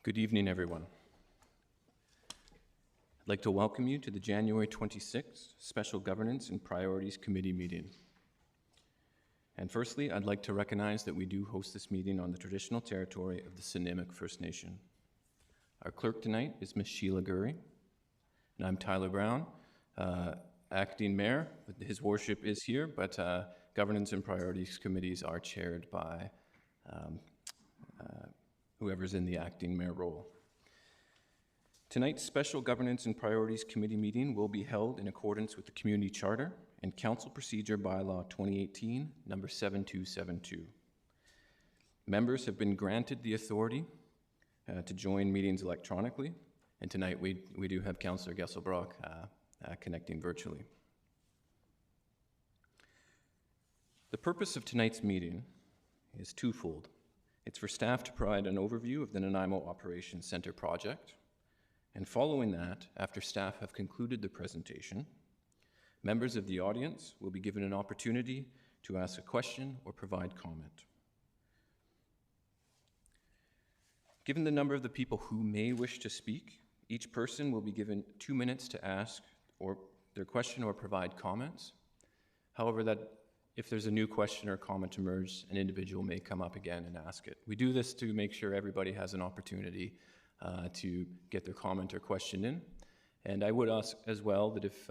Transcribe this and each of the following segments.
Good evening, everyone. I'd like to welcome you to the January 26th Special Governance and Priorities Committee meeting. And firstly, I'd like to recognize that we do host this meeting on the traditional territory of the Sinamik First Nation. Our clerk tonight is Ms. Sheila Gurry, and I'm Tyler Brown, acting mayor. His worship is here, but Governance and Priorities Committees are chaired by whoever's in the acting mayor role. Tonight's Special Governance and Priorities Committee meeting will be held in accordance with the Community Charter and Council Procedure Bylaw 2018, number 7272. Members have been granted the authority to join meetings electronically, and tonight we do have Councillor Gesselbrock connecting virtually. The purpose of tonight's meeting is twofold. It's for staff to provide an overview of the Nanaimo Operations Center project, and following that, after staff have concluded the presentation, members of the audience will be given an opportunity to ask a question or provide comment. Given the number of the people who may wish to speak, each person will be given 2 minutes to ask their question or provide comments. However, that if there's a new question or comment emerged, an individual may come up again and ask it. We do this to make sure everybody has an opportunity to get their comment or question in. And I would ask as well that if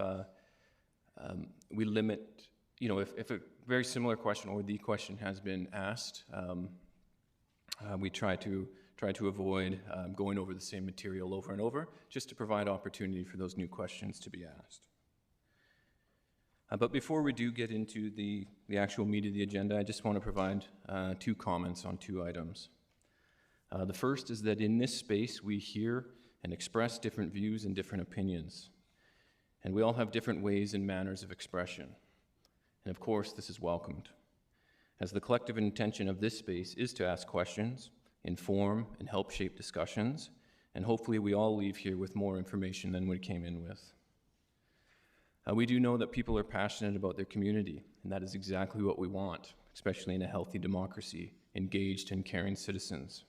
we limit, if a very similar question or the question has been asked, we try to avoid going over the same material over and over, just to provide opportunity for those new questions to be asked. But before we do get into the actual meat of the agenda, I just want to provide 2 comments on 2 items. The first is that in this space, we hear and express different views and different opinions. And we all have different ways and manners of expression. And of course, this is welcomed, as the collective intention of this space is to ask questions, inform, and help shape discussions, and hopefully we all leave here with more information than we came in with. We do know that people are passionate about their community, and that is exactly what we want, especially in a healthy democracy, engaged and caring citizens.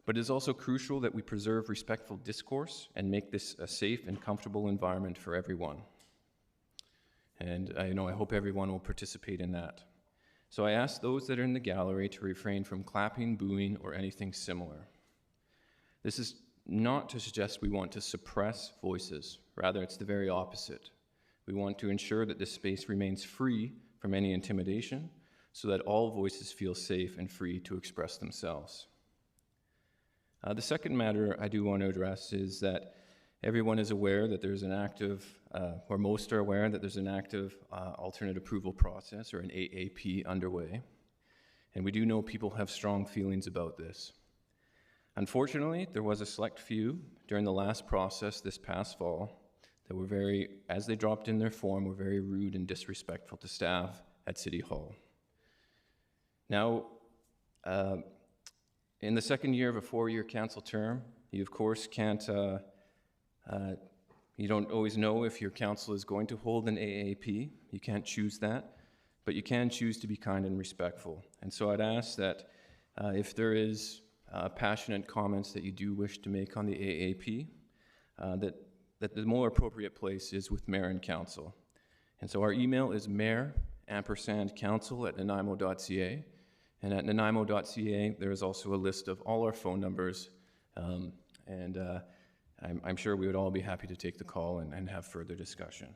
But it is also crucial that we preserve respectful discourse and make this a safe and comfortable environment for everyone. And I hope everyone will participate in that. So I ask those that are in the gallery to refrain from clapping, booing, or anything similar. This is not to suggest we want to suppress voices. Rather, it's the very opposite. We want to ensure that this space remains free from any intimidation so that all voices feel safe and free to express themselves. The second matter I do want to address is that everyone is aware that there's an active, or most are aware that there's an active alternate approval process, or an AAP, underway. And we do know people have strong feelings about this. Unfortunately, there was a select few during the last process this past fall that were as they dropped in their form, were very rude and disrespectful to staff at City Hall. Now, in the second year of a 4-year council term, you of course can't, you don't always know if your council is going to hold an AAP. You can't choose that, but you can choose to be kind and respectful. And so I'd ask that if there is passionate comments that you do wish to make on the AAP, that the more appropriate place is with mayor and council. And so our email is mayor@council@nanaimo.ca. And at nanaimo.ca, there is also a list of all our phone numbers. And I'm sure we would all be happy to take the call and have further discussion.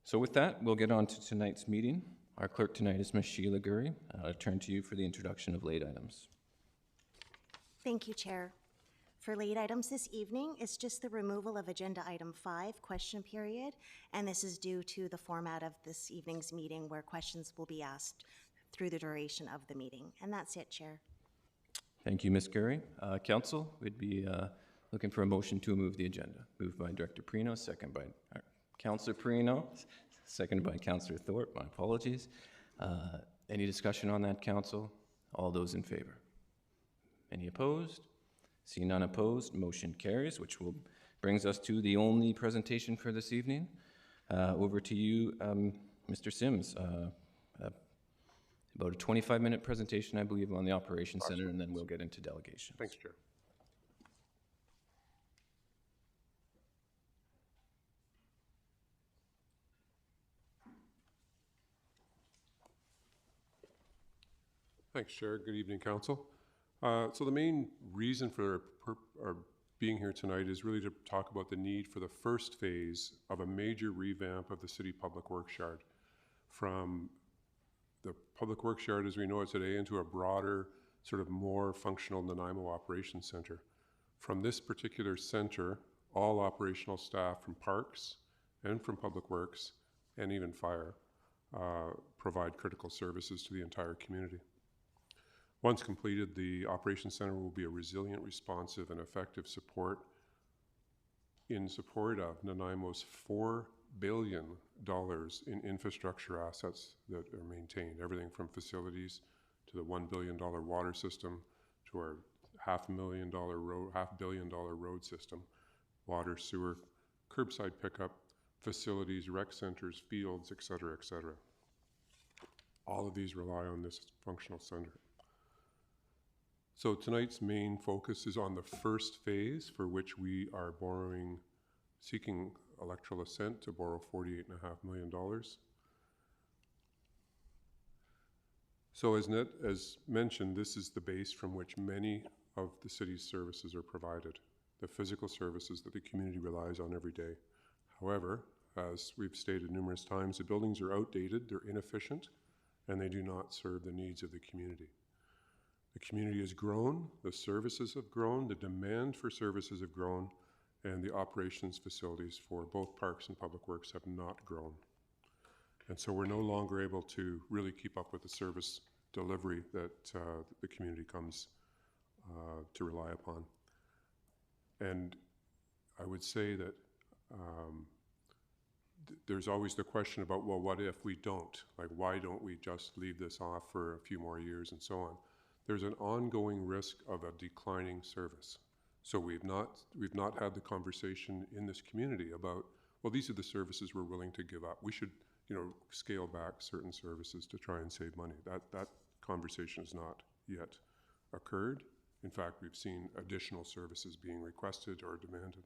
So with that, we'll get on to tonight's meeting. Our clerk tonight is Ms. Sheila Gurry. I'll turn to you for the introduction of late items. Thank you, Chair. For late items this evening, it's just the removal of Agenda Item 5, question period, and this is due to the format of this evening's meeting where questions will be asked through the duration of the meeting. And that's it, Chair. Thank you, Ms. Gurry. Council, we'd be looking for a motion to move the agenda. Moved by Director Perino, second by Councillor Perino, seconded by Councillor Thorpe. My apologies. Any discussion on that, Council? All those in favor? Any opposed? Seeing none opposed, motion carries, which brings us to the only presentation for this evening. Over to you, Mr. Sims. About a 25-minute presentation, I believe, on the Operations Center, and then we'll get into delegations. Thanks, Chair. Thanks, Chair. Good evening, Council. So the main reason for our being here tonight is really to talk about the need for the first phase of a major revamp of the City Public Works Yard, from the Public Works Yard as we know it today into a broader, sort of more functional Nanaimo Operations Center. From this particular center, all operational staff from Parks and from Public Works and even Fire provide critical services to the entire community. Once completed, the Operations Center will be a resilient, responsive, and effective support in support of Nanaimo's $4 billion in infrastructure assets that are maintained, everything from facilities to the $1 billion water system to our $500 million road system, water, sewer, curbside pickup, facilities, rec centers, fields, et cetera, et cetera. All of these rely on this functional center. So tonight's main focus is on the first phase, for which we are seeking electoral assent to borrow $48.5 million. So as mentioned, this is the base from which many of the city's services are provided, the physical services that the community relies on every day. However, as we've stated numerous times, the buildings are outdated, they're inefficient, and they do not serve the needs of the community. The community has grown, the services have grown, the demand for services have grown, and the operations facilities for both Parks and Public Works have not grown. And so we're no longer able to really keep up with the service delivery that the community comes to rely upon. And I would say that there's always the question about, well, what if we don't? Like, why don't we just leave this off for a few more years and so on? There's an ongoing risk of a declining service. So we've not had the conversation in this community about, well, these are the services we're willing to give up. We should, scale back certain services to try and save money. That conversation has not yet occurred. In fact, we've seen additional services being requested or demanded.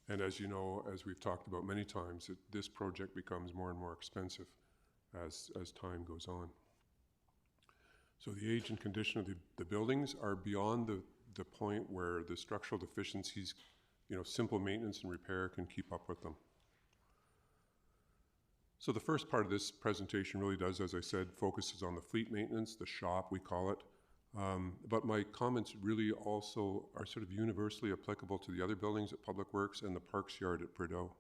And as you know, as we've talked about many times, this project becomes more and more expensive as time goes on. So the age and condition of the buildings are beyond the point where the structural deficiencies, simple maintenance and repair can keep up with them. So the first part of this presentation really does, as I said, focuses on the fleet maintenance, the shop we call it. But my comments really also are sort of universally applicable to the other buildings at Public Works and the Parks Yard at Prideaux.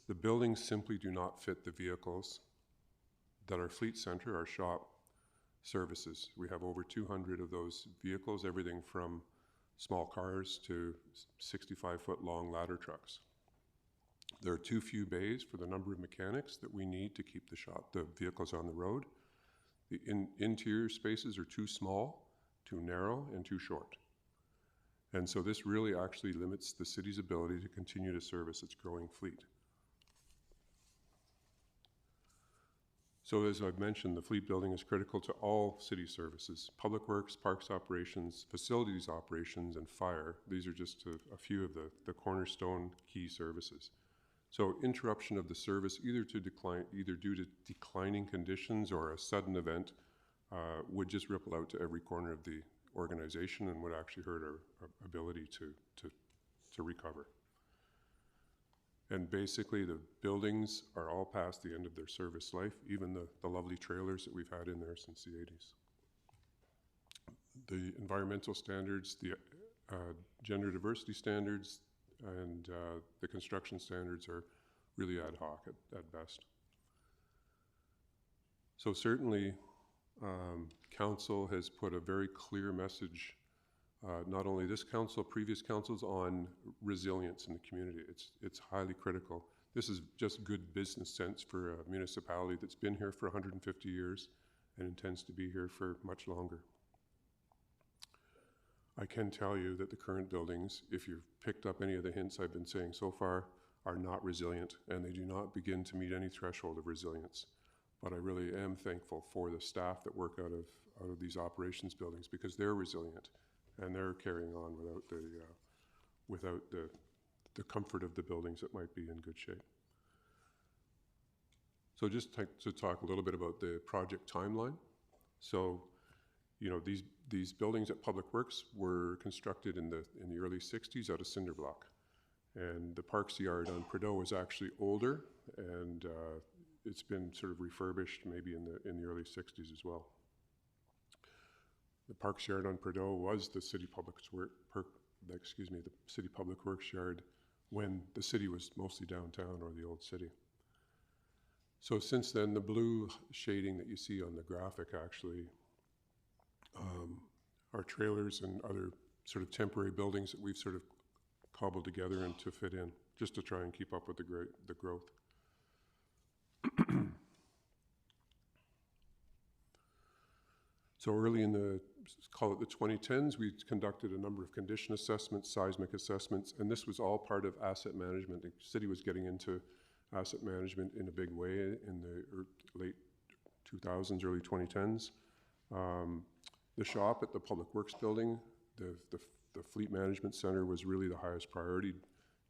The buildings simply do not fit the vehicles that our fleet center, our shop, services. We have over 200 of those vehicles, everything from small cars to 65-foot long ladder trucks. There are too few bays for the number of mechanics that we need to keep the vehicles on the road. The interior spaces are too small, too narrow, and too short. And so this really actually limits the city's ability to continue to service its growing fleet. So as I've mentioned, the fleet building is critical to all city services: Public Works, Parks operations, facilities operations, and fire. These are just a few of the cornerstone key services. So interruption of the service, either due to declining conditions or a sudden event, would just ripple out to every corner of the organization and would actually hurt our ability to recover. And basically, the buildings are all past the end of their service life, even the lovely trailers that we've had in there since the 80s. The environmental standards, the gender diversity standards, and the construction standards are really ad hoc at best. So certainly, Council has put a very clear message, not only this council, previous councils, on resilience in the community. It's highly critical. This is just good business sense for a municipality that's been here for 150 years and intends to be here for much longer. I can tell you that the current buildings, if you've picked up any of the hints I've been saying so far, are not resilient, and they do not begin to meet any threshold of resilience. but I really am thankful for the staff that work out of these operations buildings, because they're resilient and they're carrying on without the comfort of the buildings that might be in good shape. So just to talk a little bit about the project timeline. So, you know, these buildings at Public Works were constructed in the early 60s out of cinder block. And the Parks Yard on Prideaux is actually older, and it's been sort of refurbished maybe in the early 60s as well. The Parks Yard on Prideaux was the City Public Works yard when the city was mostly downtown or the old city. So since then, the blue shading that you see on the graphic actually are trailers and other sort of temporary buildings that we've sort of cobbled together and to fit in, just to try and keep up with the growth. So early in the 2010s, we conducted a number of condition assessments, seismic assessments, and this was all part of asset management. The city was getting into asset management in a big way in the late 2000s, early 2010s. The shop at the Public Works building, the Fleet Management Center, was really the highest priority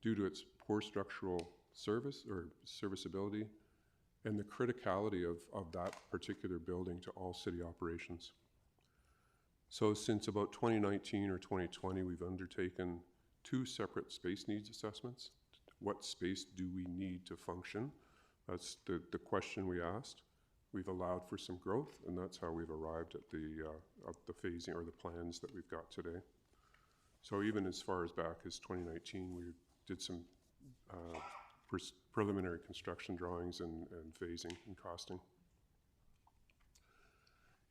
due to its poor structural service or serviceability and the criticality of that particular building to all city operations. So since about 2019 or 2020, we've undertaken 2 separate space needs assessments. What space do we need to function? That's the question we asked. We've allowed for some growth, and that's how we've arrived at the phasing or the plans that we've got today. So even as far as back as 2019, we did some preliminary construction drawings and phasing and costing.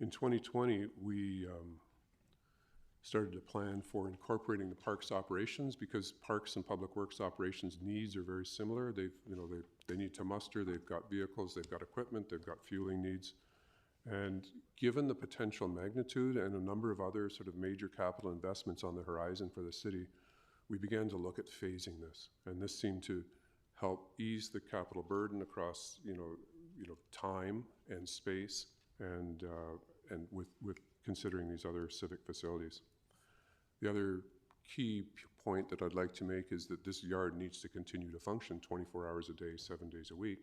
In 2020, we started to plan for incorporating the parks operations, because parks and Public Works operations needs are very similar. They need to muster, they've got vehicles, they've got equipment, they've got fueling needs. And given the potential magnitude and a number of other sort of major capital investments on the horizon for the city, we began to look at phasing this. And this seemed to help ease the capital burden across, time and space, and with considering these other civic facilities. The other key point that I'd like to make is that this yard needs to continue to function 24 hours a day, 7 days a week,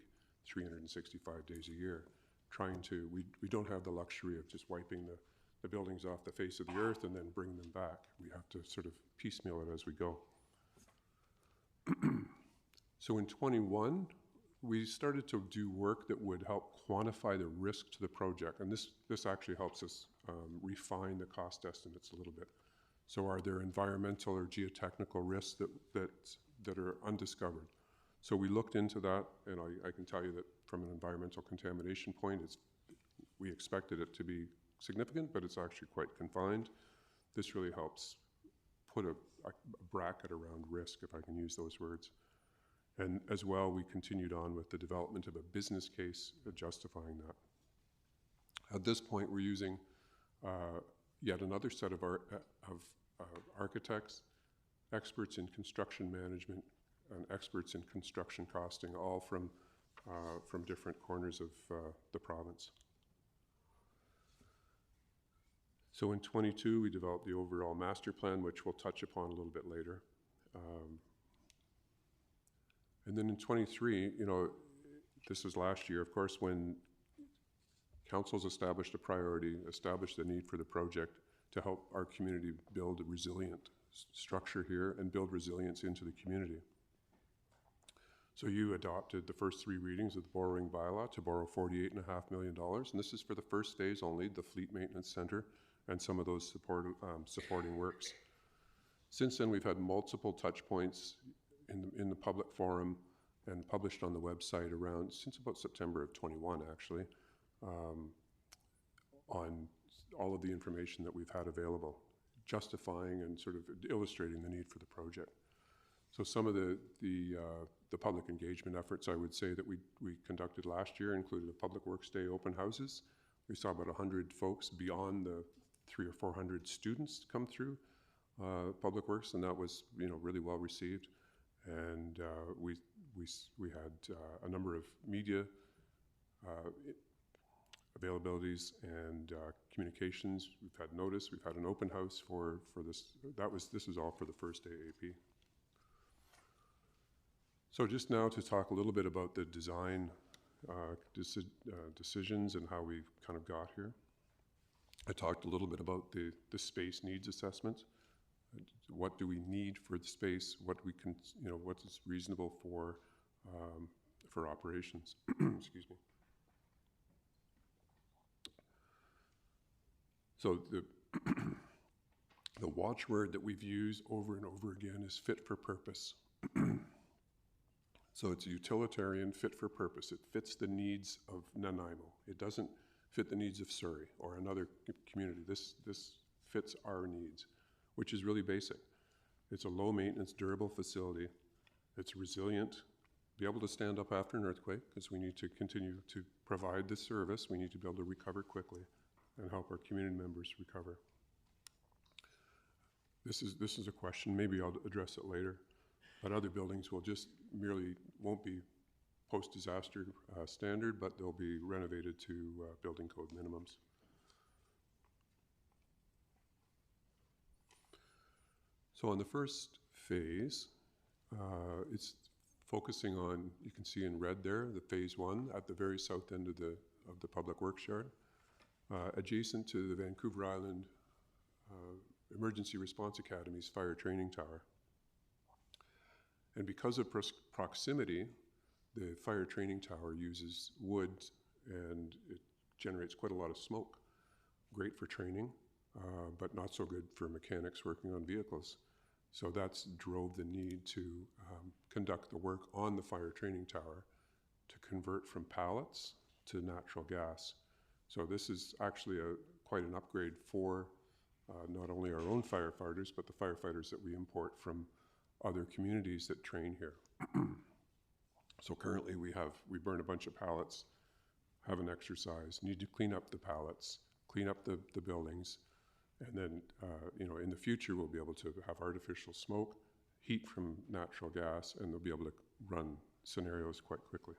365 days a year. We don't have the luxury of just wiping the buildings off the face of the earth and then bring them back. We have to sort of piecemeal it as we go. So in 21, we started to do work that would help quantify the risk to the project, and this actually helps us refine the cost estimates a little bit. So are there environmental or geotechnical risks that are undiscovered? So we looked into that, and I can tell you that from an environmental contamination point, we expected it to be significant, but it's actually quite confined. This really helps put a bracket around risk, if I can use those words. And as well, we continued on with the development of a business case justifying that. At this point, we're using yet another set of architects, experts in construction management, and experts in construction costing, all from different corners of the province. So in 22, we developed the overall master plan, which we'll touch upon a little bit later. And then in 23, this was last year, of course, when councils established a priority, established the need for the project to help our community build a resilient structure here and build resilience into the community. So you adopted the first 3 readings of the borrowing bylaw to borrow $48.5 million, and this is for the first phase only, the Fleet Maintenance Center and some of those supporting works. Since then, we've had multiple touch points in the public forum and published on the website since about September of 21, actually, on all of the information that we've had available, justifying and sort of illustrating the need for the project. So some of the public engagement efforts, I would say, that we conducted last year included a Public Works Day open houses. We saw about 100 folks beyond the 300 or 400 students come through Public Works, and that was really well received. And we had a number of media availabilities and communications. We've had notice, we've had an open house for this. This is all for the first AAP. So just now to talk a little bit about the design decisions and how we kind of got here. I talked a little bit about the space needs assessment. What do we need for the space? What we can, what is reasonable for operations? Excuse me. So the watchword that we've used over and over again is fit for purpose. So it's a utilitarian fit for purpose. It fits the needs of Nanaimo. It doesn't fit the needs of Surrey or another community. This fits our needs, which is really basic. It's a low maintenance, durable facility. It's resilient, be able to stand up after an earthquake, because we need to continue to provide this service. We need to be able to recover quickly and help our community members recover. This is a question, maybe I'll address it later, but other buildings will just won't be post-disaster standard, but they'll be renovated to building code minimums. So on the first phase, it's focusing on, you can see in red there, the phase 1 at the very south end of the Public Works Yard, adjacent to the Vancouver Island Emergency Response Academy's fire training tower. And because of proximity, the fire training tower uses wood and it generates quite a lot of smoke. Great for training, but not so good for mechanics working on vehicles. So that's drove the need to conduct the work on the fire training tower to convert from pallets to natural gas. So this is actually quite an upgrade for not only our own firefighters, but the firefighters that we import from other communities that train here. So currently we burn a bunch of pallets, have an exercise, need to clean up the pallets, clean up the buildings, and then in the future we'll be able to have artificial smoke, heat from natural gas, and they'll be able to run scenarios quite quickly.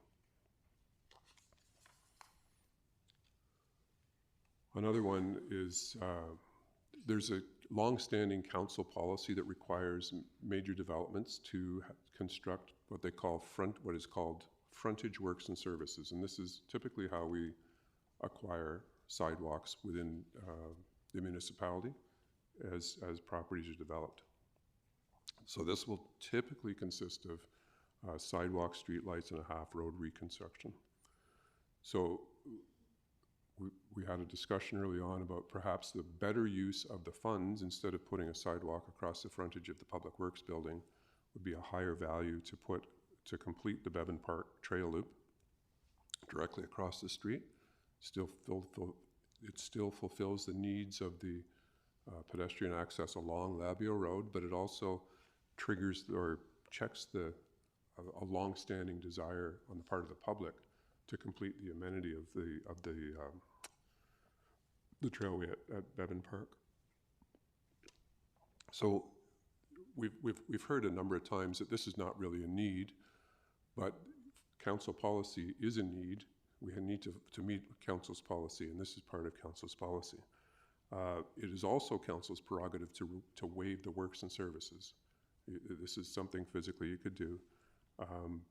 Another one is there's a long-standing council policy that requires major developments to construct what is called frontage works and services, and this is typically how we acquire sidewalks within the municipality as properties are developed. So this will typically consist of sidewalk, street lights, and a half-road reconstruction. So we had a discussion early on about perhaps the better use of the funds, instead of putting a sidewalk across the frontage of the Public Works building, would be a higher value to complete the Bevan Park trail loop directly across the street. It still fulfills the needs of the pedestrian access along Labio Road, but it also triggers or checks a long-standing desire on the part of the public to complete the amenity of the trailway at Bevan Park. So we've heard a number of times that this is not really a need, but council policy is a need. We need to meet council's policy, and this is part of council's policy. It is also council's prerogative to waive the works and services. This is something physically you could do,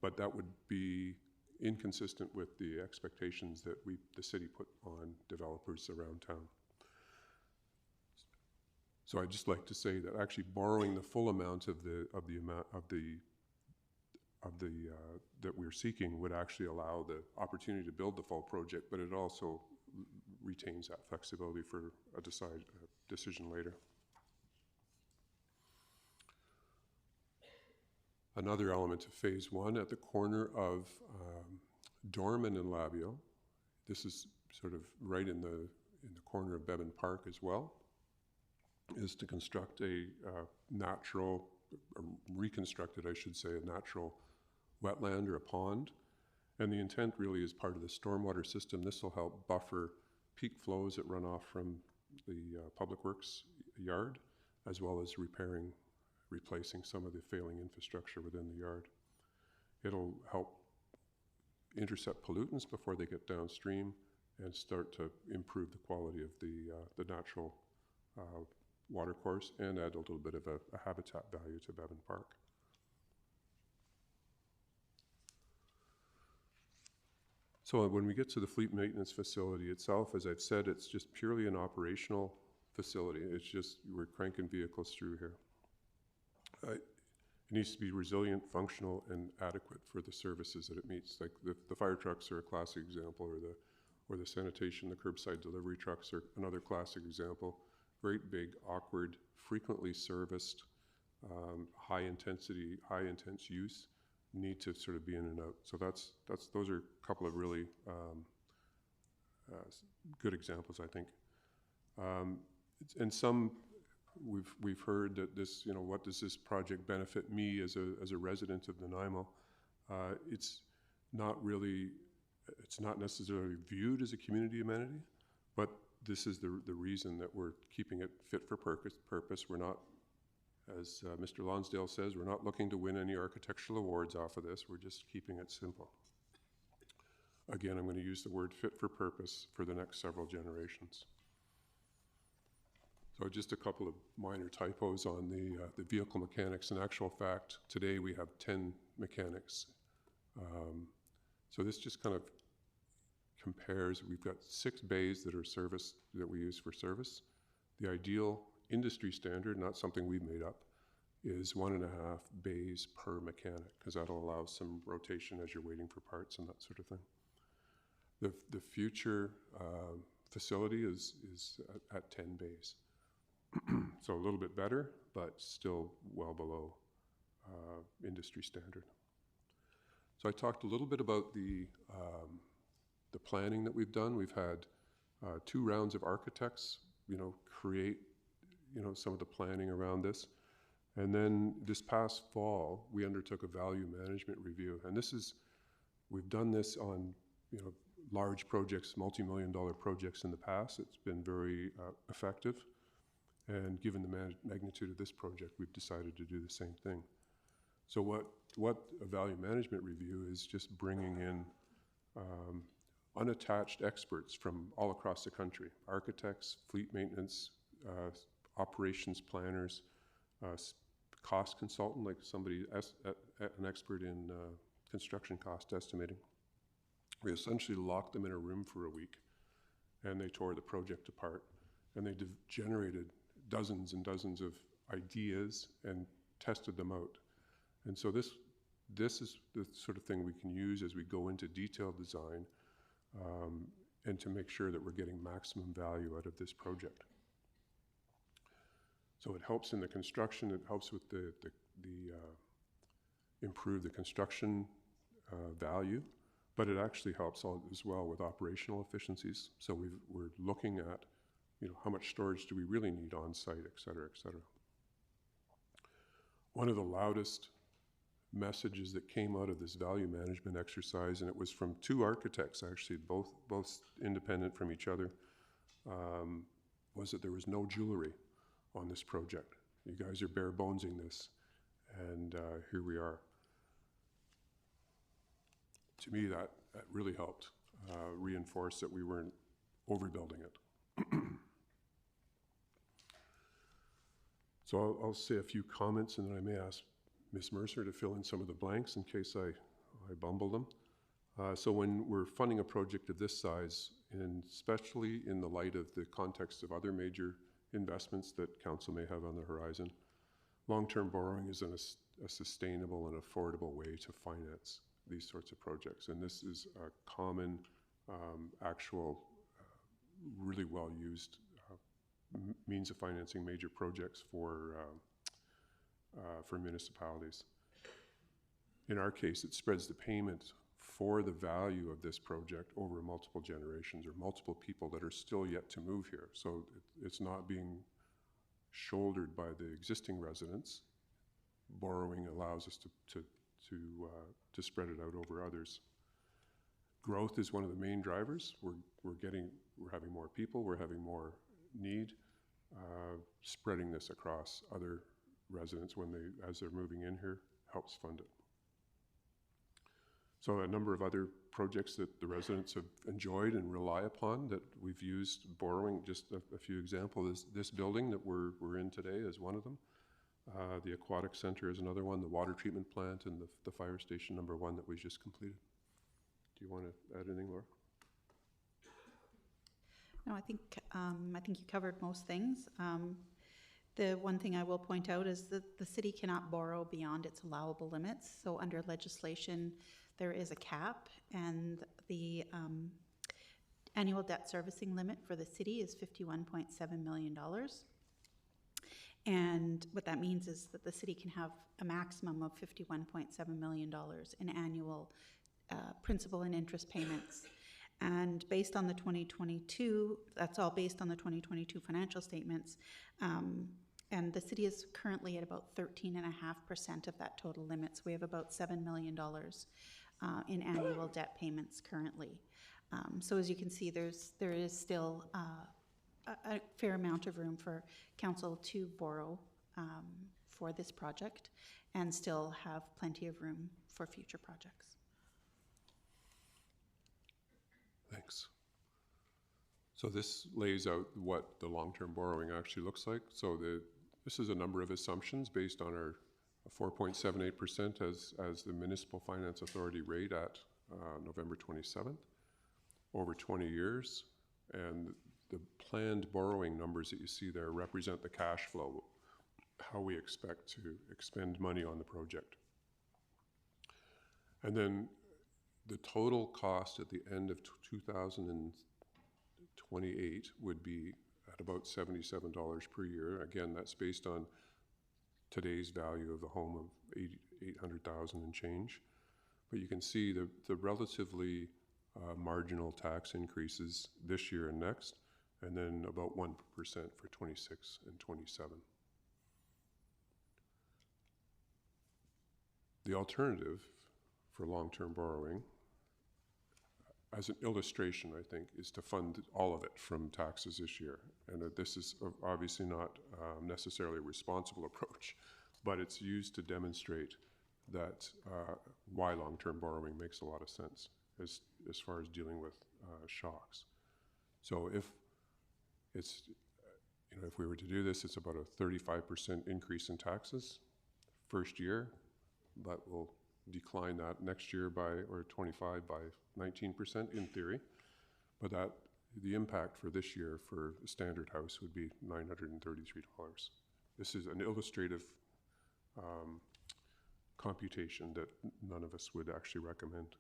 but that would be inconsistent with the expectations that the city put on developers around town. So I'd just like to say that actually borrowing the full amount of the amount that we're seeking would actually allow the opportunity to build the full project, but it also retains that flexibility for a decision later. Another element of phase 1 at the corner of Dorman and Labio. This is sort of right in the corner of Bevan Park as well, is to construct reconstructed, I should say, a natural wetland or a pond. And the intent really is part of the stormwater system. This will help buffer peak flows that run off from the Public Works yard, as well as replacing some of the failing infrastructure within the yard. It'll help intercept pollutants before they get downstream and start to improve the quality of the natural watercourse and add a little bit of a habitat value to Bevan Park. So when we get to the fleet maintenance facility itself, as I've said, it's just purely an operational facility. It's just, we're cranking vehicles through here. It needs to be resilient, functional, and adequate for the services that it meets. Like the fire trucks are a classic example, or the sanitation, the curbside delivery trucks are another classic example. Great big, awkward, frequently serviced, high intense use, need to sort of be in and out. So those are a couple of really good examples, I think. And some we've heard that this, what does this project benefit me as a resident of Nanaimo? It's not necessarily viewed as a community amenity, but this is the reason that we're keeping it fit for purpose. We're not, as Mr. Lonsdale says, we're not looking to win any architectural awards off of this. We're just keeping it simple. Again, I'm going to use the word fit for purpose for the next several generations. So just a couple of minor typos on the vehicle mechanics. In actual fact, today we have 10 mechanics. So this just kind of compares. We've got 6 bays that we use for service. The ideal industry standard, not something we've made up, is 1.5 bays per mechanic, because that'll allow some rotation as you're waiting for parts and that sort of thing. The future facility is at 10 bays. So a little bit better, but still well below industry standard. So I talked a little bit about the planning that we've done. We've had 2 rounds of architects, create, some of the planning around this. And then this past fall, we undertook a value management review. And we've done this on, large projects, multi-million-dollar projects in the past. It's been very effective. And given the magnitude of this project, we've decided to do the same thing. So what a value management review is, just bringing in unattached experts from all across the country: architects, fleet maintenance, operations planners, cost consultant, like somebody, an expert in construction cost estimating. We essentially locked them in a room for a week, and they tore the project apart, and they generated dozens and dozens of ideas and tested them out. And so this is the sort of thing we can use as we go into detailed design, and to make sure that we're getting maximum value out of this project. So it helps in the construction, it helps with improve the construction value, but it actually helps as well with operational efficiencies. So we're looking at, how much storage do we really need on site, et cetera, et cetera. One of the loudest messages that came out of this value management exercise, and it was from 2 architects actually, both independent from each other, was that there was no jewelry on this project. You guys are bare bonesing this, and here we are. To me, that really helped reinforce that we weren't overbuilding it. So I'll say a few comments, and then I may ask Ms. Mercer to fill in some of the blanks in case I bumble them. So when we're funding a project of this size, and especially in the light of the context of other major investments that council may have on the horizon, long-term borrowing is a sustainable and affordable way to finance these sorts of projects. And this is a common, actual, really well-used means of financing major projects for municipalities. In our case, it spreads the payment for the value of this project over multiple generations or multiple people that are still yet to move here. So it's not being shouldered by the existing residents. Borrowing allows us to spread it out over others. Growth is one of the main drivers. We're having more people, we're having more need. Spreading this across other residents as they're moving in here helps fund it. So a number of other projects that the residents have enjoyed and rely upon that we've used borrowing. Just a few examples. This building that we're in today is one of them. The Aquatic Center is another one, the water treatment plant, and the fire station #1 that we just completed. Do you want to add anything, Laura? No, I think you covered most things. The one thing I will point out is that the city cannot borrow beyond its allowable limits. So under legislation, there is a cap, and the annual debt servicing limit for the city is $51.7 million. And what that means is that the city can have a maximum of $51.7 million in annual principal and interest payments. And based on the 2022, that's all based on the 2022 financial statements, and the city is currently at about 13.5% of that total limit. So we have about $7 million in annual debt payments currently. So as you can see, there is still a fair amount of room for council to borrow for this project and still have plenty of room for future projects. Thanks. So this lays out what the long-term borrowing actually looks like. So this is a number of assumptions based on our 4.78% as the Municipal Finance Authority rate at November 27th over 20 years. And the planned borrowing numbers that you see there represent the cash flow, how we expect to expend money on the project. And then the total cost at the end of 2028 would be at about $77 per year. Again, that's based on today's value of the home of $800,000 and change. But you can see the relatively marginal tax increases this year and next, and then about 1% for 26 and 27. The alternative for long-term borrowing, as an illustration, I think, is to fund all of it from taxes this year. And this is obviously not necessarily a responsible approach, but it's used to demonstrate that why long-term borrowing makes a lot of sense as far as dealing with shocks. So if we were to do this, it's about a 35% increase in taxes first year, but we'll decline that next year or 25 by 19% in theory. But the impact for this year for a standard house would be $933. This is an illustrative computation that none of us would actually recommend.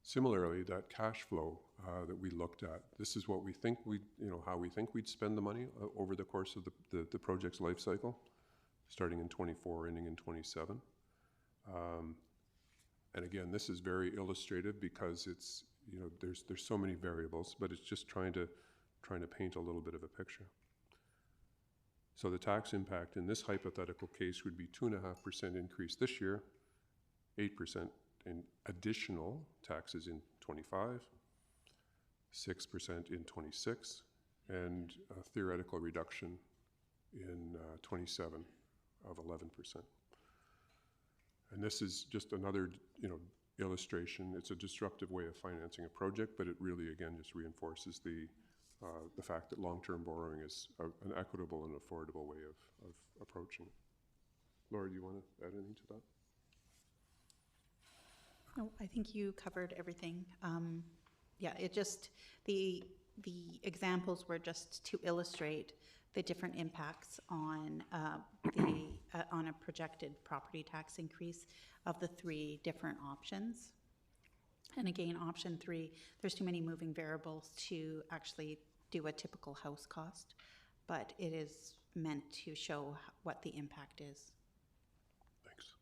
Similarly, that cash flow that we looked at, this is what we think how we think we'd spend the money over the course of the project's life cycle, starting in 24, ending in 27. And again, this is very illustrative because it's, there's so many variables, but it's just trying to paint a little bit of a picture. So the tax impact in this hypothetical case would be 2.5% increase this year, 8% in additional taxes in 25, 6% in 26, and a theoretical reduction in 27 of 11%. And this is just another, illustration. It's a disruptive way of financing a project, but it really, again, just reinforces the fact that long-term borrowing is an equitable and affordable way of approaching it. Laura, do you want to add anything to that? No, I think you covered everything. Yeah, it just, the examples were just to illustrate the different impacts on on a projected property tax increase of the three different options. And again, option 3, there's too many moving variables to actually do a typical house cost, but it is meant to show what the impact is. Thanks.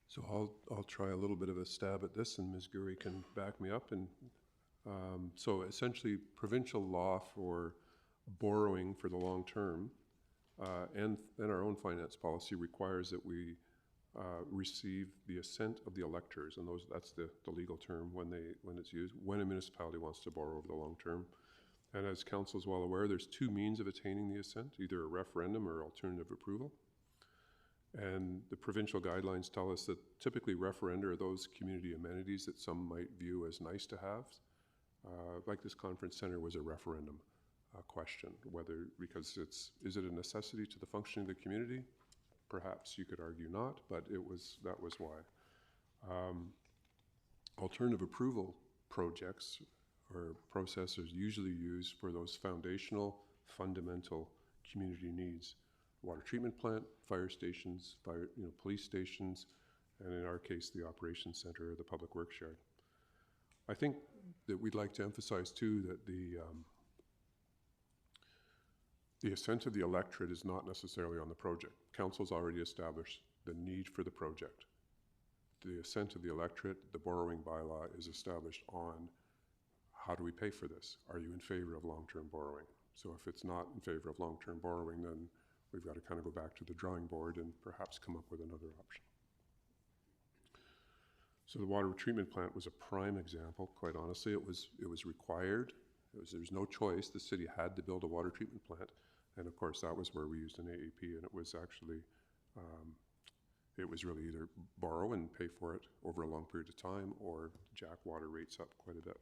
So I'll try a little bit of a stab at this, and Ms. Guri can back me up. And so essentially, provincial law for borrowing for the long term and our own finance policy requires that we receive the assent of the electors, and that's the legal term when it's used, when a municipality wants to borrow over the long term. And as council is well aware, there's two means of attaining the assent, either a referendum or alternative approval. And the provincial guidelines tell us that typically referenda are those community amenities that some might view as nice to have. Like this conference center was a referendum question, whether, because is it a necessity to the functioning of the community? Perhaps you could argue not, but that was why. Alternative approval projects or processes usually used for those foundational, fundamental community needs. Water treatment plant, fire stations, police stations, and in our case, the operations center or the public works yard. I think that we'd like to emphasize too that the assent of the electorate is not necessarily on the project. Council's already established the need for the project. The assent of the electorate, the borrowing bylaw, is established on how do we pay for this? Are you in favor of long-term borrowing? So if it's not in favor of long-term borrowing, then we've got to kind of go back to the drawing board and perhaps come up with another option. So the water treatment plant was a prime example. Quite honestly, it was required. There's no choice. The city had to build a water treatment plant, and of course that was where we used an AAP, and it was actually it was really either borrow and pay for it over a long period of time or jack water rates up quite a bit.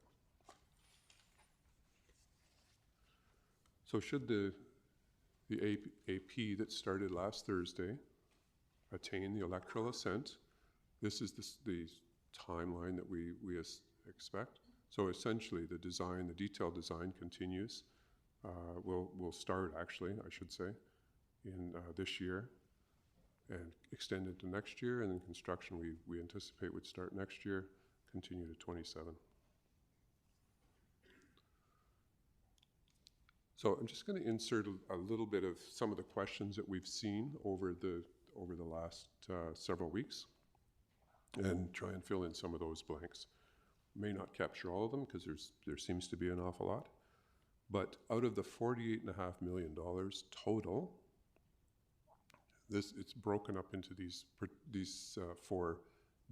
So should the AP that started last Thursday attain the electoral assent, this is the timeline that we expect. So essentially the detailed design continues. We'll start actually, I should say, in this year and extend into next year, and then construction we anticipate would start next year, continue to 27. So I'm just going to insert a little bit of some of the questions that we've seen over the last several weeks and try and fill in some of those blanks. May not capture all of them because there seems to be an awful lot, but out of the $48.5 million total, it's broken up into these 4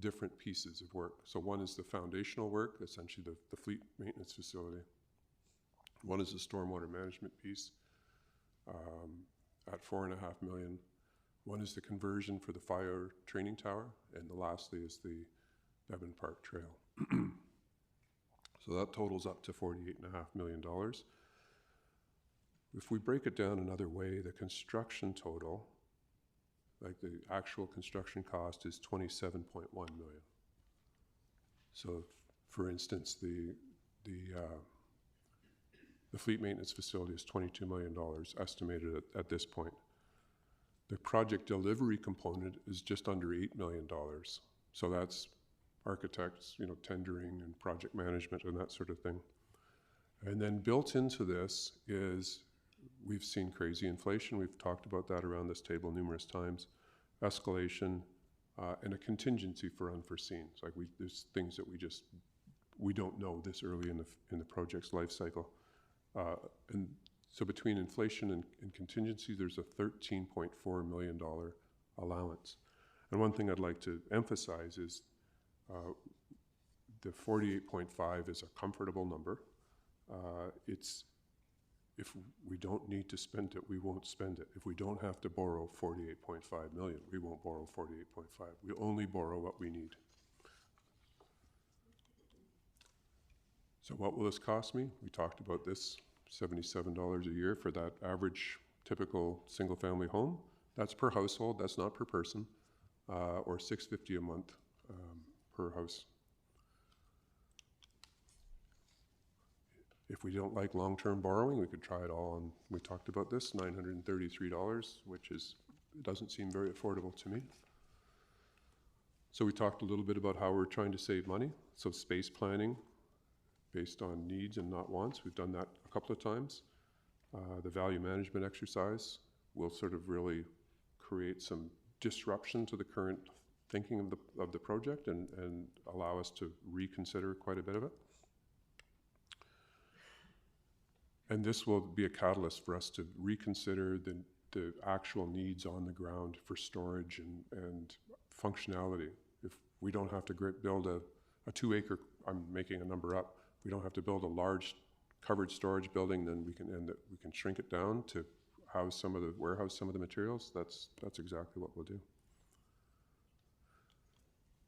different pieces of work. So one is the foundational work, essentially the fleet maintenance facility. One is the stormwater management piece at $4.5 million. One is the conversion for the fire training tower, and lastly is the Devon Park Trail. So that totals up to $48.5 million. If we break it down another way, the construction total, like the actual construction cost, is $27.1 million. So, for instance, the fleet maintenance facility is $22 million estimated at this point. The project delivery component is just under $8 million. So that's architects, tendering and project management and that sort of thing. And then built into this is, we've seen crazy inflation. We've talked about that around this table numerous times. Escalation and a contingency for unforeseen. It's like there's things that we don't know this early in the project's life cycle. And so between inflation and contingency, there's a $13.4 million allowance. And one thing I'd like to emphasize is the 48.5 is a comfortable number. If we don't need to spend it, we won't spend it. If we don't have to borrow 48.5 million, we won't borrow 48.5. We only borrow what we need. So what will this cost me? We talked about this, $77 a year for that average typical single-family home. That's per household, that's not per person, or $650 a month per house. If we don't like long-term borrowing, we could try it all on, we talked about this, $933, which doesn't seem very affordable to me. So we talked a little bit about how we're trying to save money. So space planning based on needs and not wants. We've done that a couple of times. The value management exercise will sort of really create some disruption to the current thinking of the project and allow us to reconsider quite a bit of it. And this will be a catalyst for us to reconsider the actual needs on the ground for storage and functionality. If we don't have to build a 2-acre, I'm making a number up, we don't have to build a large covered storage building, then we can shrink it down to warehouse some of the materials. That's exactly what we'll do.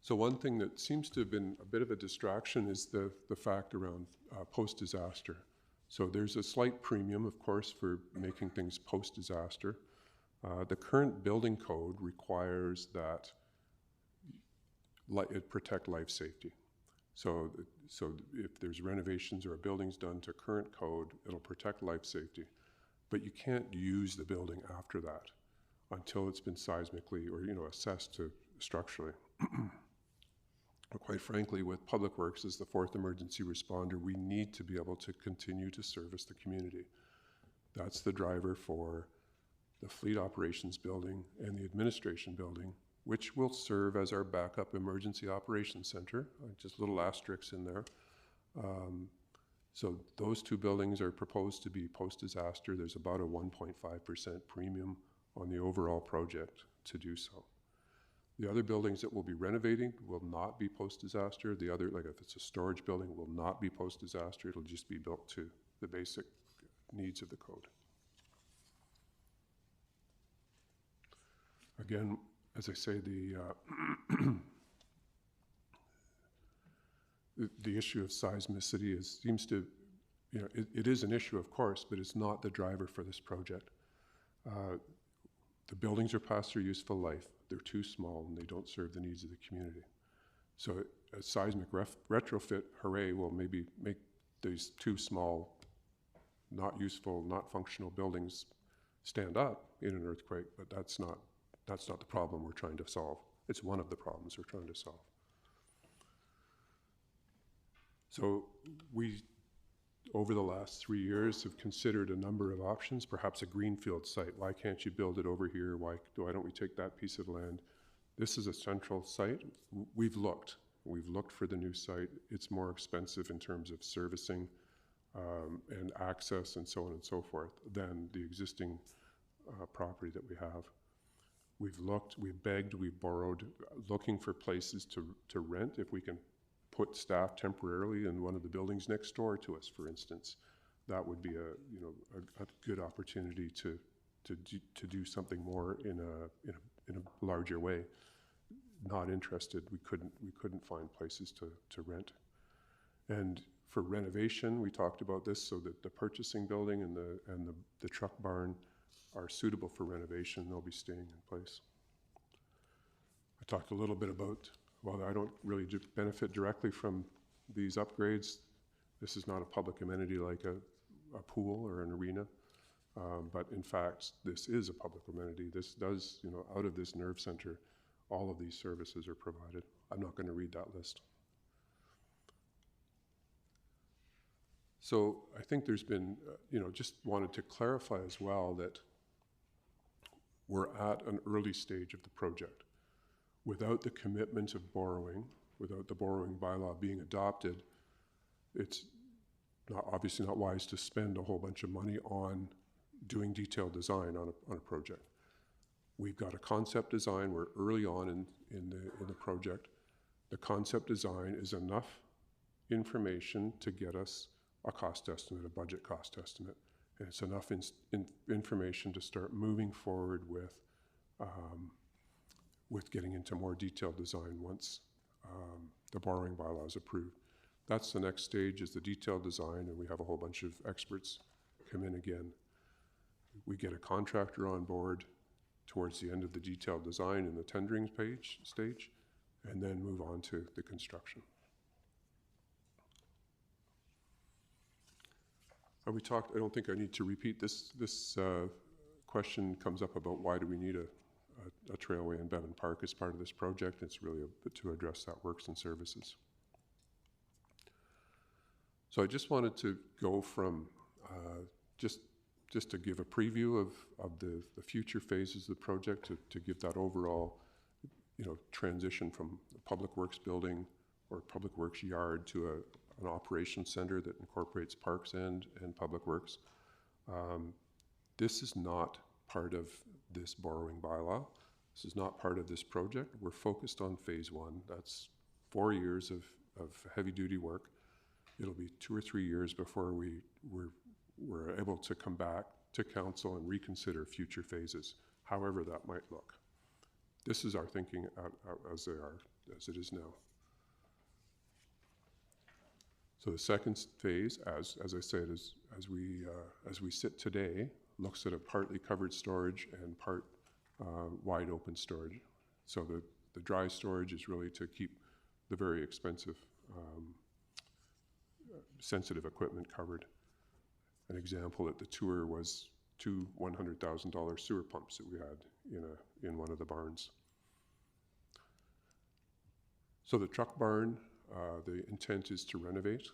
So one thing that seems to have been a bit of a distraction is the fact around post-disaster. So there's a slight premium, of course, for making things post-disaster. The current building code requires that it protect life safety. So if there's renovations or a building's done to current code, it'll protect life safety. But you can't use the building after that until it's been seismically or, assessed structurally. But quite frankly, with Public Works as the fourth emergency responder, we need to be able to continue to service the community. That's the driver for the Fleet Operations Building and the Administration Building, which will serve as our backup emergency operations center, just little asterisks in there. So those two buildings are proposed to be post-disaster. There's about a 1.5% premium on the overall project to do so. The other buildings that we'll be renovating will not be post-disaster. The other, like if it's a storage building, will not be post-disaster. It'll just be built to the basic needs of the code. Again, as I say, the issue of seismicity seems to, it is an issue, of course, but it's not the driver for this project. The buildings are past their useful life. They're too small and they don't serve the needs of the community. So a seismic retrofit, hooray, will maybe make these two small, not useful, not functional buildings stand up in an earthquake, but that's not the problem we're trying to solve. It's one of the problems we're trying to solve. So we, over the last 3 years, have considered a number of options, perhaps a greenfield site. Why can't you build it over here? Why don't we take that piece of land? This is a central site. We've looked for the new site. It's more expensive in terms of servicing and access and so on and so forth than the existing property that we have. We've looked, we've begged, we've borrowed, looking for places to rent if we can put staff temporarily in one of the buildings next door to us, for instance. That would be a good opportunity to do something more in a larger way. Not interested, we couldn't find places to rent. And for renovation, we talked about this, so that the purchasing building and the truck barn are suitable for renovation. They'll be staying in place. I talked a little bit about, while I don't really benefit directly from these upgrades, this is not a public amenity like a pool or an arena, but in fact, this is a public amenity. This does, out of this nerve center, all of these services are provided. I'm not going to read that list. So I think there's been, just wanted to clarify as well that we're at an early stage of the project. Without the commitment of borrowing, without the borrowing bylaw being adopted, it's obviously not wise to spend a whole bunch of money on doing detailed design on a project. We've got a concept design. We're early on in the project. The concept design is enough information to get us a cost estimate, a budget cost estimate. And it's enough information to start moving forward with getting into more detailed design once the borrowing bylaw is approved. That's the next stage, is the detailed design, and we have a whole bunch of experts come in again. We get a contractor on board towards the end of the detailed design in the tendering stage, and then move on to the construction. We talked, I don't think I need to repeat this. This question comes up about why do we need a trailway in Bevan Park as part of this project. It's really to address that works and services. So I just wanted to go from just to give a preview of the future phases of the project, to give that overall transition from the Public Works building or Public Works yard to an operations center that incorporates parks and Public Works. This is not part of this borrowing bylaw. This is not part of this project. We're focused on phase one. That's 4 years of heavy-duty work. It'll be 2 or 3 years before we're able to come back to council and reconsider future phases, however that might look. This is our thinking as they are as it is now. So the second phase, as I said, is as we sit today, looks at a partly covered storage and part wide open storage. So the dry storage is really to keep the very expensive sensitive equipment covered. An example at the tour was 2 $100,000 sewer pumps that we had in one of the barns. So the truck barn, the intent is to renovate.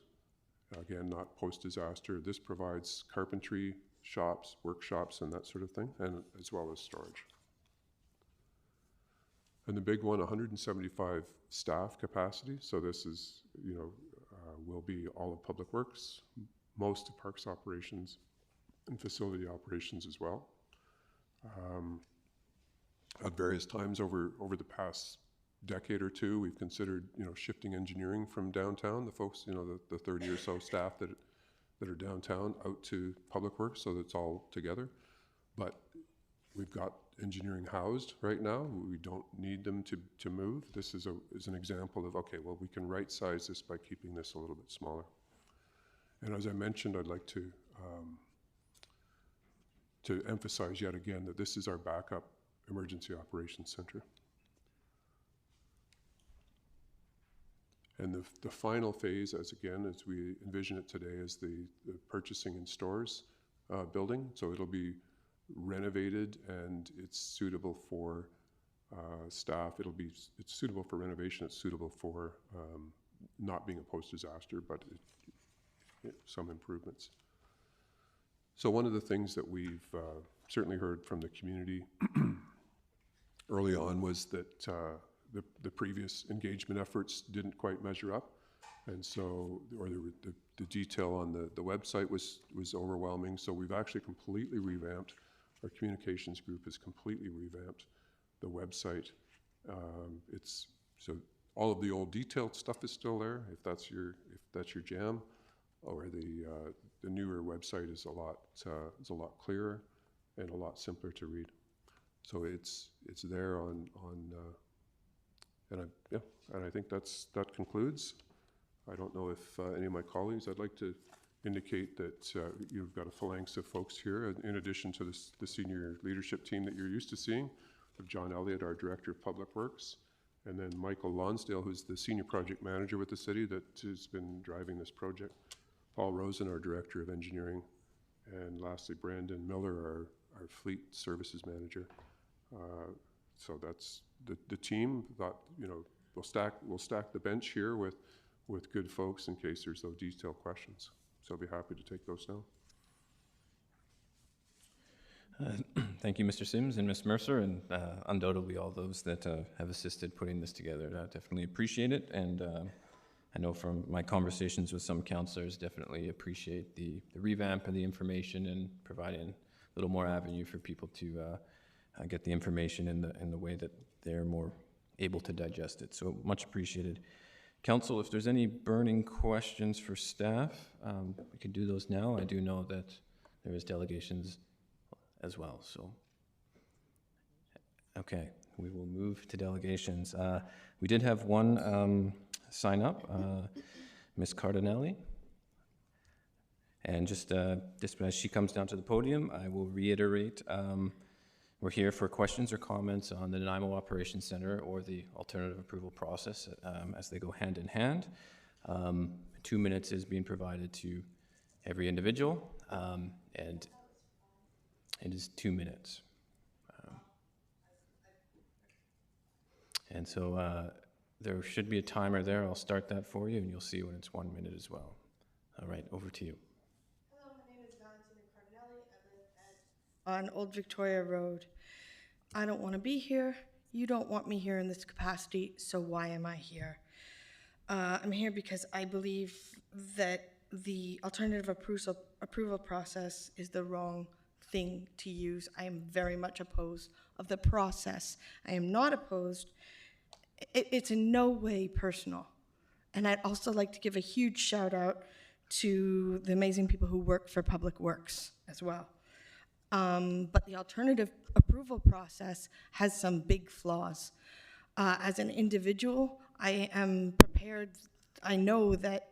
Again, not post-disaster. This provides carpentry shops, workshops, and that sort of thing, and as well as storage. And the big one, 175 staff capacity. So this is, will be all of Public Works, most of Parks operations, and facility operations as well. At various times over the past decade or two, we've considered, shifting engineering from downtown, the folks, the 30 or so staff that are downtown out to Public Works, so that it's all together. But we've got engineering housed right now. We don't need them to move. This is an example of, okay, well, we can right-size this by keeping this a little bit smaller. And as I mentioned, I'd like to emphasize yet again that this is our backup emergency operations center. And the final phase, as we envision it today, is the purchasing and stores building. So it'll be renovated, and it's suitable for staff. It's suitable for renovation. It's suitable for not being a post-disaster, but some improvements. So one of the things that we've certainly heard from the community early on was that the previous engagement efforts didn't quite measure up, and so, or the detail on the website was overwhelming. So we've actually completely revamped. Our communications group has completely revamped the website. So all of the old detailed stuff is still there, if that's your jam, or the newer website is a lot clearer and a lot simpler to read. So it's there on and I think that concludes. I don't know if any of my colleagues, I'd like to indicate that you've got a phalanx of folks here, in addition to the senior leadership team that you're used to seeing, of John Elliott, our Director of Public Works, and then Michael Lonsdale, who's the Senior Project Manager with the city that has been driving this project, Paul Rosen, our Director of Engineering, and lastly, Brandon Miller, our Fleet Services Manager. So that's the team. Thought, we'll stack the bench here with good folks in case there's those detailed questions. So I'll be happy to take those now. Thank you, Mr. Sims and Ms. Mercer, and undoubtedly all those that have assisted putting this together. I definitely appreciate it, and I know from my conversations with some councillors, definitely appreciate the revamp of the information and providing a little more avenue for people to get the information in the way that they're more able to digest it. So much appreciated. Council, if there's any burning questions for staff, we can do those now. I do know that there is delegations as well, so. Okay, we will move to delegations. We did have one sign up, Ms. Cardinelli. And just as she comes down to the podium, I will reiterate, we're here for questions or comments on the Nanaimo Operations Center or the alternative approval process as they go hand in hand. 2 minutes is being provided to every individual, and it is 2 minutes. And so there should be a timer there. I'll start that for you, and you'll see when it's 1 minute as well. All right, over to you. Hello, my name is Valentina Cardinelli. I live on Old Victoria Road. I don't want to be here. You don't want me here in this capacity, so why am I here? I'm here because I believe that the alternative approval process is the wrong thing to use. I am very much opposed of the process. I am not opposed. It's in no way personal. And I'd also like to give a huge shout out to the amazing people who work for Public Works as well. But the alternative approval process has some big flaws. As an individual, I am prepared. I know that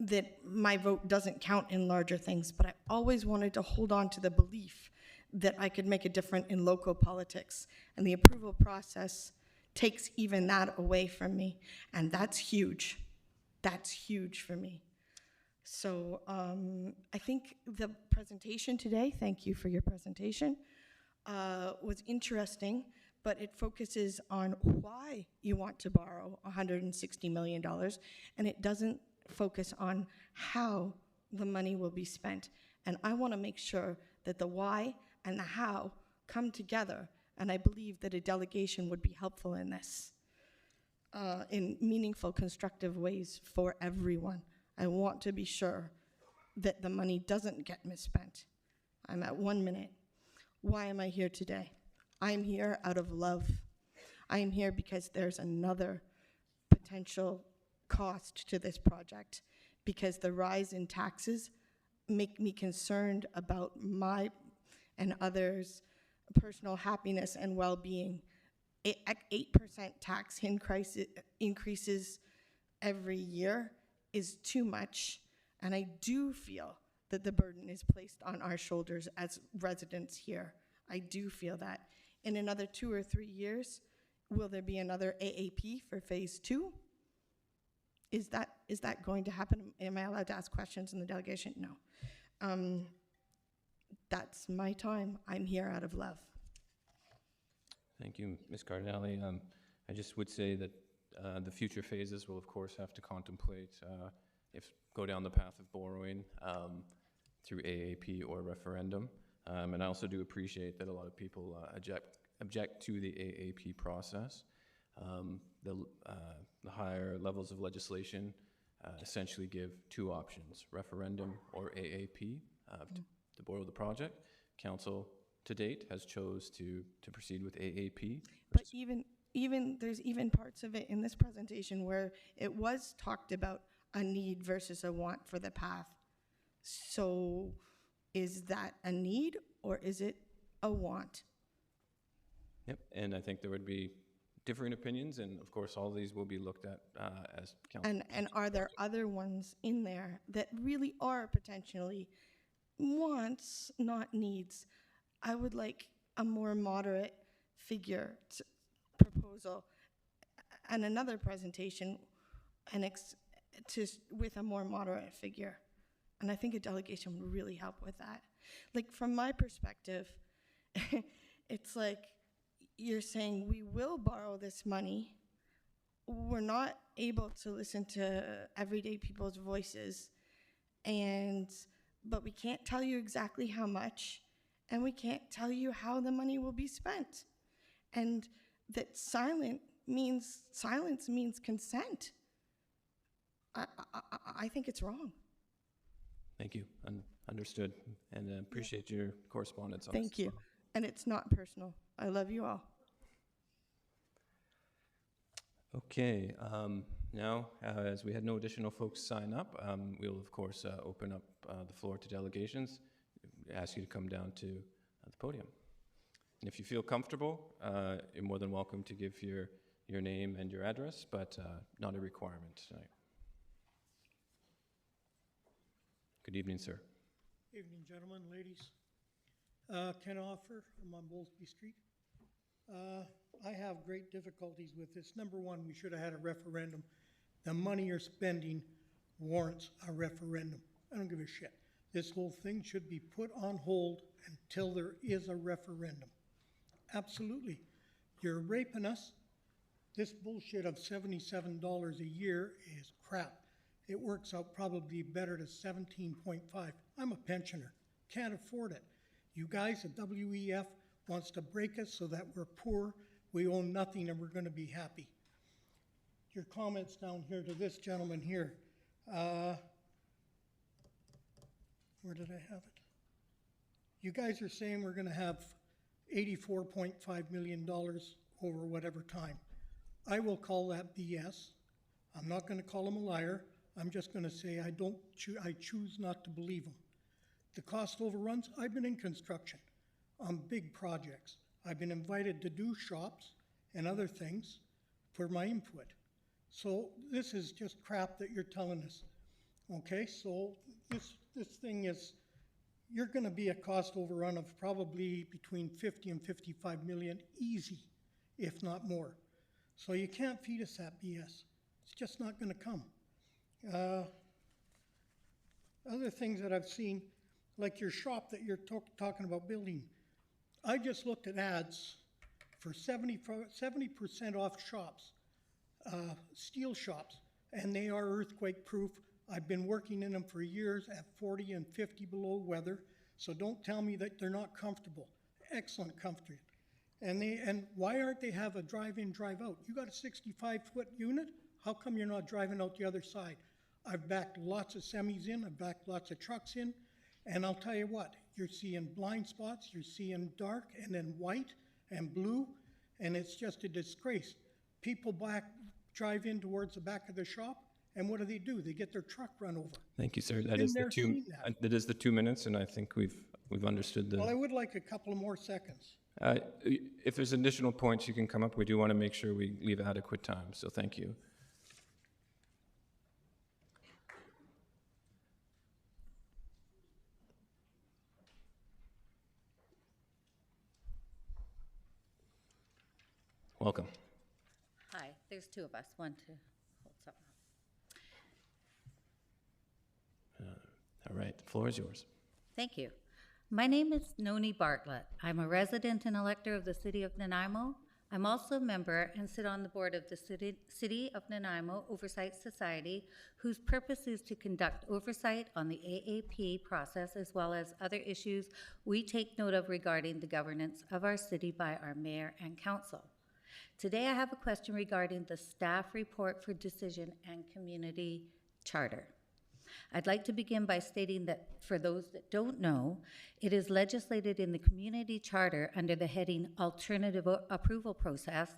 that my vote doesn't count in larger things, but I always wanted to hold on to the belief that I could make a difference in local politics. And the approval process takes even that away from me. And that's huge. That's huge for me. So I think the presentation today, thank you for your presentation, was interesting, but it focuses on why you want to borrow $160 million, and it doesn't focus on how the money will be spent. And I want to make sure that the why and the how come together, and I believe that a delegation would be helpful in this, in meaningful, constructive ways for everyone. I want to be sure that the money doesn't get misspent. I'm at 1 minute. Why am I here today? I'm here out of love. I am here because there's another potential cost to this project, because the rise in taxes make me concerned about my and others' personal happiness and well-being. 8% tax increases every year is too much, and I do feel that the burden is placed on our shoulders as residents here. I do feel that. In another 2 or 3 years, will there be another AAP for phase 2? Is that going to happen? Am I allowed to ask questions in the delegation? No. That's my time. I'm here out of love. Thank you, Ms. Cardinale. I just would say that the future phases will, of course, have to contemplate go down the path of borrowing through AAP or referendum. And I also do appreciate that a lot of people object to the AAP process. The higher levels of legislation essentially give 2 options, referendum or AAP, to borrow the project. Council to date has chose to proceed with AAP. But there's even parts of it in this presentation where it was talked about a need versus a want for the path. So is that a need or is it a want? Yep, and I think there would be differing opinions, and of course all these will be looked at as council. And are there other ones in there that really are potentially wants, not needs? I would like a more moderate figure proposal and another presentation with a more moderate figure. And I think a delegation would really help with that. Like, from my perspective, it's like you're saying we will borrow this money. We're not able to listen to everyday people's voices, but we can't tell you exactly how much, and we can't tell you how the money will be spent. And that silence means consent. I think it's wrong. Thank you. Understood. And appreciate your correspondence on this. Thank you. And it's not personal. I love you all. Okay. Now, as we had no additional folks sign up, we'll, of course, open up the floor to delegations. Ask you to come down to the podium. And if you feel comfortable, you're more than welcome to give your name and your address, but not a requirement tonight. Good evening, sir. Evening, gentlemen, ladies. Ken Offer, I'm on Bowlesby Street. I have great difficulties with this. Number one, we should have had a referendum. The money you're spending warrants a referendum. I don't give a shit. This whole thing should be put on hold until there is a referendum. Absolutely. You're raping us. This bullshit of $77 a year is crap. It works out probably better to 17.5. I'm a pensioner, can't afford it. You guys at WEF wants to break us so that we're poor, we own nothing, and we're going to be happy. Your comments down here to this gentleman here. Where did I have it? You guys are saying we're going to have $84.5 million over whatever time. I will call that BS. I'm not going to call him a liar. I'm just going to say I choose not to believe him. The cost overruns, I've been in construction on big projects. I've been invited to do shops and other things for my input. So this is just crap that you're telling us, okay? So this thing is, you're gonna be a cost overrun of probably between 50 and 55 million, easy, if not more. So you can't feed us that BS. It's just not gonna come. Other things that I've seen, like your shop that you're talking about building. I just looked at ads for 70% off shops, steel shops, and they are earthquake proof. I've been working in them for years at 40 and 50 below weather, so don't tell me that they're not comfortable. Excellent comfort. And why aren't they have a drive-in, drive-out? You got a 65-foot unit? How come you're not driving out the other side? I've backed lots of semis in, I've backed lots of trucks in, and I'll tell you what, you're seeing blind spots, you're seeing dark and then white and blue, and it's just a disgrace. People drive in towards the back of the shop, and what do? They get their truck run over. Thank you, sir. Been there, seen that. That is the 2 minutes, and I think we've understood Well, I the. would like a couple of more seconds. If there's additional points you can come up, we do want to make sure we leave adequate time, so thank you. Welcome. Hi, there's two of us, one to hold something up. All right, the floor is yours. Thank you. My name is Noni Bartlett. I'm a resident and elector of the City of Nanaimo. I'm also a member and sit on the board of the City of Nanaimo Oversight Society, whose purpose is to conduct oversight on the AAP process as well as other issues we take note of regarding the governance of our city by our mayor and council. Today I have a question regarding the staff report for decision and community charter. I'd like to begin by stating that for those that don't know, it is legislated in the community charter under the heading Alternative Approval Process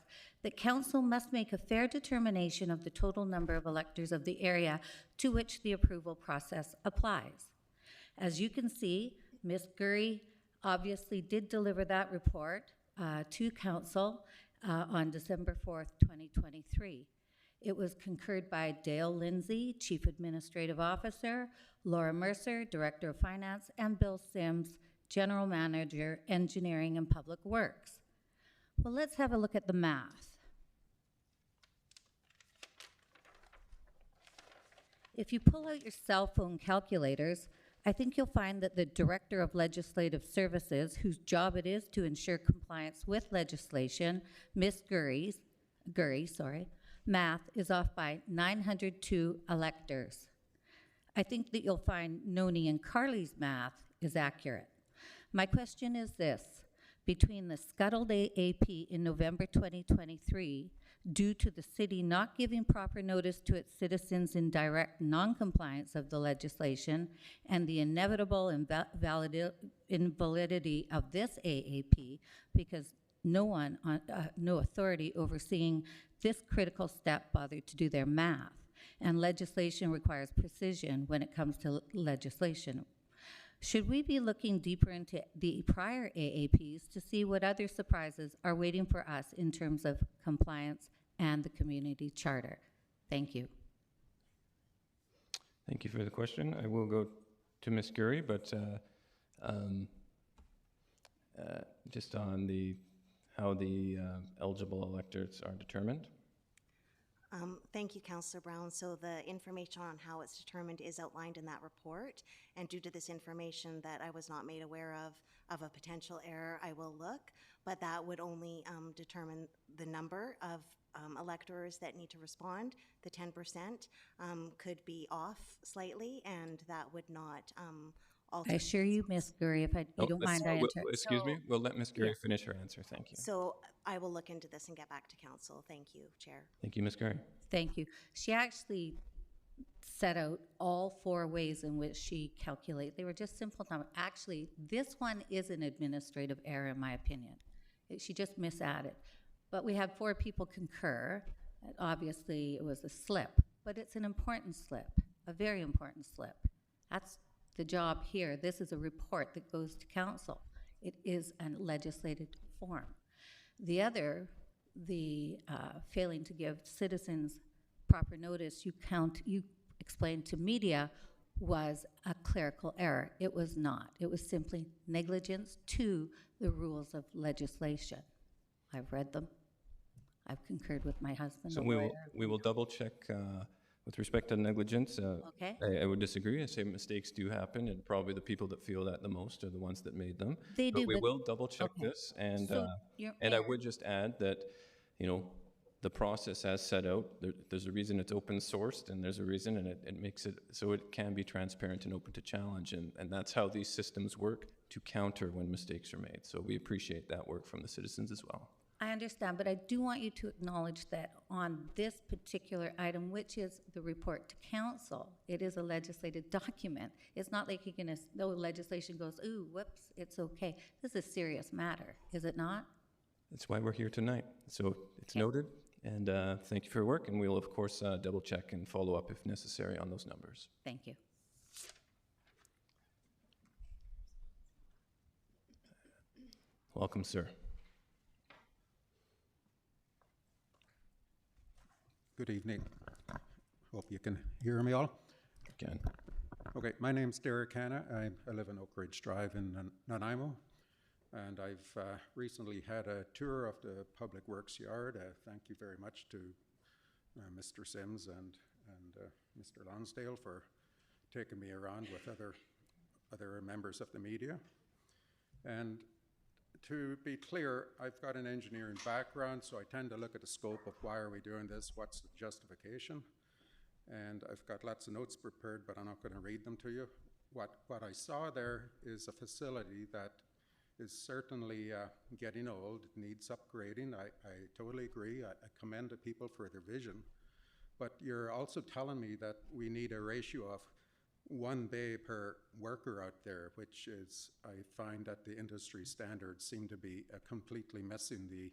that council must make a fair determination of the total number of electors of the area to which the approval process applies. As you can see, Ms. Gurry obviously did deliver that report to council on December 4th, 2023. It was concurred by Dale Lindsay, Chief Administrative Officer, Laura Mercer, Director of Finance, and Bill Sims, General Manager, Engineering and Public Works. Well, let's have a look at the math. If you pull out your cell phone calculators, I think you'll find that the Director of Legislative Services, whose job it is to ensure compliance with legislation, Ms. Gurry's math is off by 902 electors. I think that you'll find Noni and Carly's math is accurate. My question is this: between the scuttled AAP in November 2023, due to the city not giving proper notice to its citizens in direct non-compliance of the legislation, and the inevitable invalidity of this AAP, because no authority overseeing this critical step bothered to do their math, and legislation requires precision when it comes to legislation. Should we be looking deeper into the prior AAPs to see what other surprises are waiting for us in terms of compliance and the community charter? Thank you. Thank you for the question. I will go to Ms. Gurry, but just on how the eligible electors are determined. Thank you, Councillor Brown. So the information on how it's determined is outlined in that report, and due to this information that I was not made aware of a potential error, I will look, but that would only determine the number of electors that need to respond. The 10% could be off slightly, and that would not alter. I assure you, Ms. Gurry, if you don't mind, I enter. Excuse me, we'll let Ms. Gurry finish her answer. Thank you. So I will look into this and get back to council. Thank you, Chair. Thank you, Ms. Gurry. Thank you. She actually set out all 4 ways in which she calculates. They were just simple numbers. Actually, this one is an administrative error, in my opinion. She just misadded. But we had 4 people concur. Obviously, it was a slip, but it's an important slip, a very important slip. That's the job here. This is a report that goes to council. It is a legislative form. The other the failing to give citizens proper notice, you explained to media, was a clerical error. It was not. It was simply negligence to the rules of legislation. I've read them. I've concurred with my husband. So a we will, lawyer. we will double check with respect to negligence. Okay. I would disagree. I say mistakes do happen, and probably the people that feel that the most are the ones that made them. They But do, we but- will double check okay. this, and So, Your and I Mayor- would just add that, you know, the process as set out, there's a reason it's open sourced, and there's a reason, and it makes it so it can be transparent and open to challenge, and that's how these systems work to counter when mistakes are made. So we appreciate that work from the citizens as well. I understand, but I do want you to acknowledge that on this particular item, which is the report to council, it is a legislative document. It's not like you're gonna, no legislation goes, ooh, whoops, it's okay. This is a serious matter, is it not? That's why we're here tonight. So it's noted, and thank you for your work, and we'll, of course, double check and follow up if necessary on those numbers. Thank you. Welcome, sir. Good evening. Hope you can hear me all. Again. Okay, my name's Derek Hanna. I live in Oak Ridge Drive in Nanaimo, and I've recently had a tour of the Public Works Yard. Thank you very much to Mr. Sims and Mr. Lonsdale for taking me around with other members of the media. And to be clear, I've got an engineering background, so I tend to look at the scope of why are we doing this, what's the justification. And I've got lots of notes prepared, but I'm not going to read them to you. What I saw there is a facility that is certainly getting old, needs upgrading. I totally agree. I commend the people for their vision. But you're also telling me that we need a ratio of 1 bay per worker out there, which is, I find that the industry standards seem to be completely missing the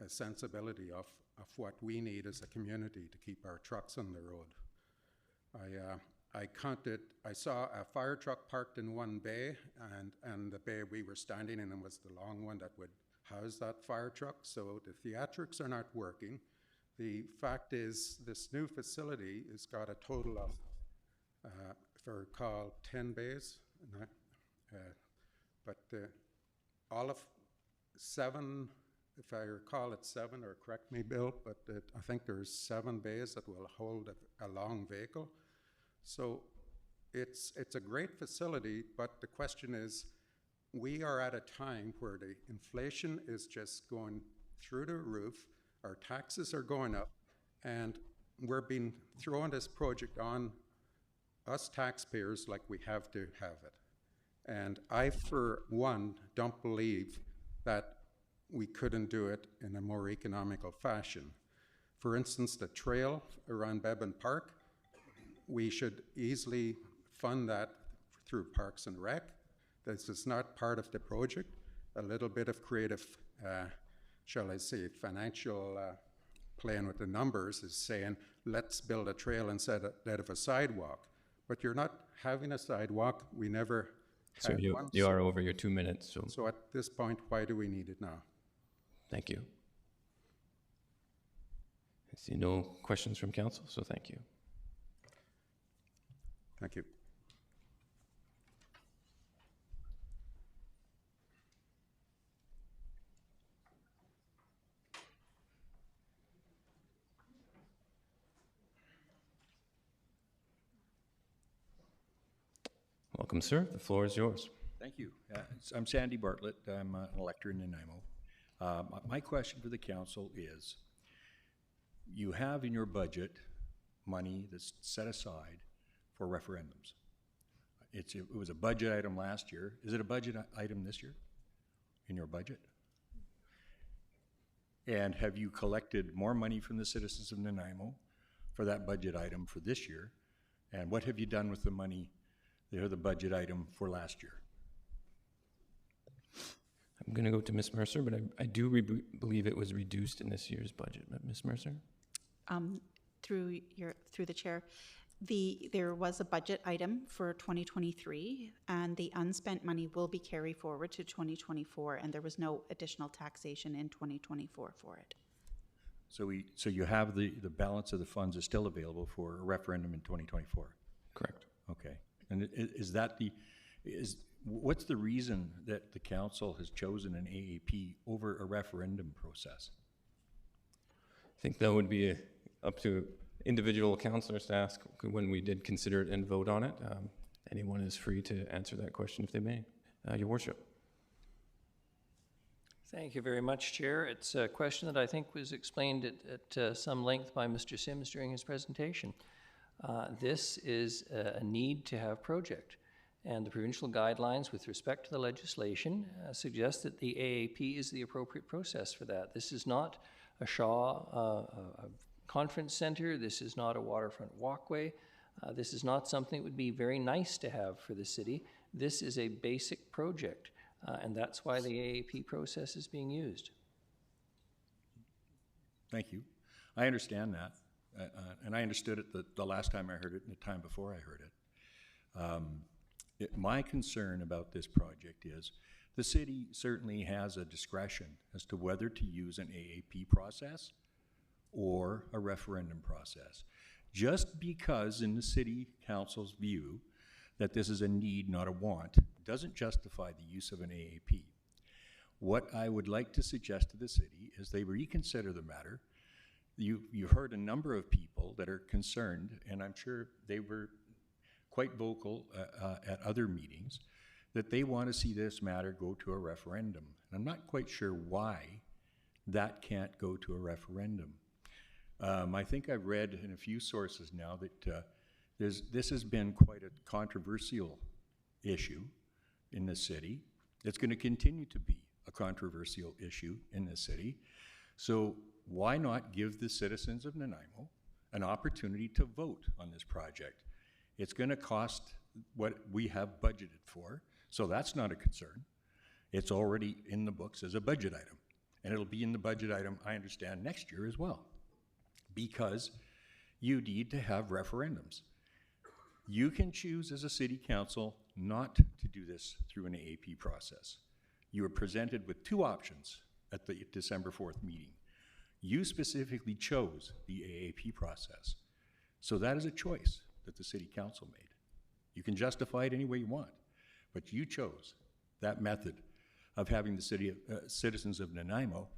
sensibility of what we need as a community to keep our trucks on the road. I saw a fire truck parked in 1 bay, and the bay we were standing in was the long one that would house that fire truck. So the theatrics are not working. The fact is, this new facility has got a total of, if I recall, 10 bays, but all of 7, if I recall it's 7, or correct me, Bill, but I think there's 7 bays that will hold a long vehicle. So it's a great facility, but the question is, we are at a time where the inflation is just going through the roof, our taxes are going up, and we're being throwing this project on us taxpayers like we have to have it. And I, for one, don't believe that we couldn't do it in a more economical fashion. For instance, the trail around Beban Park, we should easily fund that through Parks and Rec. This is not part of the project. A little bit of creative, shall I say, financial playing with the numbers is saying, let's build a trail instead of a sidewalk. But you're not having a sidewalk. We never So had you, one. you are over your 2 minutes, so So at this point, why do we need it now? thank you. I see no questions from council, so thank you. Thank you. Welcome, sir. The floor is yours. Thank you. I'm Sandy Bartlett. I'm an elector in Nanaimo. My question for the council is, you have in your budget money that's set aside for referendums. It was a budget item last year. Is it a budget item this year in your budget? And have you collected more money from the citizens of Nanaimo for that budget item for this year? And what have you done with the money, the budget item for last year? I'm going to go to Ms. Mercer, but I do believe it was reduced in this year's budget. But Ms. Mercer? Through the chair, there was a budget item for 2023, and the unspent money will be carried forward to 2024, and there was no additional taxation in 2024 for it. So you have the balance of the funds is still available for a referendum in 2024? Correct. Okay. And what's the reason that the council has chosen an AAP over a referendum process? I think that would be up to individual councilors to ask when we did consider it and vote on it. Anyone is free to answer that question if they may. Your worship. Thank you very much, Chair. It's a question that I think was explained at some length by Mr. Sims during his presentation. This is a need-to-have project, and the provincial guidelines with respect to the legislation suggest that the AAP is the appropriate process for that. This is not a Shaw conference center. This is not a waterfront walkway. This is not something that would be very nice to have for the city. This is a basic project. And that's why the AAP process is being used. Thank you. I understand that. And I understood it the last time I heard it and the time before I heard it. My concern about this project is the city certainly has a discretion as to whether to use an AAP process or a referendum process. Just because in the city council's view that this is a need, not a want, doesn't justify the use of an AAP. What I would like to suggest to the city is they reconsider the matter. You've heard a number of people that are concerned, and I'm sure they were quite vocal at other meetings, that they want to see this matter go to a referendum. And I'm not quite sure why that can't go to a referendum. I think I've read in a few sources now that this has been quite a controversial issue in the city. It's going to continue to be a controversial issue in the city. So why not give the citizens of Nanaimo an opportunity to vote on this project? It's going to cost what we have budgeted for, so that's not a concern. It's already in the books as a budget item, and it'll be in the budget item, I understand, next year as well, because you need to have referendums. You can choose as a city council not to do this through an AAP process. You were presented with two options at the December 4th meeting. You specifically chose the AAP process. So that is a choice that the city council made. You can justify it any way you want, but you chose that method of having the citizens of Nanaimo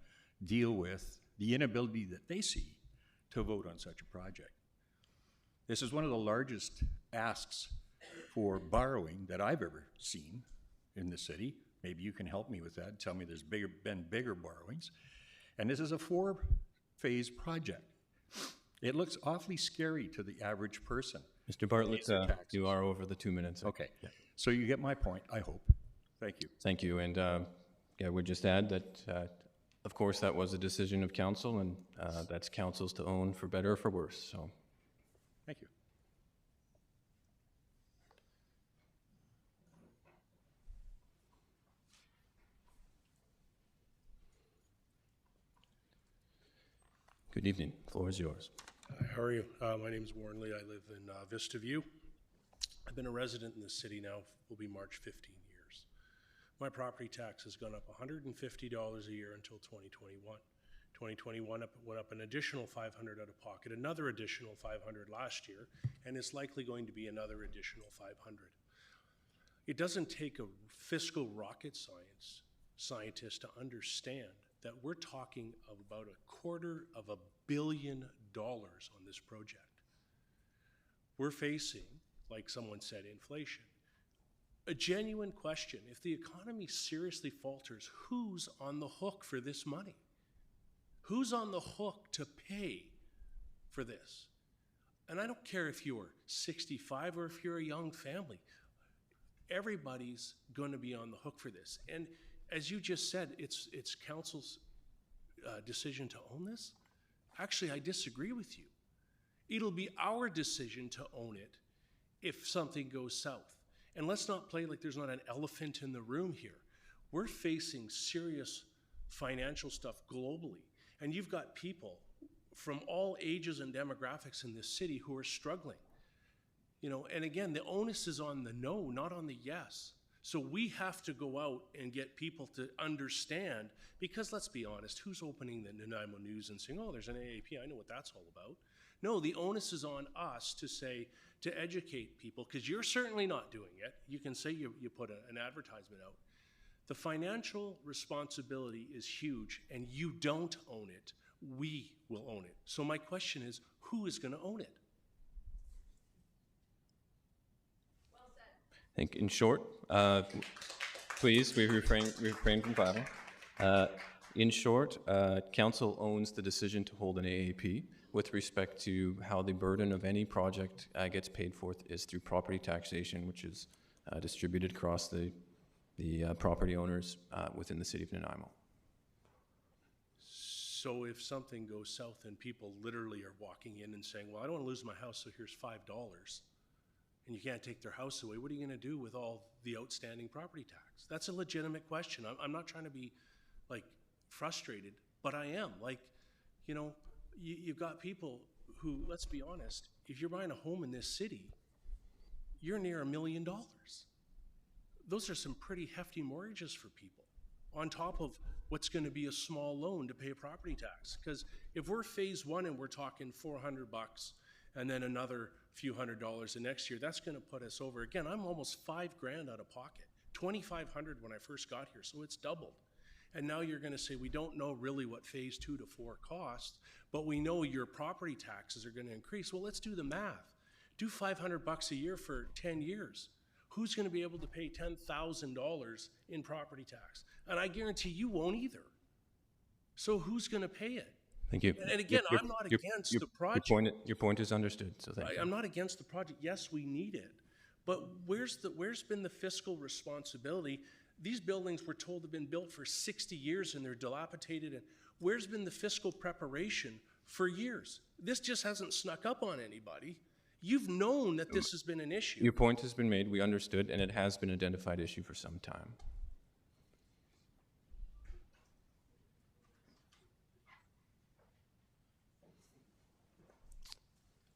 deal with the inability that they see to vote on such a project. This is one of the largest asks for borrowing that I've ever seen in the city. Maybe you can help me with that, tell me there's been bigger borrowings. And this is a 4-phase project. It looks awfully scary to the average person. Mr. Bartlett, you are over the 2 minutes. Okay, yeah. So you get my point, I hope. Thank you. Thank you. And I would just add that, of course, that was a decision of council, and that's council's to own for better or for worse. So, thank you. good evening. The floor is yours. Hi, how are you? My name is Warren Lee. I live in Vista View. I've been a resident in this city now, will be March 15 years. My property tax has gone up $150 a year until 2021. 2021 went up an additional $500 out of pocket, another additional $500 last year, and it's likely going to be another additional $500. It doesn't take a fiscal rocket scientist to understand that we're talking about $250 million on this project. We're facing, like someone said, inflation. A genuine question, if the economy seriously falters, who's on the hook for this money? Who's on the hook to pay for this? And I don't care if you're 65 or if you're a young family, everybody's going to be on the hook for this. And as you just said, it's council's decision to own this. Actually, I disagree with you. It'll be our decision to own it if something goes south. And let's not play like there's not an elephant in the room here. We're facing serious financial stuff globally. And you've got people from all ages and demographics in this city who are struggling. You know, and again, the onus is on the no, not on the yes. So we have to go out and get people to understand, because let's be honest, who's opening the Nanaimo News and saying, oh, there's an AAP, I know what that's all about. No, the onus is on us to say, to educate people, because you're certainly not doing it. You can say you put an advertisement out. The financial responsibility is huge, and you don't own it. We will own it. So my question is, who is going to own it? I think in short, please, we refrain from filing. In short, council owns the decision to hold an AAP with respect to how the burden of any project gets paid for is through property taxation, which is distributed across the property owners within the city of Nanaimo. So if something goes south and people literally are walking in and saying, well, I don't want to lose my house, so here's $5, and you can't take their house away, what are you going to do with all the outstanding property tax? That's a legitimate question. I'm not trying to be like frustrated, but I am. Like, you know, you've got people who, let's be honest, if you're buying a home in this city, you're near $1 million. Those are some pretty hefty mortgages for people, on top of what's going to be a small loan to pay a property tax. Because if we're phase one and we're talking $400 and then another few $100s the next year, that's going to put us over. Again, I'm almost $5,000 out of pocket, $2,500 when I first got here, so it's doubled. And now you're going to say, we don't know really what phase 2 to 4 costs, but we know your property taxes are going to increase. Well, let's do the math. Do $500 a year for 10 years. Who's going to be able to pay $10,000 in property tax? And I guarantee you won't either. So who's going to pay it? Thank you. And again, I'm not against the project. Your point is understood, so thank you. I'm not against the project. Yes, we need it. But where's been the fiscal responsibility? These buildings we're told have been built for 60 years and they're dilapidated. And where's been the fiscal preparation for years? This just hasn't snuck up on anybody. You've known that this has been an issue. Your point has been made, we understood, and it has been an identified issue for some time.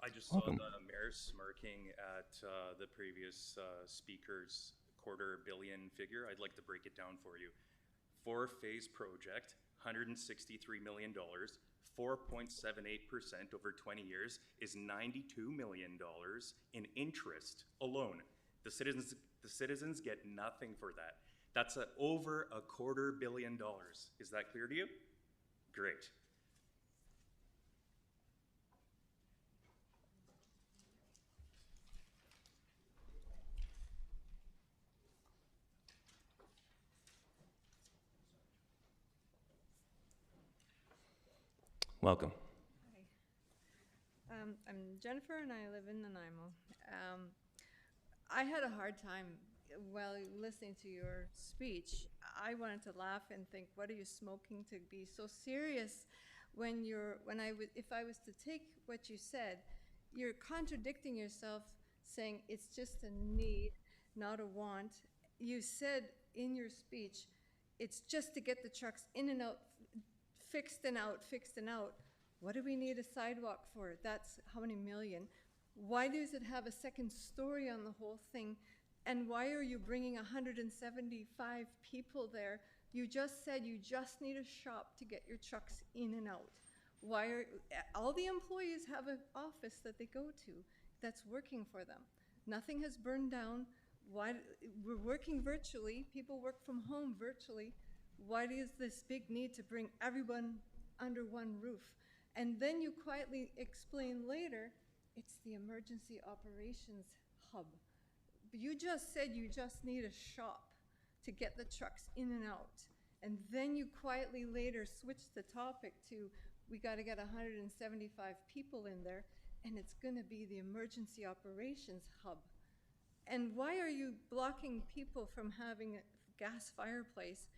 I just saw the mayor smirking at the previous speaker's $250 million figure. I'd like to break it down for you. Four-phase project, $163 million, 4.78% over 20 years is $92 million in interest alone. The citizens get nothing for that. That's over $250 million. Is that clear to you? Great. Welcome. Hi. I'm Jennifer and I live in Nanaimo. I had a hard time while listening to your speech. I wanted to laugh and think, what are you smoking to be so serious if I was to take what you said, you're contradicting yourself saying it's just a need, not a want. You said in your speech, it's just to get the trucks in and out, fixed and out, fixed and out. What do we need a sidewalk for? That's how many million? Why does it have a second story on the whole thing? And why are you bringing 175 people there? You just said you just need a shop to get your trucks in and out. Why are all the employees have an office that they go to that's working for them? Nothing has burned down. Why we're working virtually? People work from home virtually. Why is this big need to bring everyone under one roof? And then you quietly explain later, it's the emergency operations hub. You just said you just need a shop to get the trucks in and out. And then you quietly later switched the topic to, we got to get 175 people in there, and it's going to be the emergency operations hub. And why are you blocking people from having a gas fireplace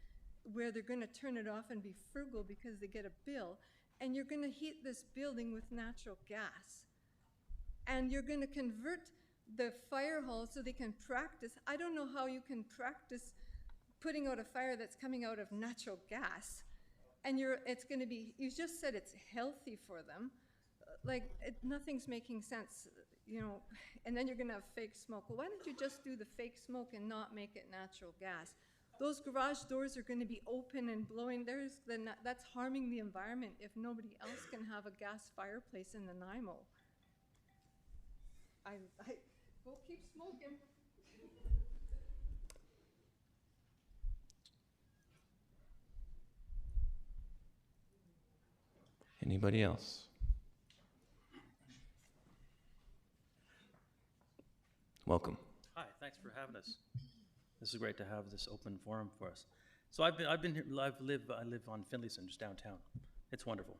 where they're going to turn it off and be frugal because they get a bill, and you're going to heat this building with natural gas? And you're going to convert the fire hall so they can practice. I don't know how you can practice putting out a fire that's coming out of natural gas. And it's going to be, you just said it's healthy for them. Like, nothing's making sense. you know, and then you're gonna have fake smoke. Well, why don't you just do the fake smoke and not make it natural gas? Those garage doors are gonna be open and blowing, that's harming the environment if nobody else can have a gas fireplace in Nanaimo. Go keep smoking. Anybody else? Welcome. Hi, thanks for having us. This is great to have this open forum for us. So I live on Finlayson, just downtown. It's wonderful.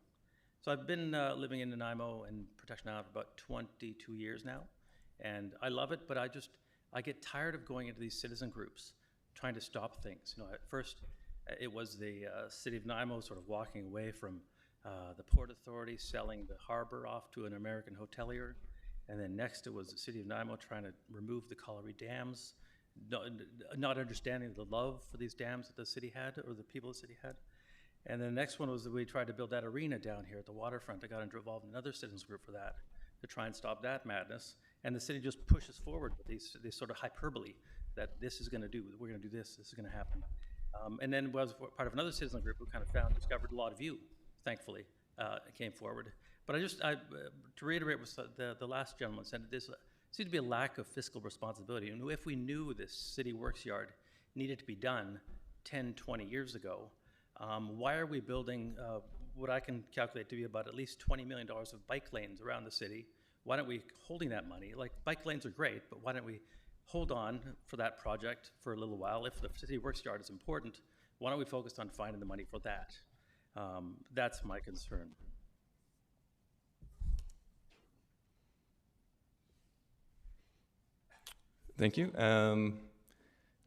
So I've been living in Nanaimo and Protection Island for about 22 years now, and I love it. But I get tired of going into these citizen groups, trying to stop things. You know, at first it was the city of Nanaimo sort of walking away from the Port Authority, selling the harbor off to an American hotelier. And then next it was the city of Nanaimo trying to remove the Colliery dams, not understanding the love for these dams that the city had, or the people of the city had. And then the next one was that we tried to build that arena down here at the waterfront. I got involved in another citizens group for that, to try and stop that madness. And the city just pushes forward with these sort of hyperbole that this is gonna do, we're gonna do this is gonna happen. And then was part of another citizen group who kind of discovered a lot of you, thankfully, came forward. But to reiterate what the last gentleman said, there seemed to be a lack of fiscal responsibility. And if we knew this city works yard needed to be done 10, 20 years ago, why are we building what I can calculate to be about at least $20 million of bike lanes around the city? Why aren't we holding that money? Like, bike lanes are great, but why don't we hold on for that project for a little while? If the city works yard is important, why don't we focus on finding the money for that? That's my concern. Thank you.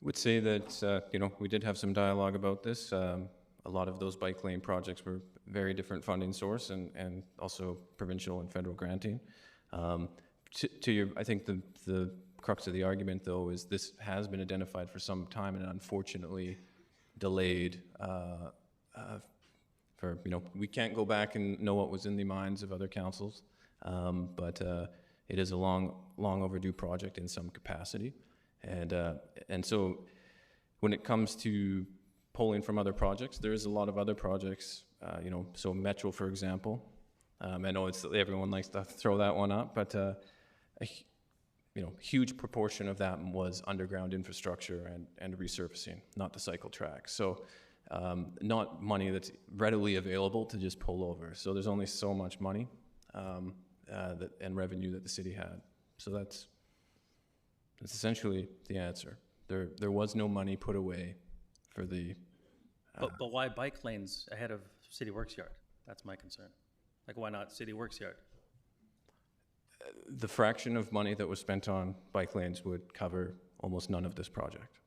Would say that, you know, we did have some dialogue about this. A lot of those bike lane projects were very different funding source and also provincial and federal granting. I think the crux of the argument, though, is this has been identified for some time and unfortunately delayed for, you know, we can't go back and know what was in the minds of other councils, but it is a long overdue project in some capacity. And so when it comes to polling from other projects, there is a lot of other projects, you know, so Metro, for example. I know everyone likes to throw that one up, but you know, huge proportion of that was underground infrastructure and resurfacing, not the cycle track. So not money that's readily available to just pull over. So there's only so much money and revenue that the city had. So that's essentially the answer. There was no money put away for the... But why bike lanes ahead of City Works Yard? That's my concern. Like, why not City Works Yard? The fraction of money that was spent on bike lanes would cover almost none of this project.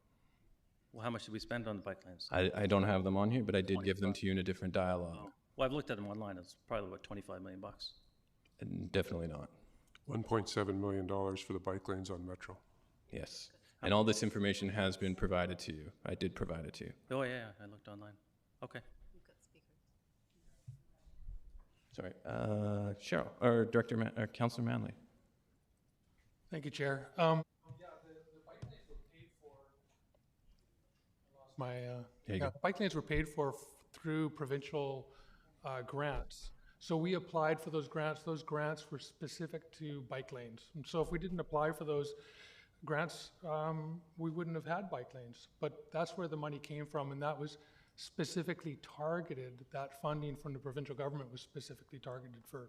Well, how much did we spend on the bike lanes? I don't have them on here, but I did give them to you in a different dialogue. Oh. Well, I've looked at them online. It's probably about $25 million. And definitely not. $1.7 million for the bike lanes on Metro. Yes. And all this information has been provided to you. I did provide it to you. Oh, yeah, I looked online. Okay. Sorry. Cheryl, or Councillor Manley. Thank you, Chair. Yeah, the bike lanes were paid for. I lost my. Bike lanes were paid for through provincial grants. So we applied for those grants. Those grants were specific to bike lanes. And so if we didn't apply for those grants, we wouldn't have had bike lanes. But that's where the money came from, and that was specifically targeted. That funding from the provincial government was specifically targeted for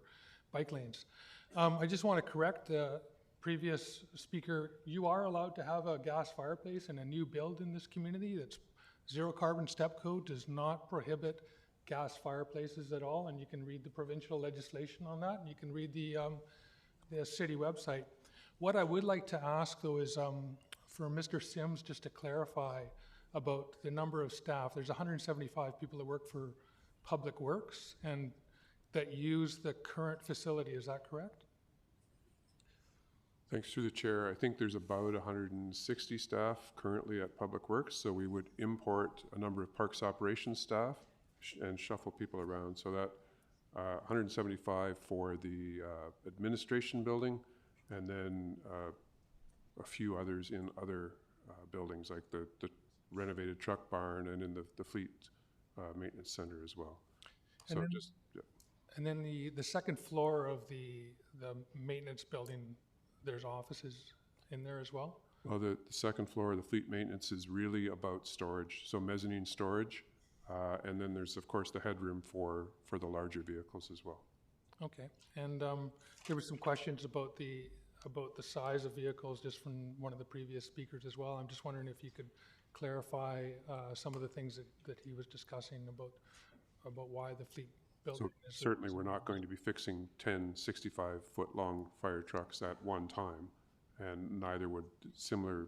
bike lanes. I just want to correct the previous speaker. You are allowed to have a gas fireplace in a new build in this community. That's zero carbon step code does not prohibit gas fireplaces at all, and you can read the provincial legislation on that, and you can read the city website. What I would like to ask, though, is for Mr. Sims, just to clarify about the number of staff. There's 175 people that work for Public Works and that use the current facility. Is that correct? Thanks through the chair. I think there's about 160 staff currently at Public Works, so we would import a number of parks operations staff and shuffle people around. So that 175 for the administration building, and then a few others in other buildings, like the renovated truck barn and in the fleet maintenance center as well. And So then- just, yeah. And then the second floor of the maintenance building, there's offices in there as well? Well, the second floor, the fleet maintenance is really about storage, so mezzanine storage. And then there's, of course, the headroom for the larger vehicles as well. Okay, and there were some questions about the size of vehicles just from one of the previous speakers as well. I'm just wondering if you could clarify some of the things that he was discussing about why the fleet building So is. certainly, we're not going to be fixing 10 65-foot-long fire trucks at one time, and neither would similar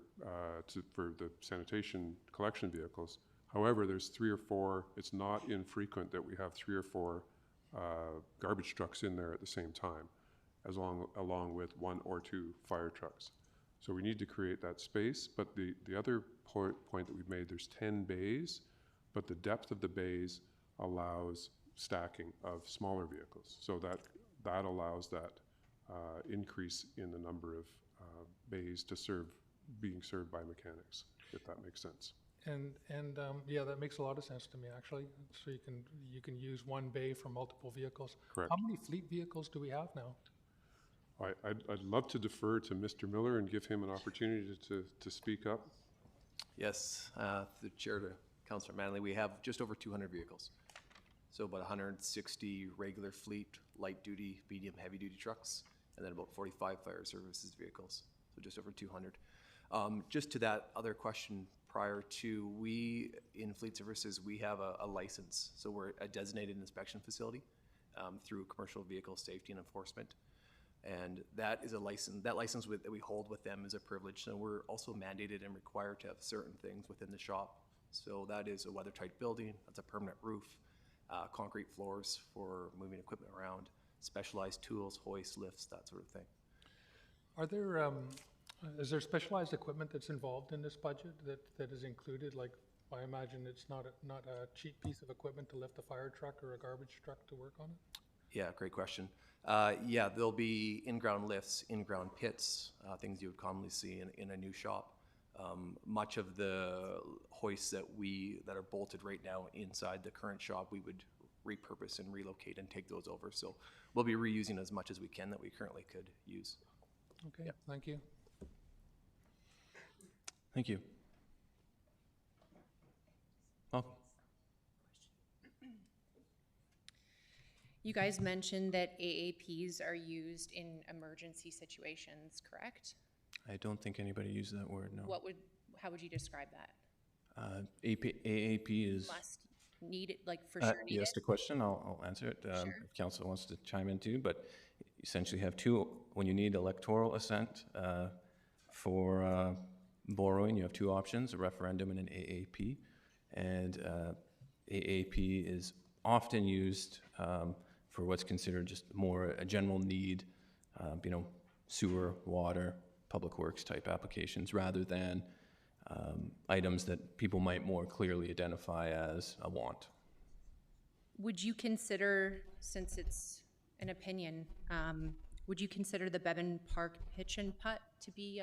for the sanitation collection vehicles. However, there's 3 or 4, it's not infrequent that we have 3 or 4 garbage trucks in there at the same time, along with 1 or 2 fire trucks. So we need to create that space, but the other point that we've made, there's 10 bays, but the depth of the bays allows stacking of smaller vehicles. So that allows that increase in the number of bays being served by mechanics, if that makes sense. And yeah, that makes a lot of sense to me, actually. So you can use one bay for multiple vehicles. Correct. How many fleet vehicles do we have now? I'd love to defer to Mr. Miller and give him an opportunity to speak up. Yes, the chair to Councillor Manley, we have just over 200 vehicles. So about 160 regular fleet, light duty, medium, heavy duty trucks, and then about 45 fire services vehicles. So just over 200. Just to that other question prior to, we in Fleet Services, we have a license. So we're a designated inspection facility through Commercial Vehicle Safety and Enforcement. And that is a license, that license that we hold with them is a privilege. So we're also mandated and required to have certain things within the shop. So that is a weather-tight building, that's a permanent roof, concrete floors for moving equipment around, specialized tools, hoists, lifts, that sort of thing. Are there, is there specialized equipment that's involved in this budget that is included? Like, I imagine it's not a cheap piece of equipment to lift a fire truck or a garbage truck to work on it? Yeah, great question. Yeah, there'll be in-ground lifts, in-ground pits, things you would commonly see in a new shop. Much of the hoists that are bolted right now inside the current shop, we would repurpose and relocate and take those over. So we'll be reusing as much as we can that we currently could use. Okay, Yeah. thank you. Thank you. Malcolm? You guys mentioned that AAPs are used in emergency situations, correct? I don't think anybody used that word, no. How would you describe that? AAP is... Must, need it, like for sure need You asked a question, I'll answer it. Sure. If council wants to chime in too, but essentially have two, when you need electoral assent for borrowing, you have two options, a referendum and an AAP. And AAP is often used for what's considered just more a general need, sewer, water, public works type applications, rather than items that people might more clearly identify as a want. Would you consider, since it's an opinion, would you consider the Bevan Park pitch and putt to be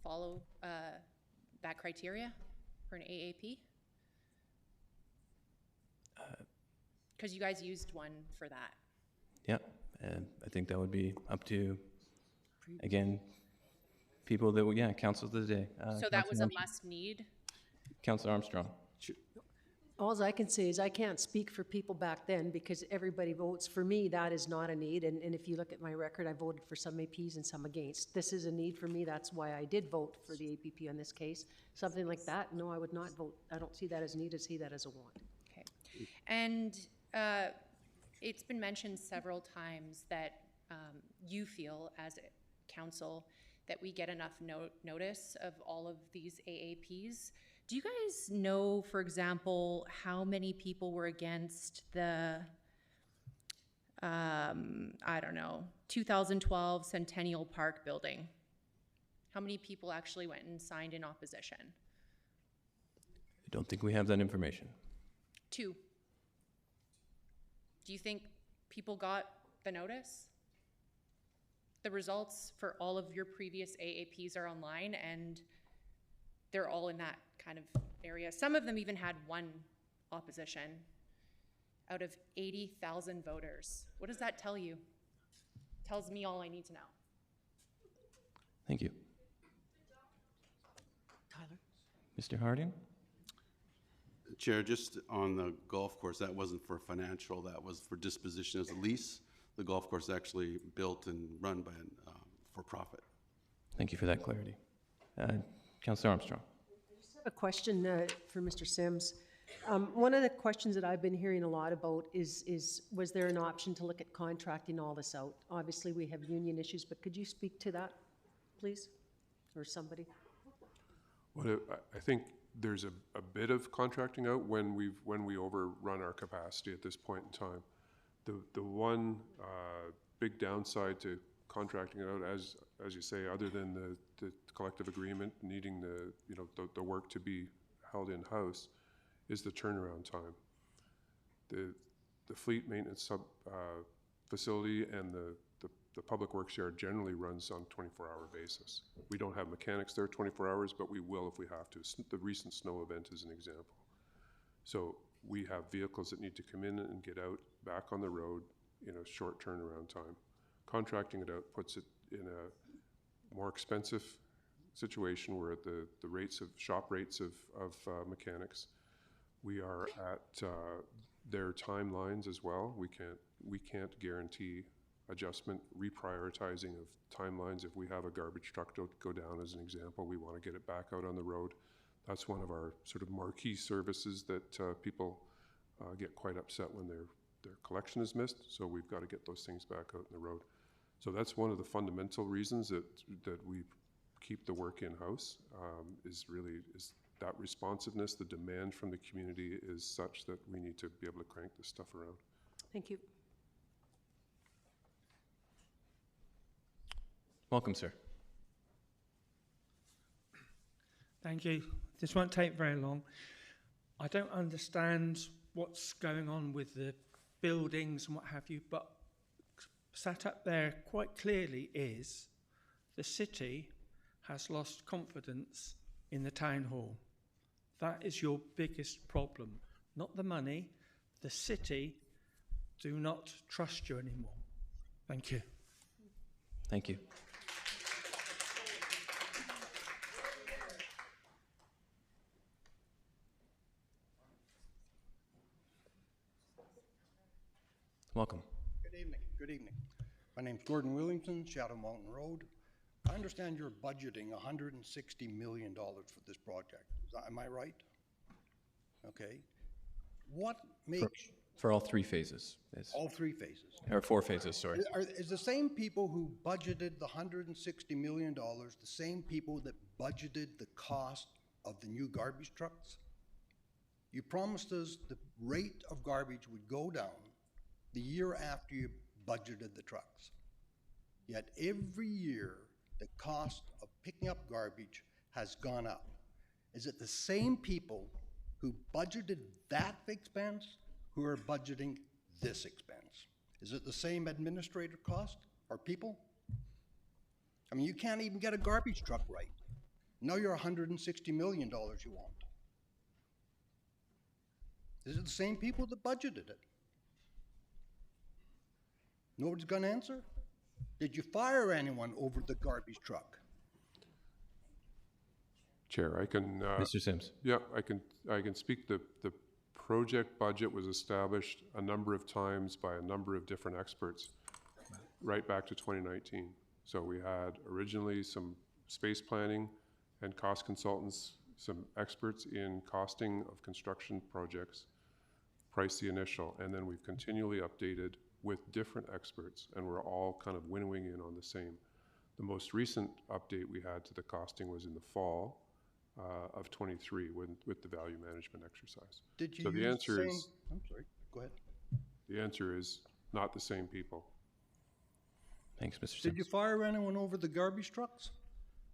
follow that criteria for an AAP? Because you guys used one for that. Yeah, and I think that would be up to, again, people that, council of the day. So that was a must need? Councilor Armstrong. All I can say is I can't speak for people back then because everybody votes. For me, that is not a need. And if you look at my record, I voted for some APs and some against. This is a need for me. That's why I did vote for the APP on this case. Something like that, no, I would not vote. I don't see that as a need. I see that as a want. Okay. And it's been mentioned several times that you feel as a council that we get enough notice of all of these AAPs. Do you guys know, for example, how many people were against the, 2012 Centennial Park building? How many people actually went and signed in opposition? I don't think we have that information. 2. Do you think people got the notice? the results for all of your previous AAPs are online, and they're all in that kind of area. Some of them even had one opposition out of 80,000 voters. What does that tell you? Tells me all I need to know. Thank you. Tyler? Mr. Harding? Chair, just on the golf course, that wasn't for financial, that was for disposition as a lease. The golf course is actually built and run by an for-profit. Thank you for that clarity. Councillor Armstrong. A question for Mr. Sims. One of the questions that I've been hearing a lot about is was there an option to look at contracting all this out? Obviously, we have union issues, but could you speak to that, please? Or somebody? Well, I think there's a bit of contracting out when we overrun our capacity at this point in time. The one big downside to contracting it out, as you say, other than the collective agreement needing the work to be held in-house, is the turnaround time. The fleet maintenance facility and the public works yard generally runs on a 24-hour basis. We don't have mechanics there 24 hours, but we will if we have to. The recent snow event is an example. So we have vehicles that need to come in and get out back on the road in a short turnaround time. Contracting it out puts it in a more expensive situation where the shop rates of mechanics, we are at their timelines as well. We can't guarantee adjustment, reprioritizing of timelines. If we have a garbage truck go down, as an example, we want to get it back out on the road. That's one of our sort of marquee services that people get quite upset when their collection is missed. So we've got to get those things back out on the road. So that's one of the fundamental reasons that we keep the work in-house, is that responsiveness. The demand from the community is such that we need to be able to crank this stuff around. Thank you. Welcome, sir. Thank you. This won't take very long. I don't understand what's going on with the buildings and what have you, but sat up there quite clearly is the city has lost confidence in the town hall. That is your biggest problem, not the money. The city do not trust you anymore. Thank you. Thank you. Welcome. Good evening. Good evening. My name's Gordon Williamson, Shadow Mountain Road. I understand you're budgeting $160 million for this project. Am I right? Okay. What makes... For all three phases. Yes. All three phases. Or 4 phases, sorry. Is the same people who budgeted the $160 million the same people that budgeted the cost of the new garbage trucks? You promised us the rate of garbage would go down the year after you budgeted the trucks. Yet every year, the cost of picking up garbage has gone up. Is it the same people who budgeted that expense who are budgeting this expense? Is it the same administrator cost or people? I mean, you can't even get a garbage truck right. Now you're $160 million you want. Is it the same people that budgeted it? Nobody's gonna answer? Did you fire anyone over the garbage truck? Chair, I can... Mr. Sims. Yeah, I can speak. The project budget was established a number of times by a number of different experts, right back to 2019. So we had originally some space planning and cost consultants, some experts in costing of construction projects, priced the initial, and then we've continually updated with different experts, and we're all kind of winnowing in on the same. The most recent update we had to the costing was in the fall of 23 with the value management exercise. Did you so the use answer the same, is, I'm sorry, go ahead. The answer is not the same people. Thanks, Mr. Sims. Did you fire anyone over the garbage trucks?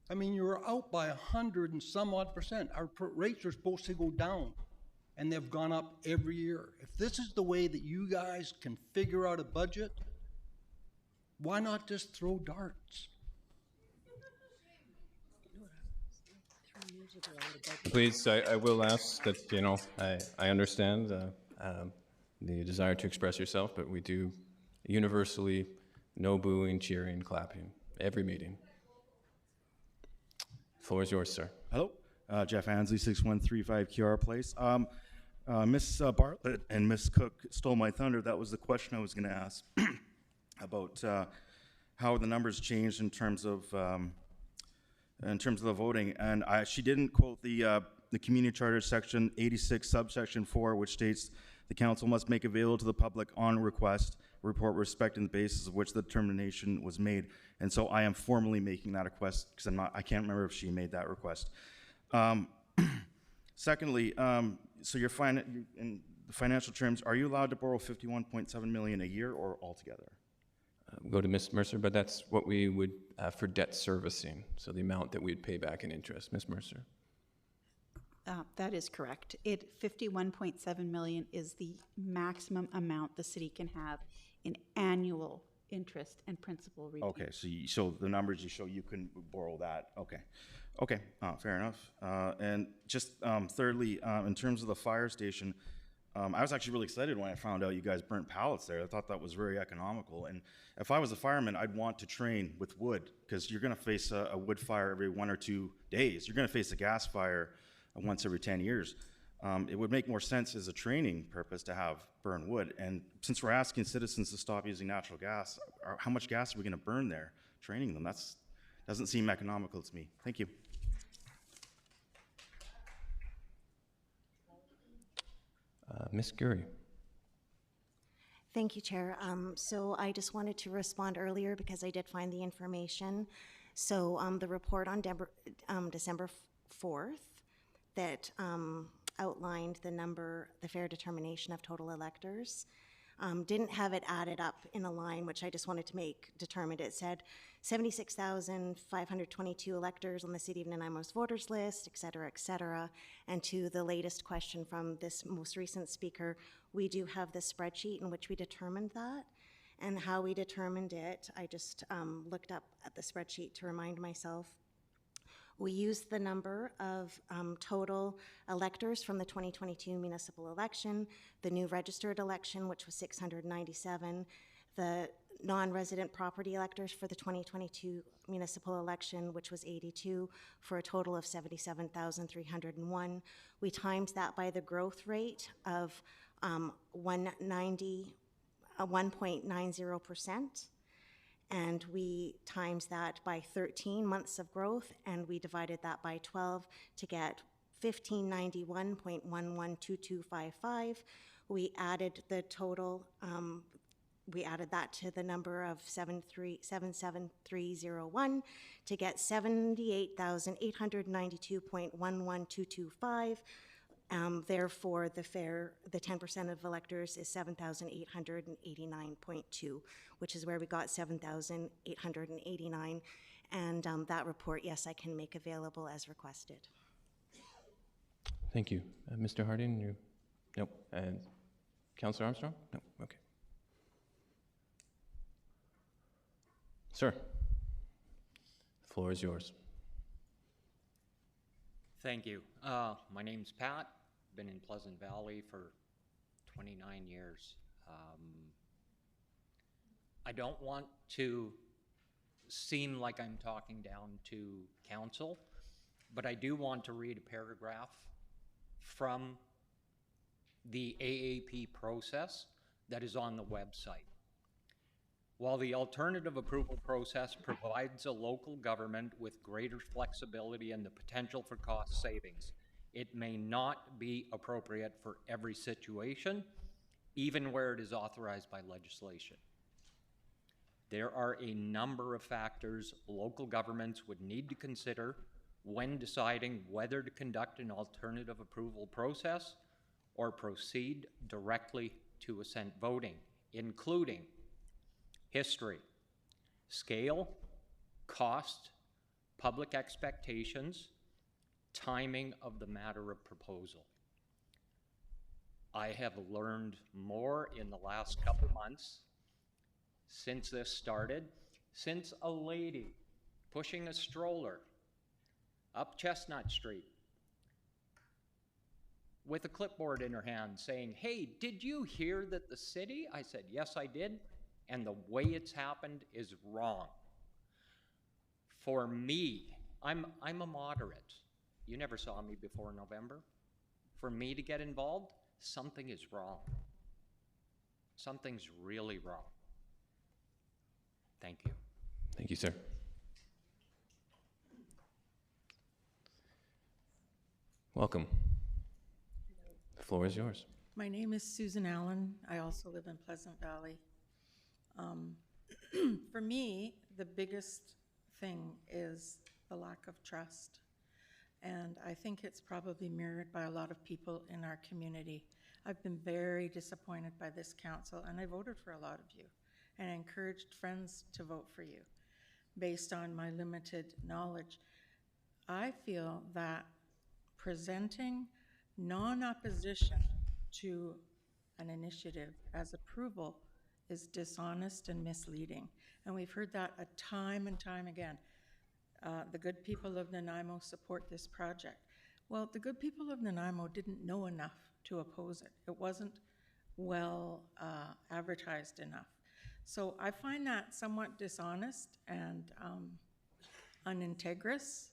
I mean, you were out by 100 and some odd %. Our rates are supposed to go down, and they've gone up every year. If this is the way that you guys can figure out a budget, Why not just throw darts? Please, I will ask that, you know, I understand the desire to express yourself, but we do universally no booing, cheering, clapping, every meeting. Floor is yours, sir. Hello, Jeff Ansley, 6135 QR Place. Miss Bartlett and Miss Cook stole my thunder. That was the question I was going to ask about how the numbers changed in terms of the voting. And she didn't quote the Community Charter Section 86, subsection 4, which states the council must make available to the public on request a report respecting the basis of which the determination was made. And so I am formally making that request because I can't remember if she made that request. Secondly, so in the financial terms, are you allowed to borrow $51.7 million a year or altogether? Go to Ms. Mercer, but that's what we would for debt servicing, so the amount that we'd pay back in interest. Ms. Mercer. That is correct. 51.7 million is the maximum amount the city can have in annual interest and principal repayment. Okay, so the numbers you show, you can borrow that. Okay, fair enough. And just thirdly, in terms of the fire station, I was actually really excited when I found out you guys burnt pallets there. I thought that was very economical. And if I was a fireman, I'd want to train with wood because you're going to face a wood fire every 1 or 2 days. You're going to face a gas fire once every 10 years. It would make more sense as a training purpose to have burn wood. And since we're asking citizens to stop using natural gas, how much gas are we going to burn there training them? That doesn't seem economical to me. Thank you. Ms. Gurry. Thank you, Chair. So I just wanted to respond earlier because I did find the information. So the report on December 4th that outlined the fair determination of total electors didn't have it added up in a line, which I just wanted to make determined. It said 76,522 electors on the City of Nanaimo's voters list, et cetera, et cetera. And to the latest question from this most recent speaker, we do have the spreadsheet in which we determined that. And how we determined it, I just looked up at the spreadsheet to remind myself. We used the number of total electors from the 2022 municipal election, the new registered election, which was 697, the non-resident property electors for the 2022 municipal election, which was 82, for a total of 77,301. We times that by the growth rate of 1.90%. And we times that by 13 months of growth, and we divided that by 12 to get 1591.112255. We added the total, we added that to the number of 77301 to get 78,892.11225. Therefore, the 10% of electors is 7,889.2, which is where we got 7,889. And that report, yes, I can make available as requested. Thank you. Mr. Harding, you? Nope. And Councillor Armstrong? No. Okay. Sir, the floor is yours. Thank you. My name's Pat. Been in Pleasant Valley for 29 years. I don't want to seem like I'm talking down to council, but I do want to read a paragraph from the AAP process that is on the website. While the alternative approval process provides a local government with greater flexibility and the potential for cost savings, it may not be appropriate for every situation, even where it is authorized by legislation. There are a number of factors local governments would need to consider when deciding whether to conduct an alternative approval process or proceed directly to assent voting, including history, scale, cost, public expectations, timing of the matter of proposal. I have learned more in the last couple months since this started, since a lady pushing a stroller up Chestnut Street with a clipboard in her hand saying, "Hey, did you hear that the city?" I said, "Yes, I did, and the way it's happened is wrong." For me, I'm a moderate. You never saw me before November. For me to get involved, something is wrong. Something's really wrong. Thank you. Thank you, sir. Welcome. The floor is yours. My name is Susan Allen. I also live in Pleasant Valley. For me, the biggest thing is the lack of trust. And I think it's probably mirrored by a lot of people in our community. I've been very disappointed by this council, and I voted for a lot of you, and I encouraged friends to vote for you based on my limited knowledge. I feel that presenting non-opposition to an initiative as approval is dishonest and misleading. And we've heard that a time and time again. The good people of Nanaimo support this project. Well, the good people of Nanaimo didn't know enough to oppose it. It wasn't well advertised enough. So I find that somewhat dishonest and unintegrous,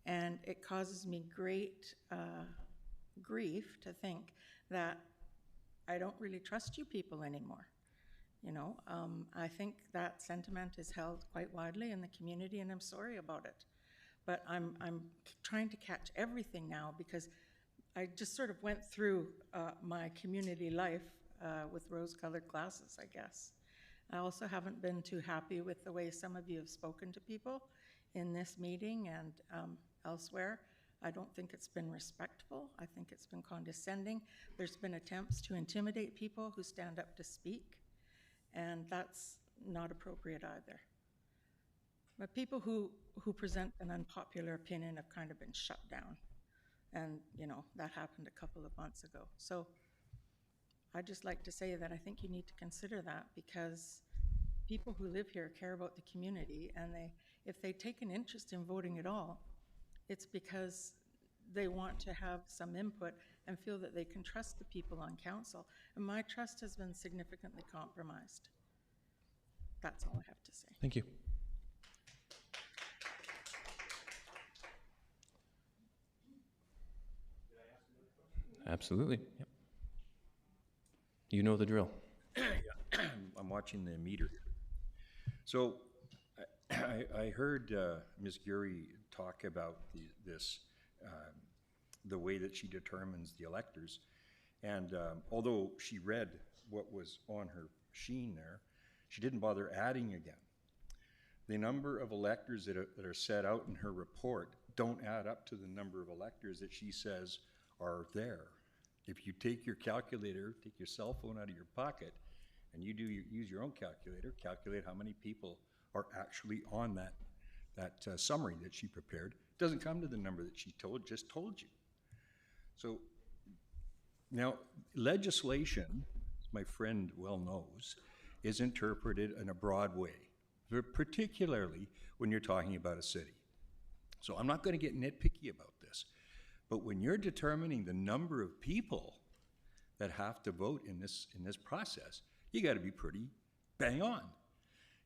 and it causes me great grief to think that I don't really trust you people anymore. You know, I think that sentiment is held quite widely in the community, and I'm sorry about it. But I'm trying to catch everything now because I just sort of went through my community life with rose-colored glasses, I guess. I also haven't been too happy with the way some of you have spoken to people in this meeting and elsewhere. I don't think it's been respectful. I think it's been condescending. There's been attempts to intimidate people who stand up to speak, and that's not appropriate either. But people who present an unpopular opinion have kind of been shut down. And, you know, that happened a couple of months ago. So I'd just like to say that I think you need to consider that, because people who live here care about the community, and if they take an interest in voting at all, it's because they want to have some input and feel that they can trust the people on council. And my trust has been significantly compromised. That's all I have to say. Thank you. Absolutely. Yep. You know the drill. I'm watching the meter. So I heard Ms. Gurry talk about the way that she determines the electors. And although she read what was on her sheen there, she didn't bother adding again. The number of electors that are set out in her report don't add up to the number of electors that she says are there. If you take your calculator, take your cell phone out of your pocket, and you use your own calculator, calculate how many people are actually on that summary that she prepared, it doesn't come to the number that she just told you. So now legislation, as my friend well knows, is interpreted in a broad way, particularly when you're talking about a city. So I'm not going to get nitpicky about this, but when you're determining the number of people that have to vote in this process, you got to be pretty bang on.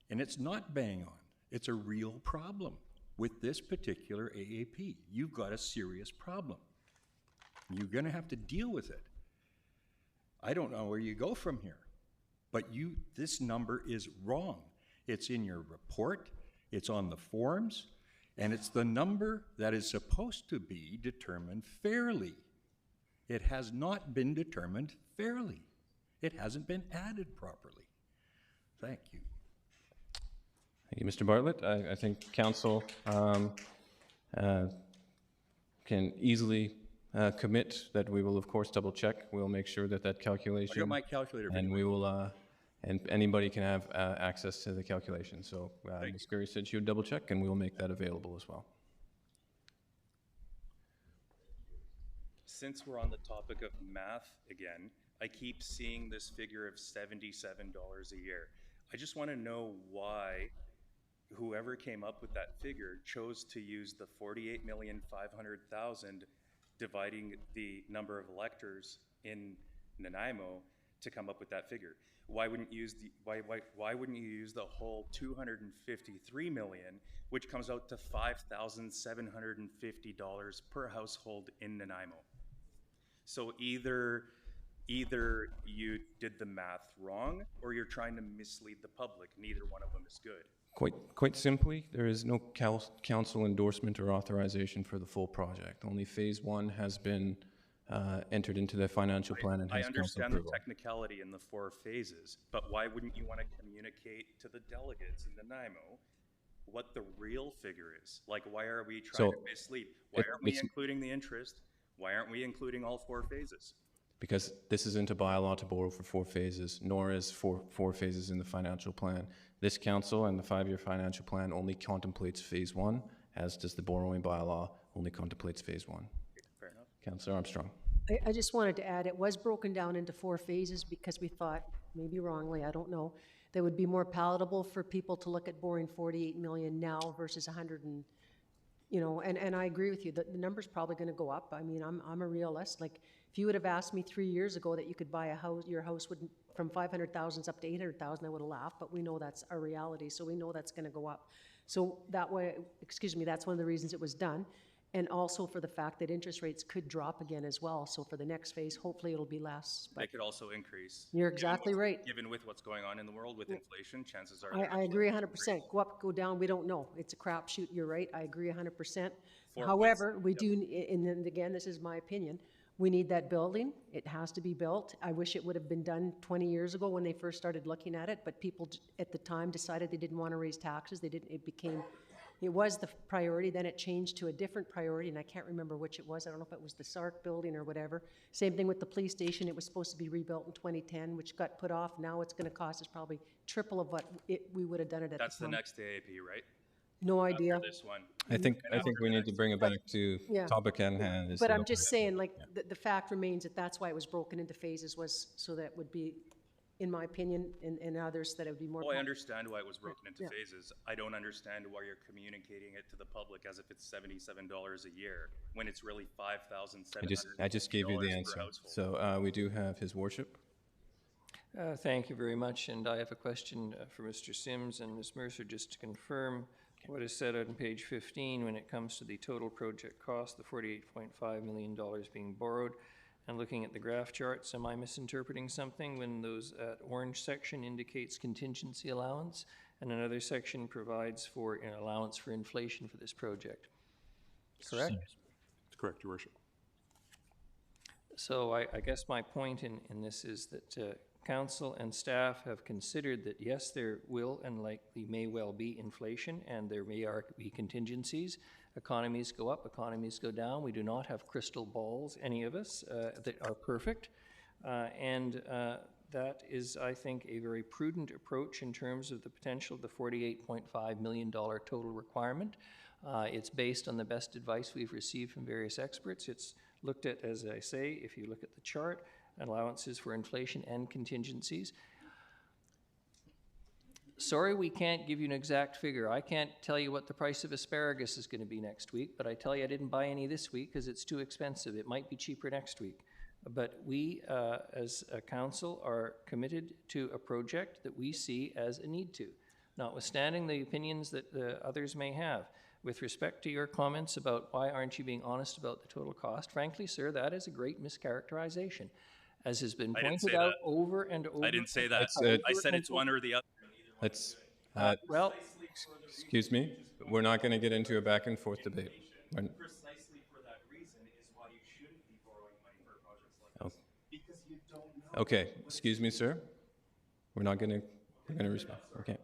And it's not bang on. It's a real problem with this particular AAP. You've got a serious problem. You're going to have to deal with it. I don't know where you go from here, but this number is wrong. It's in your report, it's on the forms, and it's the number that is supposed to be determined fairly. It has not been determined fairly. It hasn't been added properly. Thank you. Thank you, Mr. Bartlett. I think council can easily commit that we will, of course, double check. We'll make sure that calculation. I got my calculator. And we will, and anybody can have access to the calculation. So Ms. Gurry said she would double check, and we will make that available as well. Since we're on the topic of math again, I keep seeing this figure of $77 a year. I just want to know why whoever came up with that figure chose to use the 48,500,000 dividing the number of electors in Nanaimo to come up with that figure. Why wouldn't you use why wouldn't you use the whole 253 million, which comes out to $5,750 per household in Nanaimo? So either you did the math wrong or you're trying to mislead the public. Neither one of them is good. Quite simply, there is no council endorsement or authorization for the full project. Only phase one has been entered into the financial plan and I has council understand the approval. technicality in the 4 phases, but why wouldn't you want to communicate to the delegates in Nanaimo what the real figure is? Like, why are we trying to mislead? Why aren't we including the interest? Why aren't we including all 4 phases? Because this isn't a bylaw to borrow for 4 phases, nor is four phases in the financial plan. This council and the 5-year financial plan only contemplates phase 1, as does the borrowing bylaw only contemplates phase 1. Fair enough. Councillor Armstrong. I just wanted to add, it was broken down into 4 phases because we thought, maybe wrongly, I don't know, that would be more palatable for people to look at borrowing 48 million now versus 100 and, you know, and I agree with you, that the number's probably gonna go up. I mean, I'm a realist. Like, if you would have asked me 3 years ago that you could buy a house, your house would, from 500,000 up to 800,000, I would have laughed, but we know that's a reality, so we know that's gonna go up. So that way, excuse me, that's one of the reasons it was done. And also for the fact that interest rates could drop again as well. So for the next phase, hopefully it'll be less. They could also increase. You're exactly right. Given with what's going on in the world with inflation, chances are. I agree 100%. Go up, go down, we don't know. It's a crapshoot, you're right. I agree 100%. 4 However, we do, and then again, this is my opinion, we need that building. It has to be built. I wish it would have been done 20 years ago when they first started looking at it, but people at the time decided they didn't want to raise taxes. They didn't, it was the priority, then it changed to a different priority, and I can't remember which it was. I don't know if it was the SARC building or whatever. Same thing with the police station. It was supposed to be rebuilt in 2010, which got put off. Now it's going to cost us probably triple of what we would have done it at That's the the time. next AAP, right? No idea. After this one. I think we need to bring it back to Yeah. topic at hand. is But the I'm just saying, like, the fact remains that that's why it was broken into phases, was so that would be, in my opinion, and others, that it would be more. Well, I understand why it was broken into Yeah. phases. I don't understand why you're communicating it to the public as if it's $77 a year, when it's really $5,700. I just gave you the answer. So we do have his worship. Thank you very much, and I have a question for Mr. Sims and Ms. Mercer, just to confirm what is said on page 15 when it comes to the total project cost, the $48.5 million being borrowed. And looking at the graph charts, am I misinterpreting something when those orange section indicates contingency allowance and another section provides for an allowance for inflation for this project? Correct? That's correct, Your Worship. So I guess my point in this is that council and staff have considered that, yes, there will and likely may well be inflation, and there may be contingencies. Economies go up, economies go down. We do not have crystal balls, any of us, that are perfect. And that is, I think, a very prudent approach in terms of the potential of the $48.5 million total requirement. It's based on the best advice we've received from various experts. It's looked at, as I say, if you look at the chart, allowances for inflation and contingencies. Sorry, we can't give you an exact figure. I can't tell you what the price of asparagus is going to be next week, but I tell you I didn't buy any this week because it's too expensive. It might be cheaper next week. But we, as a council, are committed to a project that we see as a need to, notwithstanding the opinions that others may have. With respect to your comments about why aren't you being honest about the total cost, frankly, sir, that is a great mischaracterization. As has been pointed out over and over. I didn't say that. I said it's one or the other. Let's, well, excuse me, we're not going to get into a back and forth debate. Precisely for that reason is why you shouldn't be borrowing money for projects like this. Because you don't know. Okay, excuse me, sir. We're not going to respond. Okay.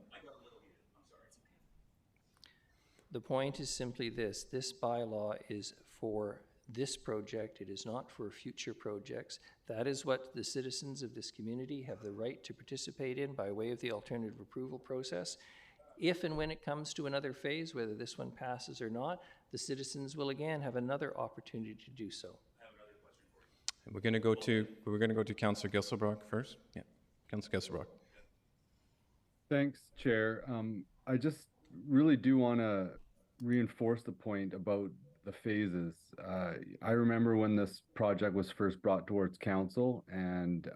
The point is simply this bylaw is for this project. It is not for future projects. That is what the citizens of this community have the right to participate in by way of the alternative approval process. If and when it comes to another phase, whether this one passes or not, the citizens will again have another opportunity to do so. We're going to go to Councillor Gisselbrock first. Yeah, Councillor Gisselbrock. Thanks, Chair. I just really do want to reinforce the point about the phases. I remember when this project was first brought towards council, and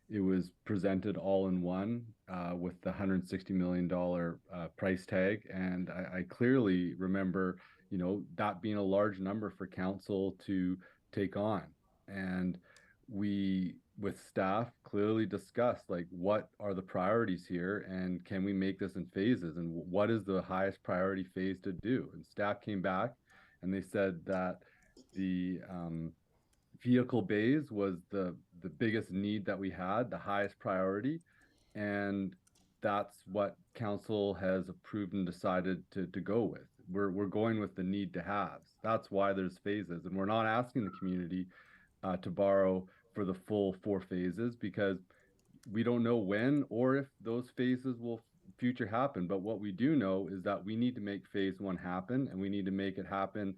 it was presented all in one with the $160 million price tag. And I clearly remember, that being a large number for council to take on. And we, with staff, clearly discussed like what are the priorities here, and can we make this in phases, and what is the highest priority phase to do. And staff came back and they said that the vehicle bays was the biggest need that we had, the highest priority, and that's what council has approved and decided to go with. We're going with the need to haves. That's why there's phases, and we're not asking the community to borrow for the full 4 phases, because we don't know when or if those phases will future happen. But what we do know is that we need to make phase 1 happen, and we need to make it happen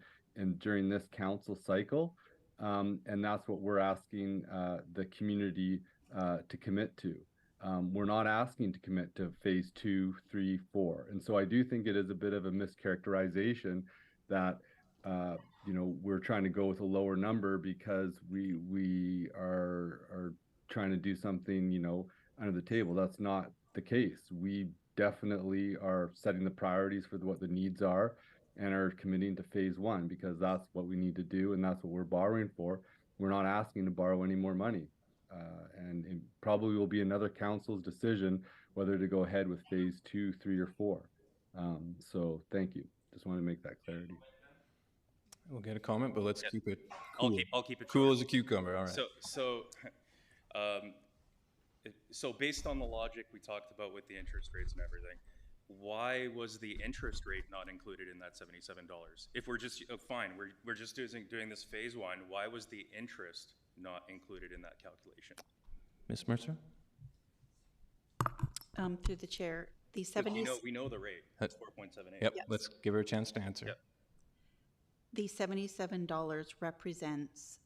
during this council cycle. And that's what we're asking the community to commit to. We're not asking to commit to phase 2, 3, 4. And so I do think it is a bit of a mischaracterization that we're trying to go with a lower number because we are trying to do something, under the table. That's not the case. We definitely are setting the priorities for what the needs are and are committing to phase 1, because that's what we need to do, and that's what we're borrowing for. We're not asking to borrow any more money. And it probably will be another council's decision whether to go ahead with phase 2, 3, or 4. So thank you. Just want to make that clarity. We'll get a comment, but let's keep it I'll cool. keep it cool short. as a cucumber. All right. So based on the logic we talked about with the interest rates and everything, why was the interest rate not included in that $77? If we're just fine, we're just doing this phase 1. Why was the interest not included in that calculation? Ms. Mercer? Through the chair, the 70s. We know the rate. It's 4.78. Yep. Let's give her a chance to answer. Yep. The $77 represents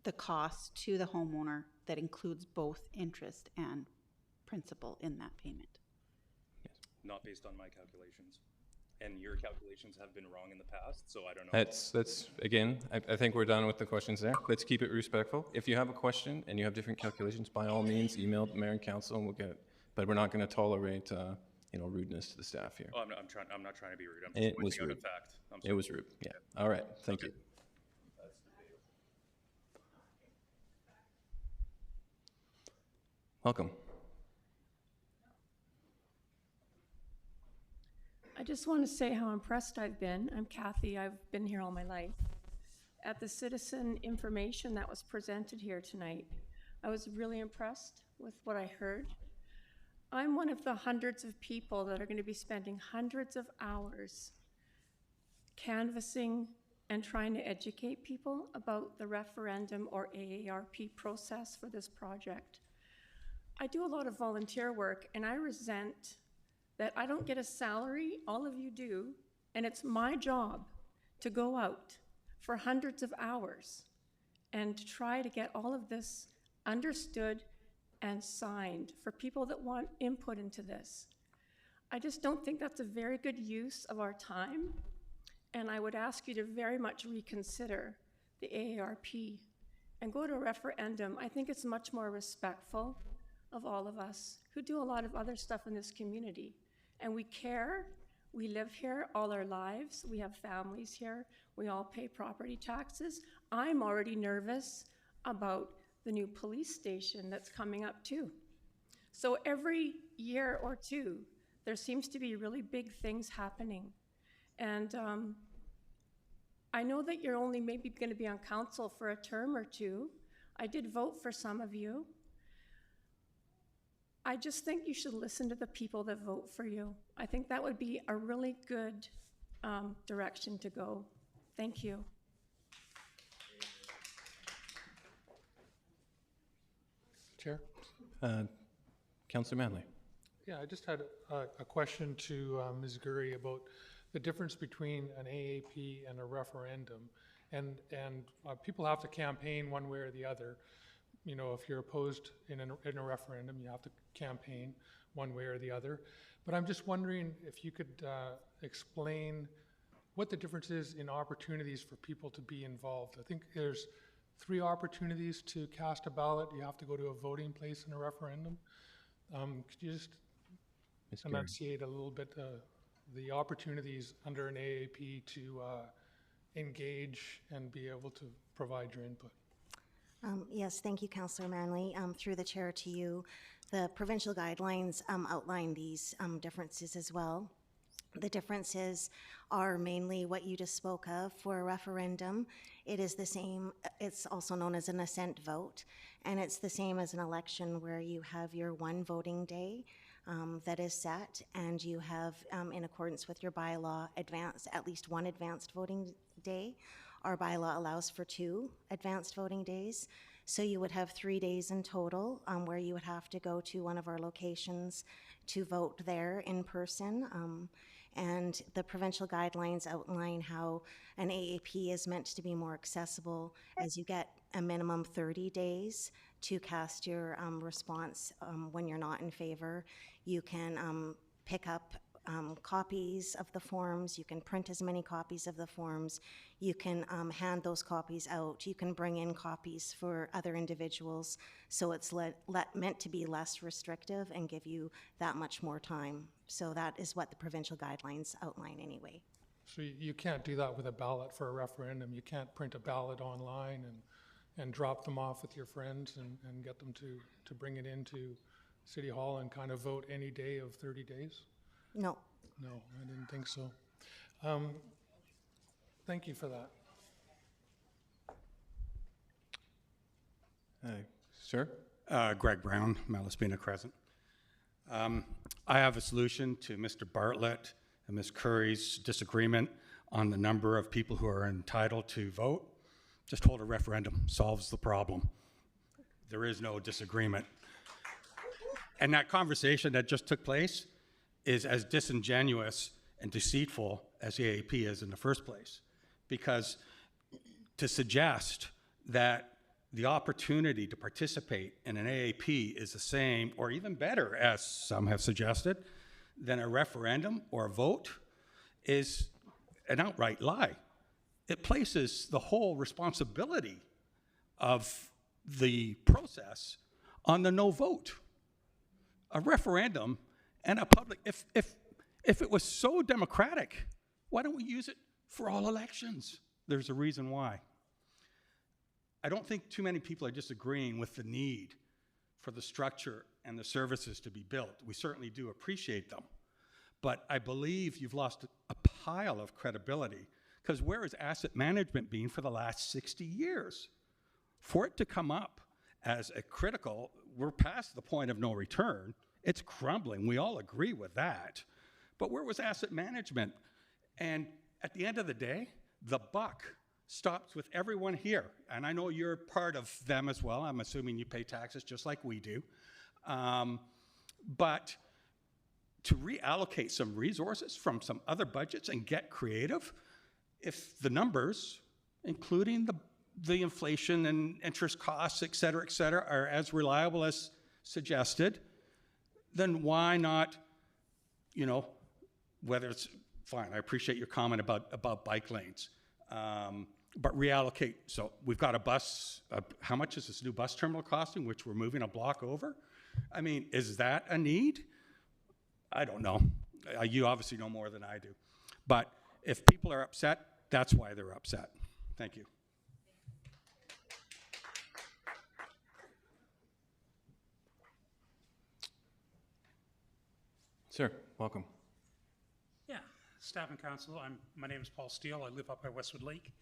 the cost to the homeowner that includes both interest and principal in that payment. Not based on my calculations. And your calculations have been wrong in the past, so I don't know. That's again, I think we're done with the questions there. Let's keep it respectful. If you have a question and you have different calculations, by all means, email the mayor and council, and we'll get it. But we're not going to tolerate, rudeness to the staff here. Oh, I'm not trying to be rude. I'm just It was pointing out rude. a fact. I'm It sorry. was rude. Yeah. All right. Thank you. Welcome. I just want to say how impressed I've been. I'm Kathy. I've been here all my life. At the citizen information that was presented here tonight, I was really impressed with what I heard. I'm one of the hundreds of people that are going to be spending hundreds of hours canvassing and trying to educate people about the referendum or AARP process for this project. I do a lot of volunteer work, and I resent that I don't get a salary, all of you do, and it's my job to go out for hundreds of hours and to try to get all of this understood and signed for people that want input into this. I just don't think that's a very good use of our time, and I would ask you to very much reconsider the AARP and go to a referendum. I think it's much more respectful of all of us who do a lot of other stuff in this community. And we care, we live here all our lives, we have families here, we all pay property taxes. I'm already nervous about the new police station that's coming up too. So every year or two, there seems to be really big things happening. And I know that you're only maybe gonna be on council for a term or two. I did vote for some of you. I just think you should listen to the people that vote for you. I think that would be a really good direction to go. Thank you. Chair? Councillor Manley. Yeah, I just had a question to Ms. Gurry about the difference between an AAP and a referendum. And people have to campaign one way or the other. If you're opposed in a referendum, you have to campaign. one way or the other. But I'm just wondering if you could explain what the difference is in opportunities for people to be involved. I think there's 3 opportunities to cast a ballot. You have to go to a voting place in a referendum. Could you just enunciate a little bit the opportunities under an AAP to engage and be able to provide your input? Yes, thank you, Councillor Manley. Through the chair to you, the provincial guidelines outline these differences as well. The differences are mainly what you just spoke of. For a referendum, it is the same, it's also known as an assent vote, and it's the same as an election where you have your one voting day that is set, and you have, in accordance with your bylaw, at least one advanced voting day. Our bylaw allows for 2 advanced voting days. So you would have 3 days in total where you would have to go to one of our locations to vote there in person. And the provincial guidelines outline how an AAP is meant to be more accessible as you get a minimum 30 days to cast your response when you're not in favor. You can pick up copies of the forms, you can print as many copies of the forms, you can hand those copies out, you can bring in copies for other individuals, so it's meant to be less restrictive and give you that much more time. So that is what the provincial guidelines outline anyway. So you can't do that with a ballot for a referendum. You can't print a ballot online and drop them off with your friends and get them to bring it into City Hall and kind of vote any day of 30 days? No. No, I didn't think so. Thank you for that. Sir? Greg Brown, Malaspina Crescent. I have a solution to Mr. Bartlett and Ms. Curry's disagreement on the number of people who are entitled to vote. Just hold a referendum, solves the problem. There is no disagreement. And that conversation that just took place is as disingenuous and deceitful as the AAP is in the first place. Because to suggest that the opportunity to participate in an AAP is the same, or even better, as some have suggested, than a referendum or a vote is an outright lie. It places the whole responsibility of the process on the no vote. A referendum and a public, if it was so democratic, why don't we use it for all elections? There's a reason why. I don't think too many people are disagreeing with the need for the structure and the services to be built. We certainly do appreciate them. But I believe you've lost a pile of credibility, because where has asset management been for the last 60 years? For it to come up as a critical, we're past the point of no return. It's crumbling. We all agree with that. But where was asset management? And at the end of the day, the buck stops with everyone here. And I know you're part of them as well. I'm assuming you pay taxes just like we do. But to reallocate some resources from some other budgets and get creative, if the numbers, including the inflation and interest costs, et cetera, are as reliable as suggested, then why not, whether it's, fine, I appreciate your comment about bike lanes, but reallocate. So we've got a bus, how much is this new bus terminal costing, which we're moving a block over? I mean, is that a need? I don't know. You obviously know more than I do. But if people are upset, that's why they're upset. Thank you. Sir, welcome. Yeah, staff and council, my name is Paul Steele. I live up by Westwood Lake.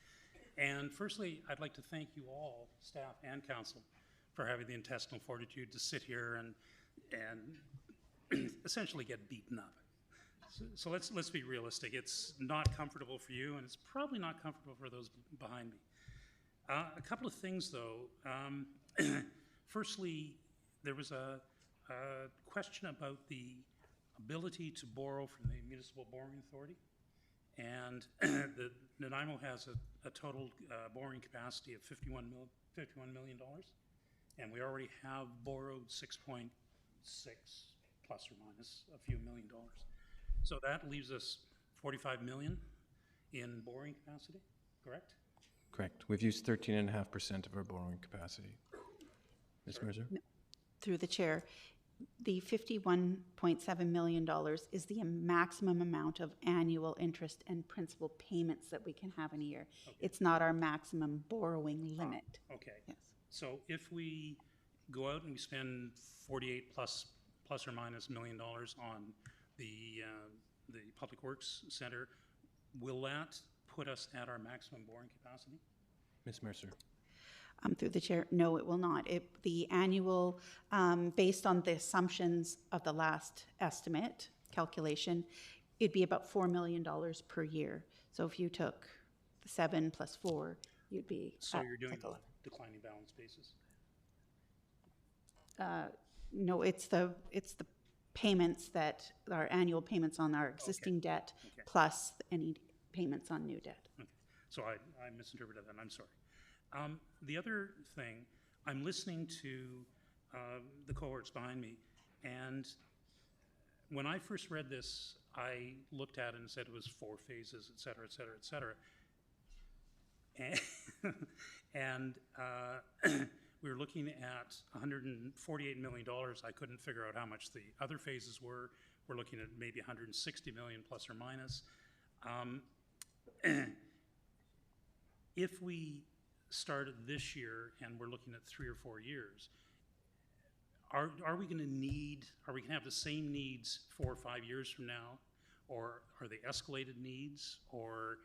And firstly, I'd like to thank you all, staff and council, for having the intestinal fortitude to sit here and essentially get beaten up. So let's be realistic. It's not comfortable for you, and it's probably not comfortable for those behind me. A couple of things, though. Firstly, there was a question about the ability to borrow from the Municipal Borrowing Authority. And the Nanaimo has a total borrowing capacity of $51 million. And we already have borrowed 6.6 plus or minus a few $1 million. So that leaves us 45 million in borrowing capacity, correct? Correct. We've used 13.5% of our borrowing capacity. Ms. Mercer? Through the chair, the $51.7 million is the maximum amount of annual interest and principal payments that we can have in a year. It's not our maximum borrowing limit. Okay. Yes. So if we go out and we spend 48 plus or minus $1 million on the Public Works Center, will that put us at our maximum borrowing capacity? Ms. Mercer? Through the chair, no, it will not. The annual, based on the assumptions of the last estimate calculation, it'd be about $4 million per year. So if you took 7 plus 4, you'd be So at you're doing like the declining balance basis? no, it's the payments that our annual payments on our existing debt plus any payments on new debt. Okay. So I misinterpreted that. I'm sorry. The other thing, I'm listening to the cohorts behind me, and when I first read this, I looked at it and said it was 4 phases, et cetera, et cetera, et cetera. And we were looking at $148 million. I couldn't figure out how much the other phases were. We're looking at maybe $160 million plus or minus. If we started this year and we're looking at 3 or 4 years, are we going to have the same needs 4 or 5 years from now? Or are they escalated needs? Or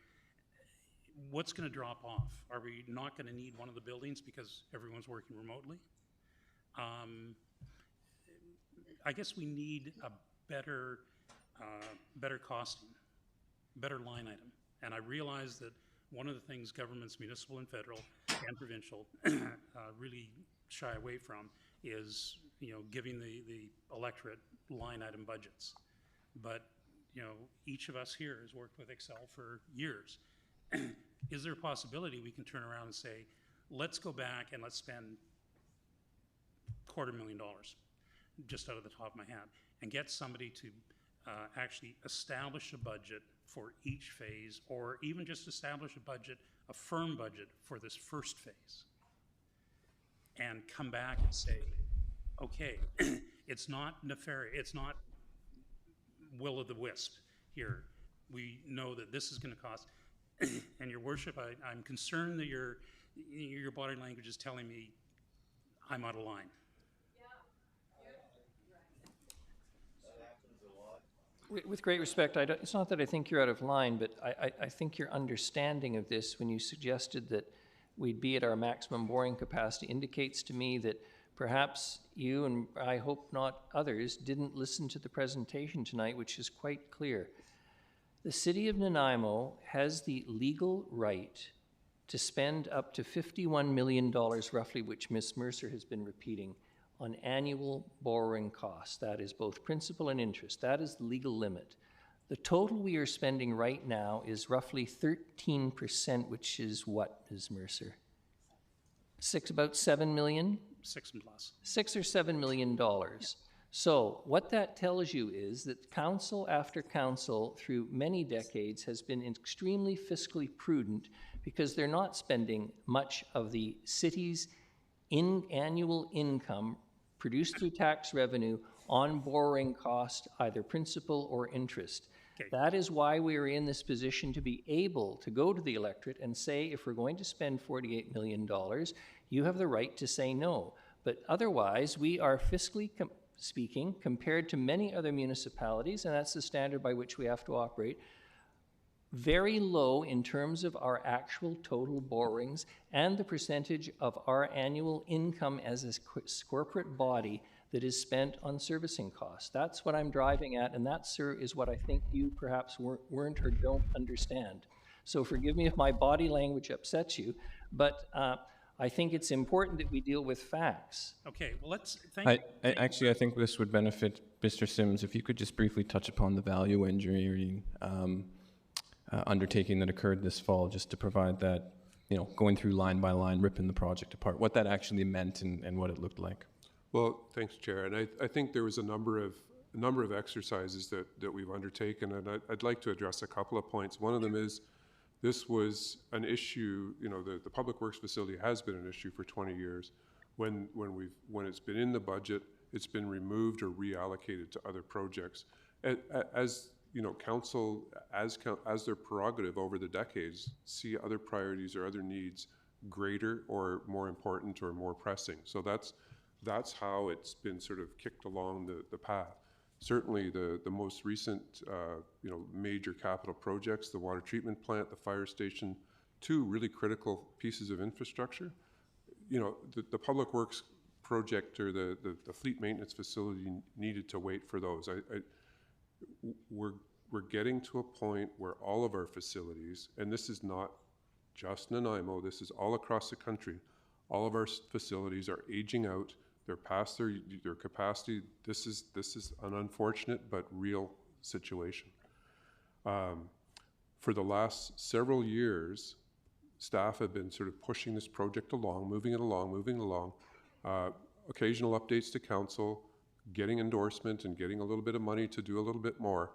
what's going to drop off? Are we not going to need one of the buildings because everyone's working remotely? I guess we need a better costing, better line item. And I realize that one of the things governments, municipal and federal and provincial, really shy away from is, giving the electorate line item budgets. But, each of us here has worked with Excel for years. Is there a possibility we can turn around and say, let's go back and let's spend $250,000, just out of the top of my head, and get somebody to actually establish a budget for each phase, or even just establish a budget, a firm budget for this first phase, and come back and say, okay, it's not nefarious, it's not will o' the wisp here. We know that this is going to cost, and Your Worship, I'm concerned that your body language is telling me I'm out of line. With great respect, it's not that I think you're out of line, but I think your understanding of this when you suggested that we'd be at our maximum borrowing capacity indicates to me that perhaps you, and I hope not others, didn't listen to the presentation tonight, which is quite clear. The City of Nanaimo has the legal right to spend up to $51 million, roughly, which Ms. Mercer has been repeating, on annual borrowing costs. That is both principal and interest. That is the legal limit. The total we are spending right now is roughly 13%, which is what, Ms. Mercer? About $7 million? 6 and plus. $6 or $7 million. So what that tells you is that council after council through many decades has been extremely fiscally prudent because they're not spending much of the city's annual income produced through tax revenue on borrowing cost, either principal or interest. Okay. That is why we are in this position to be able to go to the electorate and say, if we're going to spend $48 million, you have the right to say no. But otherwise, we are fiscally speaking, compared to many other municipalities, and that's the standard by which we have to operate, very low in terms of our actual total borrowings and the percentage of our annual income as a corporate body that is spent on servicing costs. That's what I'm driving at, and that, sir, is what I think you perhaps weren't or don't understand. So forgive me if my body language upsets you, but I think it's important that we deal with facts. Okay, well, I think this would benefit Mr. Sims if you could just briefly touch upon the value engineering undertaking that occurred this fall, just to provide that, going through line by line, ripping the project apart, what that actually meant and what it looked like. Well, thanks, Chair. And I think there was a number of number of exercises that we've undertaken, and I'd like to address a couple of points. One of them is, this was an issue, the Public Works facility has been an issue for 20 years. When it's been in the budget, it's been removed or reallocated to other projects. As council, as their prerogative over the decades, see other priorities or other needs greater or more important or more pressing. So that's how it's been sort of kicked along the path. Certainly the most recent major capital projects, the water treatment plant, the fire station, two really critical pieces of infrastructure. The Public Works project or the fleet maintenance facility needed to wait for those. We're getting to a point where all of our facilities, and this is not just Nanaimo, this is all across the country, all of our facilities are aging out. They're past their capacity. This is an unfortunate but real situation. For the last several years, staff have been sort of pushing this project along, moving it along, occasional updates to council, getting endorsement and getting a little bit of money to do a little bit more.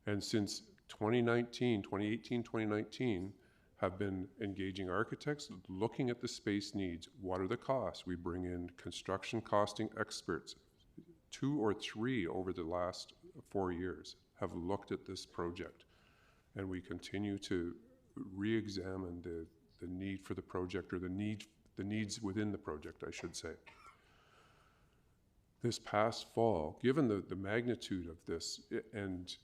And since 2018, 2019, have been engaging architects, looking at the space needs. What are the costs? We bring in construction costing experts. 2 or 3 over the last 4 years have looked at this project. And we continue to re-examine the need for the project, or the needs within the project, I should say. This past fall, given the magnitude of this, and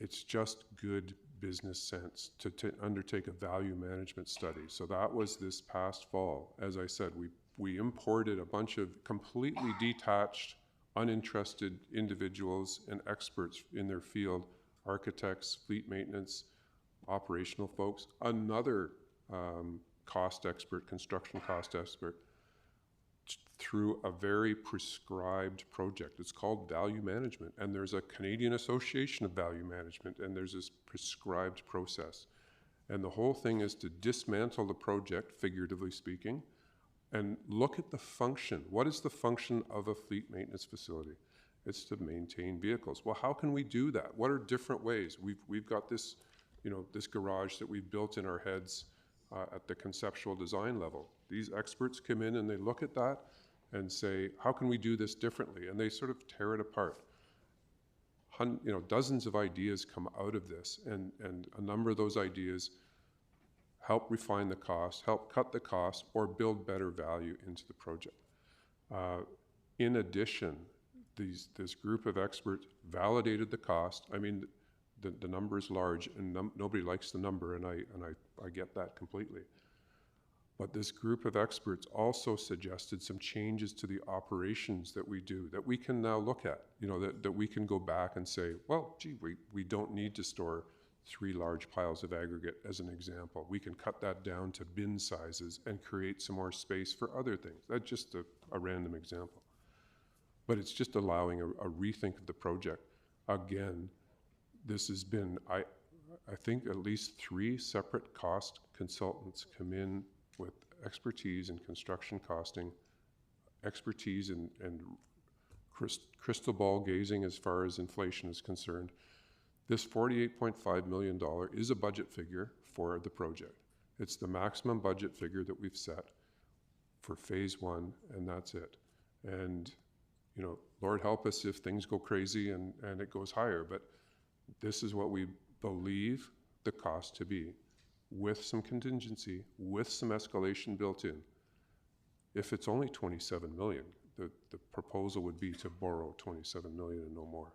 it's just good business sense to undertake a value management study. So that was this past fall. As I said, we imported a bunch of completely detached, uninterested individuals and experts in their field, architects, fleet maintenance, operational folks, another cost expert, construction cost expert, through a very prescribed project. It's called value management, and there's a Canadian Association of Value Management, and there's this prescribed process. And the whole thing is to dismantle the project, figuratively speaking, and look at the function. What is the function of a fleet maintenance facility? It's to maintain vehicles. Well, how can we do that? What are different ways? We've got this, this garage that we've built in our heads at the conceptual design level. These experts come in and they look at that and say, how can we do this differently? And they sort of tear it apart. Dozens of ideas come out of this, and a number of those ideas help refine the cost, help cut the cost, or build better value into the project. In addition, this group of experts validated the cost. I mean, the number is large, and nobody likes the number, and I get that completely. But this group of experts also suggested some changes to the operations that we do that we can now look at, that we can go back and say, well, gee, we don't need to store 3 large piles of aggregate as an example. We can cut that down to bin sizes and create some more space for other things. That's just a random example. But it's just allowing a rethink of the project. Again, this has been, I think at least 3 separate cost consultants come in with expertise in construction costing, expertise in crystal ball gazing as far as inflation is concerned. This $48.5 million is a budget figure for the project. It's the maximum budget figure that we've set for phase 1, and that's it. And, Lord help us if things go crazy and it goes higher, but this is what we believe the cost to be, with some contingency, with some escalation built in. If it's only 27 million, the proposal would be to borrow 27 million and no more.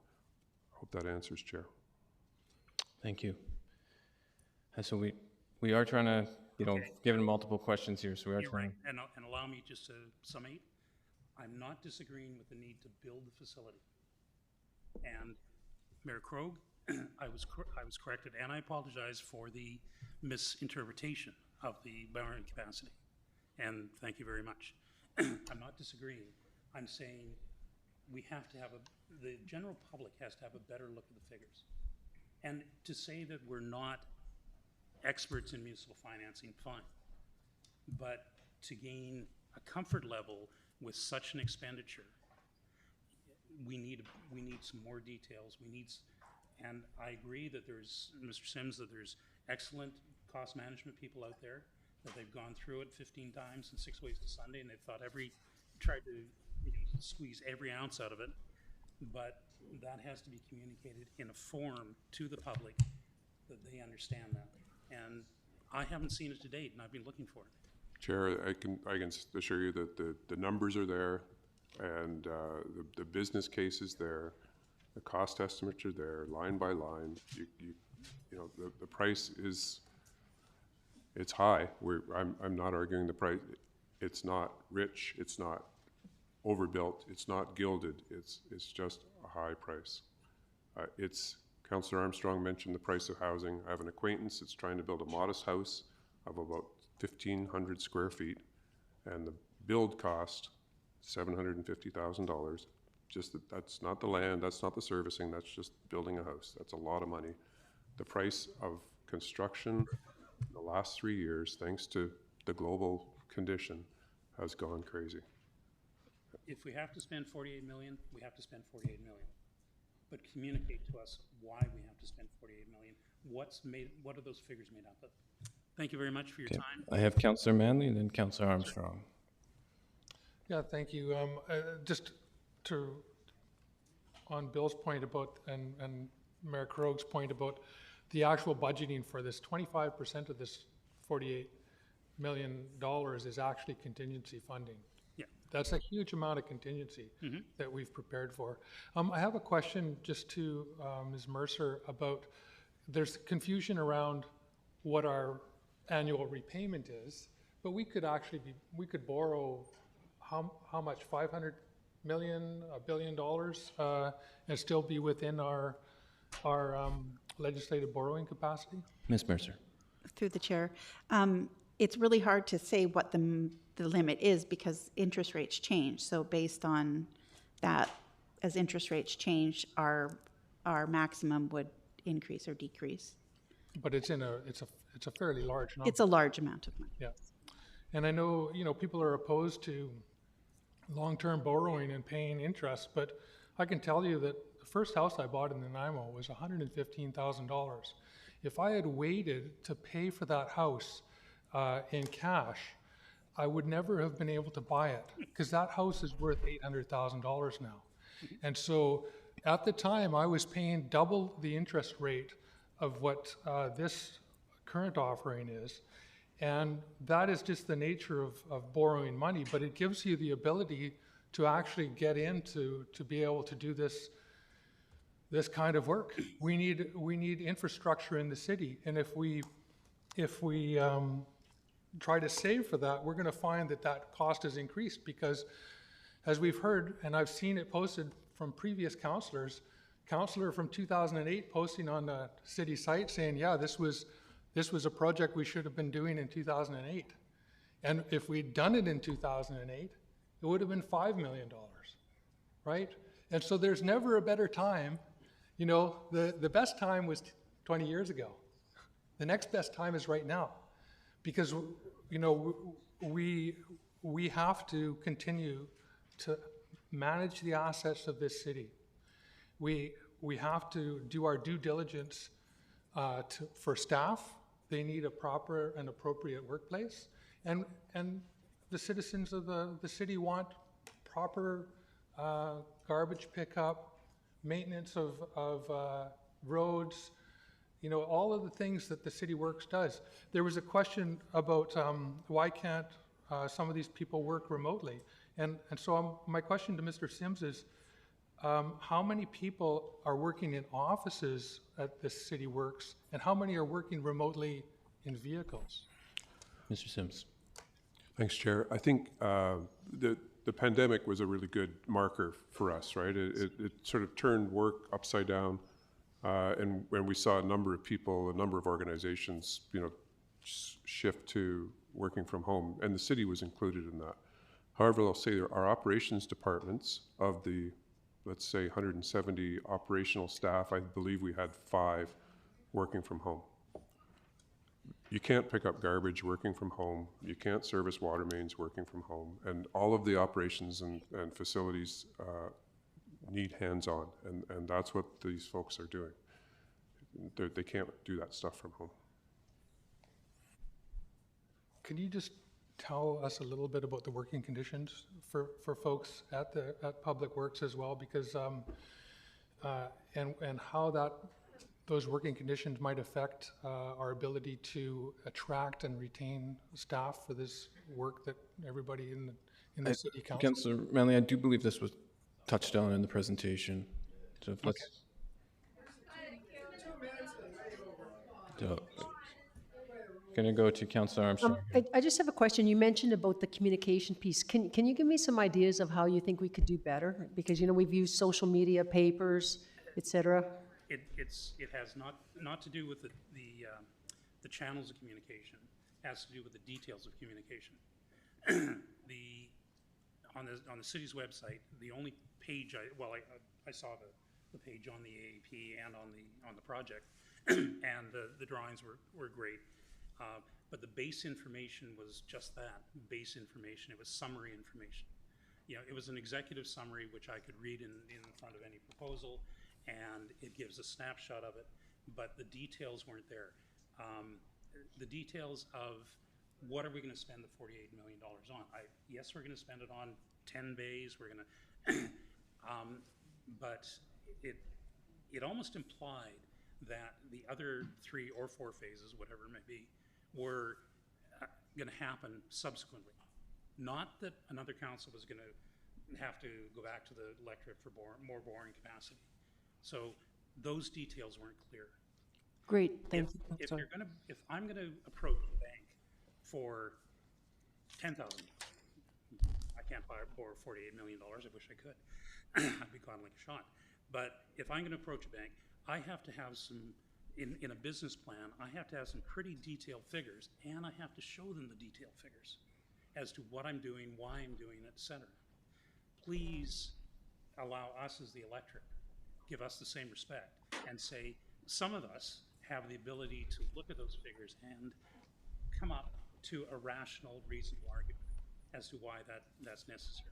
I hope that answers, Chair. Thank you. So we are trying to, given multiple questions here, so we are trying. Right. And allow me just to summate. I'm not disagreeing with the need to build the facility. And Mayor Krogh, I was corrected, and I apologize for the misinterpretation of the borrowing capacity. And thank you very much. I'm not disagreeing. I'm saying we have to have the general public has to have a better look at the figures. And to say that we're not experts in municipal financing, fine. But to gain a comfort level with such an expenditure, we need some more details. And I agree that there's, Mr. Sims, that there's excellent cost management people out there, that they've gone through it 15 times in 6 ways to Sunday, and they've tried to squeeze every ounce out of it. But that has to be communicated in a form to the public that they understand that. And I haven't seen it to date, and I've been looking for it. Chair, I can assure you that the numbers are there, and the business case is there, the cost estimates are there, line by line. You know, the price is, it's high. I'm not arguing the price. It's not rich. It's not overbuilt. It's not gilded. It's just a high price. Councillor Armstrong mentioned the price of housing. I have an acquaintance that's trying to build a modest house of about 1,500 square feet, and the build cost $750,000. Just that's not the land, that's not the servicing, that's just building a house. That's a lot of money. The price of construction in the last 3 years, thanks to the global condition, has gone crazy. If we have to spend 48 million, we have to spend 48 million. But communicate to us why we have to spend 48 million. What are those figures made up of? Thank you very much for your Okay. time. I have Councillor Manley and then Councillor Armstrong. Yeah, thank you. Just on Bill's point about, and Mayor Krog's point about the actual budgeting for this, 25% of this $48 million is actually contingency funding. Yeah. That's a huge amount of contingency that we've prepared for. I have a question just to Ms. Mercer about, there's confusion around what our annual repayment is, but we could actually we could borrow how much, 500 million, $1 billion, and still be within our legislative borrowing capacity? Ms. Mercer. Through the chair, it's really hard to say what the limit is because interest rates change. So based on that, as interest rates change, our maximum would increase or decrease. But it's a fairly large number. It's a large amount of money. Yeah, and I know people are opposed to long-term borrowing and paying interest, but I can tell you that the first house I bought in Nanaimo was $115,000. If I had waited to pay for that house in cash, I would never have been able to buy it because that house is worth $800,000 now. And so at the time, I was paying double the interest rate of what this current offering is. And that is just the nature of borrowing money, but it gives you the ability to actually get into to be able to do this kind of work. We need infrastructure in the city, and if we try to save for that, we're going to find that cost is increased because, as we've heard, and I've seen it posted from previous councillors, councillor from 2008 posting on the city site saying, yeah, this was a project we should have been doing in 2008. And if we'd done it in 2008, it would have been $5 million, right? And so there's never a better time. The best time was 20 years ago. The next best time is right now. Because, we have to continue to manage the assets of this city. We have to do our due diligence for staff. They need a proper and appropriate workplace, and the citizens of the city want proper garbage pickup, maintenance of roads, all of the things that the City Works does. There was a question about why can't some of these people work remotely, and so my question to Mr. Sims is, how many people are working in offices at the City Works, and how many are working remotely in vehicles? Mr. Sims. Thanks, Chair. I think the pandemic was a really good marker for us, right? It sort of turned work upside down, and when we saw a number of people, a number of organizations, shift to working from home, and the city was included in that. However, I'll say our operations departments of the, let's say, 170 operational staff, I believe we had 5 working from home. You can't pick up garbage working from home. You can't service water mains working from home. And all of the operations and facilities need hands-on, and that's what these folks are doing. They can't do that stuff from home. Can you just tell us a little bit about the working conditions for folks at Public Works as well? Because, and how those working conditions might affect our ability to attract and retain staff for this work that everybody in the city council. Councillor Manley, I do believe this was touched on in the presentation. So let's. Going to go to Councillor Armstrong. I just have a question. You mentioned about the communication piece. Can you give me some ideas of how you think we could do better? Because, you know, we've used social media, papers, et cetera. It has not to do with the channels of communication. It has to do with the details of communication. On the city's website, the only page I saw the page on the AAP and on the project, and the drawings were great. But the base information was just that, base information. It was summary information. You know, it was an executive summary which I could read in front of any proposal, and it gives a snapshot of it, but the details weren't there. The details of what are we going to spend the $48 million on? Yes, we're going to spend it on 10 bays. We're going to, but it almost implied that the other 3 or 4 phases, whatever it may be, were going to happen subsequently. Not that another council was going to have to go back to the electorate for more borrowing capacity. So those details weren't clear. Great, thank you. If I'm going to approach the bank for $10,000, I can't borrow $48 million. I wish I could. I'd be caught like a shot. But if I'm going to approach a bank, I have to have some, in a business plan, I have to have some pretty detailed figures, and I have to show them the detailed figures as to what I'm doing, why I'm doing it, et cetera. Please allow us as the electorate, give us the same respect, and say, some of us have the ability to look at those figures and come up to a rational, reasonable argument as to why that's necessary.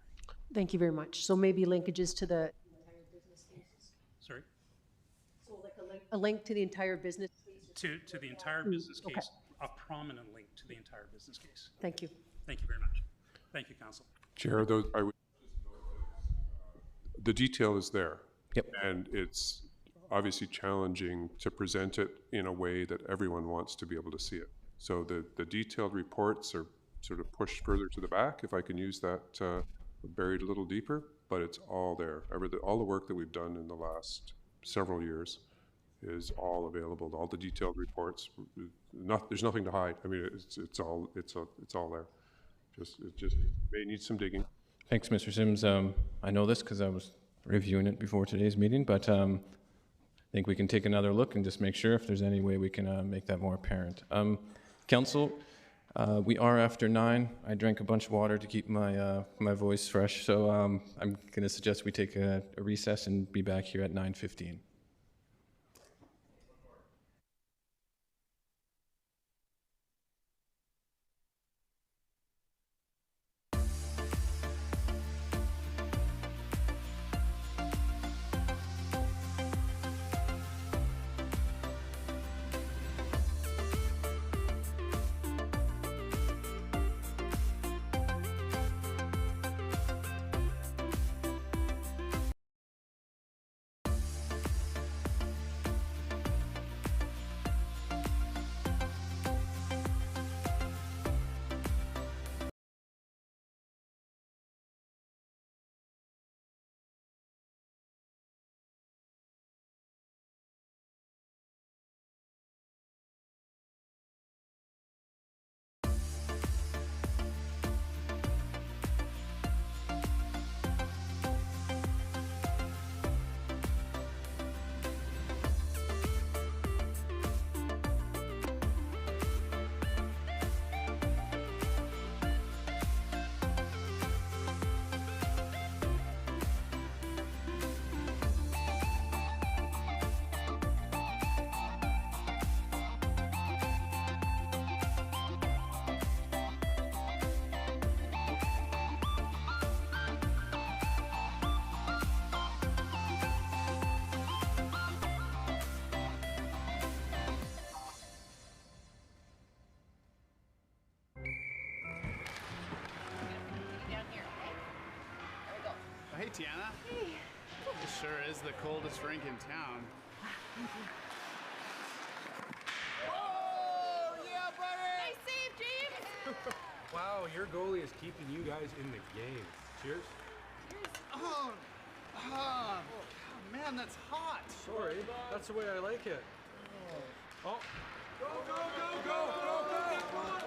Thank you very much. So maybe linkages to the entire business cases? Sorry? So like a link to the entire business case? To the entire business case, a prominent link to the entire business case. Thank you. Thank you very much. Thank you, Council. Chair, the detail is there. Yep. And it's obviously challenging to present it in a way that everyone wants to be able to see it. So the detailed reports are sort of pushed further to the back, if I can use that, buried a little deeper, but it's all there. All the work that we've done in the last several years is all available. All the detailed reports, there's nothing to hide. I mean, it's all there. It just may need some digging. Thanks, Mr. Sims. I know this because I was reviewing it before today's meeting, but I think we can take another look and just make sure if there's any way we can make that more apparent. Council, we are after 9. I drank a bunch of water to keep my my voice fresh, so I'm going to suggest we take a recess and be back here at 9:15. hey, Tiana. Hey. It sure is the coldest rink in town. Oh, yeah, buddy! Nice save, James! Wow, your goalie is keeping you guys in the game. Cheers. Oh, man, that's hot. Sorry, that's the way I like it. Oh. Go, go, go, go, go, go!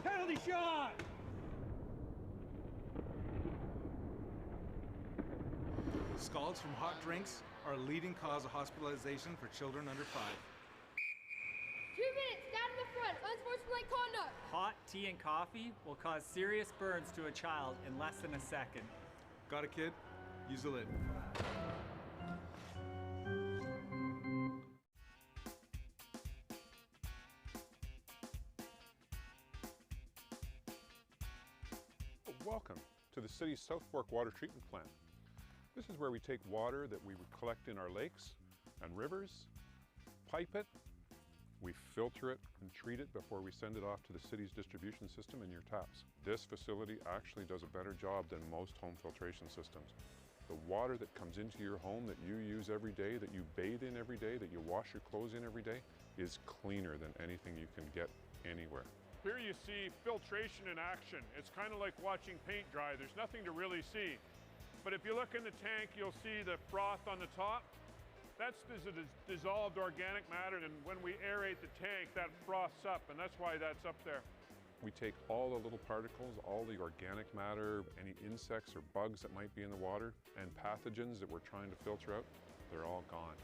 Penalty shot! Scalds from hot drinks are a leading cause of hospitalization for children under 5. 2 minutes, stand in the front, unsportsmanlike conduct. Hot tea and coffee will cause serious burns to a child in less than a second. Got a kid? Use the lid. Welcome to the city's South Fork Water Treatment Plant. This is where we take water that we would collect in our lakes and rivers, pipe it, we filter it and treat it before we send it off to the city's distribution system in your taps. This facility actually does a better job than most home filtration systems. The water that comes into your home that you use every day, that you bathe in every day, that you wash your clothes in every day, is cleaner than anything you can get anywhere. Here you see filtration in action. It's kind of like watching paint dry. There's nothing to really see. But if you look in the tank, you'll see the froth on the top. That's dissolved organic matter, and when we aerate the tank, that froths up, and that's why that's up there. We take all the little particles, all the organic matter, any insects or bugs that might be in the water, and pathogens that we're trying to filter out, they're all gone.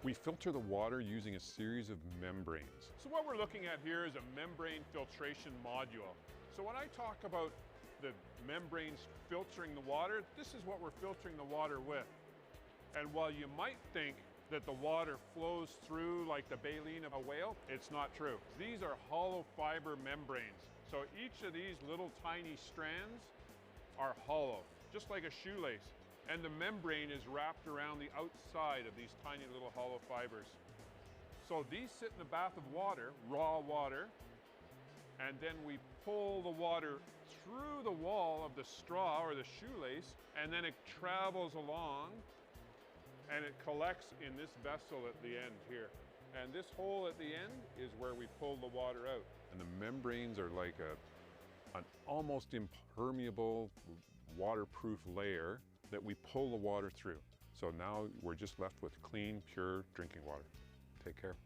We filter the water using a series of membranes. So what we're looking at here is a membrane filtration module. So when I talk about the membranes filtering the water, this is what we're filtering the water with. And while you might think that the water flows through like the baleen of a whale, it's not true. These are hollow fiber membranes. So each of these little tiny strands are hollow, just like a shoelace. And the membrane is wrapped around the outside of these tiny little hollow fibers. So these sit in a bath of water, raw water, and then we pull the water through the wall of the straw or the shoelace, and then it travels along and it collects in this vessel at the end here. And this hole at the end is where we pull the water out. And the membranes are like an almost impermeable waterproof layer that we pull the water through. So now we're just left with clean, pure drinking water. Take care.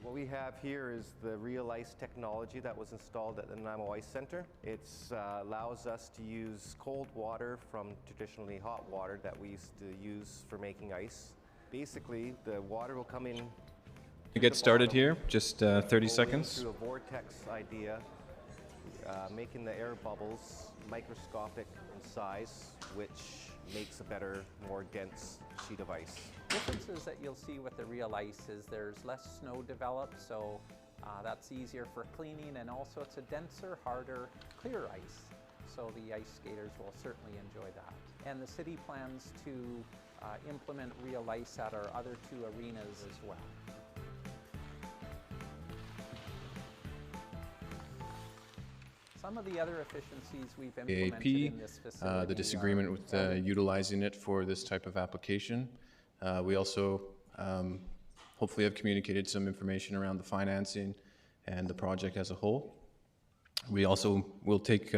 What we have here is the Real Ice technology that was installed at the Nanaimo Ice Center. It allows us to use cold water from traditionally hot water that we used to use for making ice. Basically, the water will come in. To get started here, just 30 seconds. Through a vortex idea, making the air bubbles microscopic in size, which makes a better, more dense sheet of ice. Differences that you'll see with the real ice is there's less snow developed, so that's easier for cleaning, and also it's a denser, harder, clear ice. So the ice skaters will certainly enjoy that. And the city plans to implement real ice at our other 2 arenas as well. Some of the other efficiencies we've implemented in this facility. The disagreement with utilizing it for this type of application. We also hopefully have communicated some information around the financing and the project as a whole. We also will take,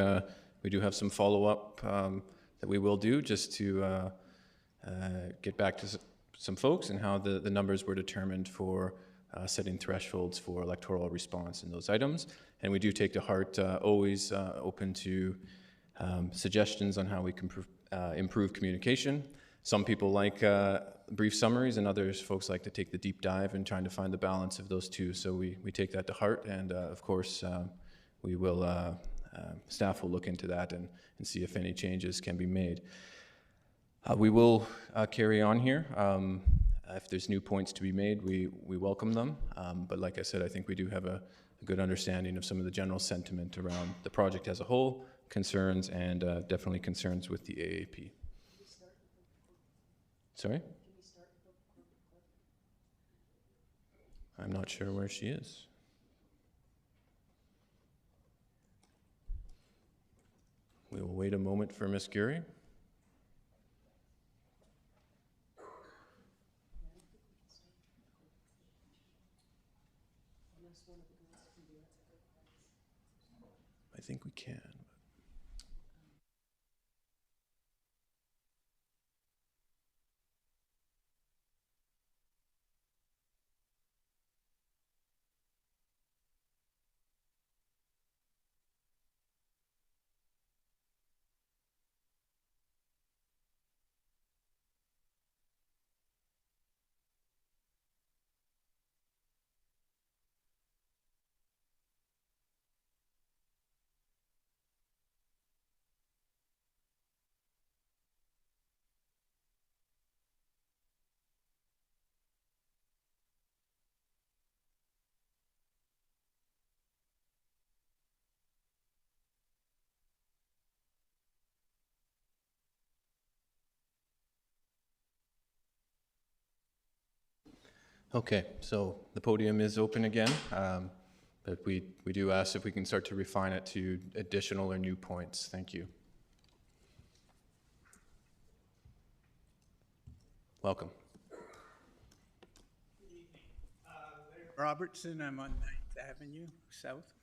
we do have some follow-up that we will do just to get back to some folks and how the numbers were determined for setting thresholds for electoral response in those items. And we do take to heart, always open to suggestions on how we can improve communication. Some people like brief summaries, and others folks like to take the deep dive and trying to find the balance of those two. So we take that to heart, and of course we will, staff will look into that and see if any changes can be made. We will carry on here. If there's new points to be made, we welcome them. But like I said, I think we do have a good understanding of some of the general sentiment around the project as a whole, concerns, and definitely concerns with the AAP. Sorry? I'm not sure where she is. We will wait a moment for Ms. Gurry. I think we can. Okay, so the podium is open again, but we do ask if we can start to refine it to additional or new points. Thank you. Welcome. Good evening. Robertson, I'm on 9th Avenue South,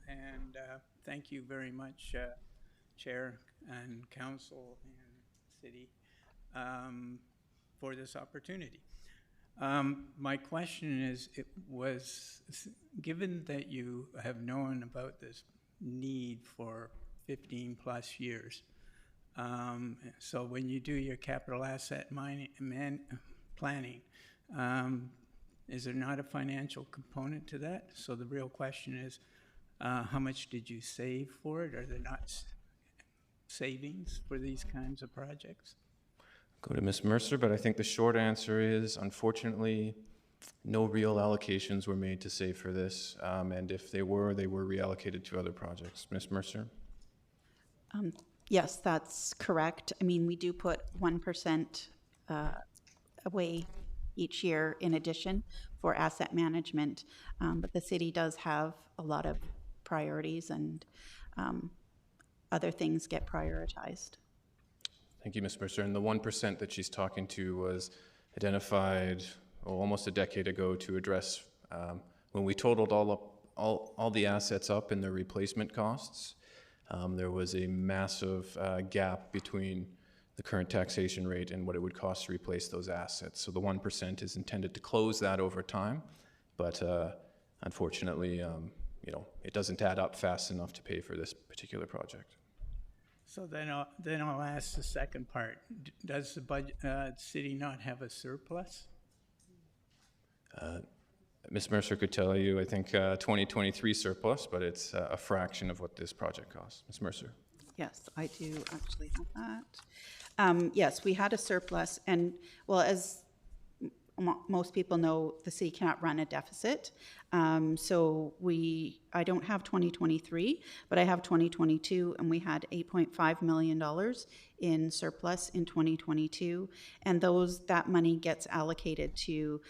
and thank you very much, Chair and Council and City, for this opportunity. My question is, given that you have known about this need for 15 plus years, so when you do your capital asset planning, is there not a financial component to that? So the real question is, how much did you save for it? Are there not savings for these kinds of projects? Go to Ms. Mercer, but I think the short answer is, unfortunately, no real allocations were made to save for this, and if they were reallocated to other projects. Ms. Mercer? Yes, that's correct. I mean, we do put 1% away each year in addition for asset management, but the city does have a lot of priorities, and other things get prioritized. Thank you, Ms. Mercer. And the 1% that she's talking to was identified almost a decade ago to address when we totaled all the assets up in their replacement costs. There was a massive gap between the current taxation rate and what it would cost to replace those assets. So the 1% is intended to close that over time, but unfortunately, you know, it doesn't add up fast enough to pay for this particular project. So then I'll ask the second part. Does the budget, city not have a surplus? Ms. Mercer could tell you, I think, 2023 surplus, but it's a fraction of what this project costs. Ms. Mercer. Yes, I do actually have Yes, we had a surplus, and, well, as most people know, the city cannot run a deficit. So I don't have 2023, but I have 2022, and we had $8.5 million in surplus in 2022. And that money gets allocated to,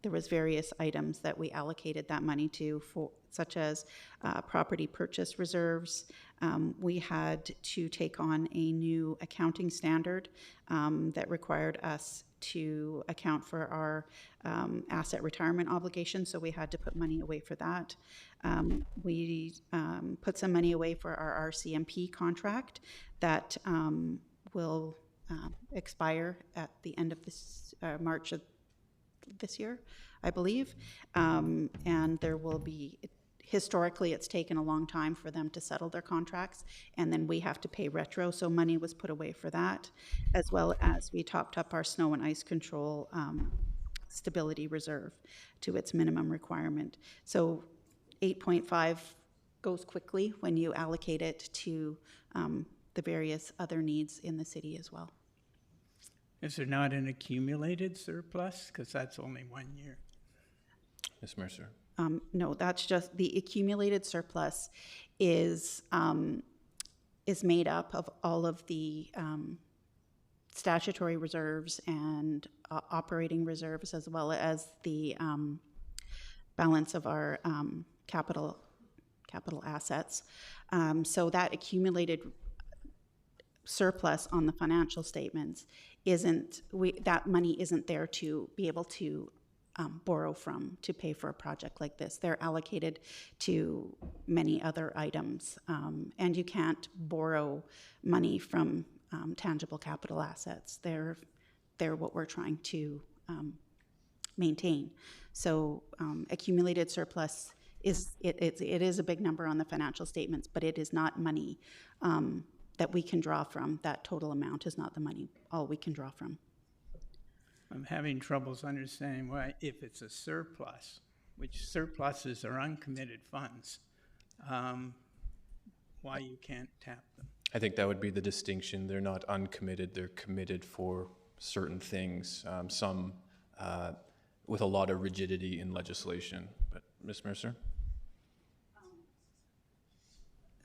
there was various items that we allocated that money to, such as property purchase reserves. We had to take on a new accounting standard that required us to account for our asset retirement obligation, so we had to put money away for that. We put some money away for our RCMP contract that will expire at the end of this March of this year, I believe, and there will be. Historically, it's taken a long time for them to settle their contracts, and then we have to pay retro, so money was put away for that, as well as we topped up our snow and ice control stability reserve to its minimum requirement. So 8.5 goes quickly when you allocate it to the various other needs in the city as well. Is there not an accumulated surplus? Because that's only 1 year. Ms. Mercer. No, that's just the accumulated surplus is made up of all of the statutory reserves and operating reserves, as well as the balance of our capital assets. So that accumulated surplus on the financial statements that money isn't there to be able to borrow from to pay for a project like this. They're allocated to many other items, and you can't borrow money from tangible capital assets. They're what we're trying to maintain. So accumulated surplus it is a big number on the financial statements, but it is not money that we can draw from. That total amount is not the money all we can draw from. I'm having troubles understanding why, if it's a surplus, which surpluses are uncommitted funds, why you can't tap them. I think that would be the distinction. They're not uncommitted, they're committed for certain things, some with a lot of rigidity in legislation. But Ms. Mercer?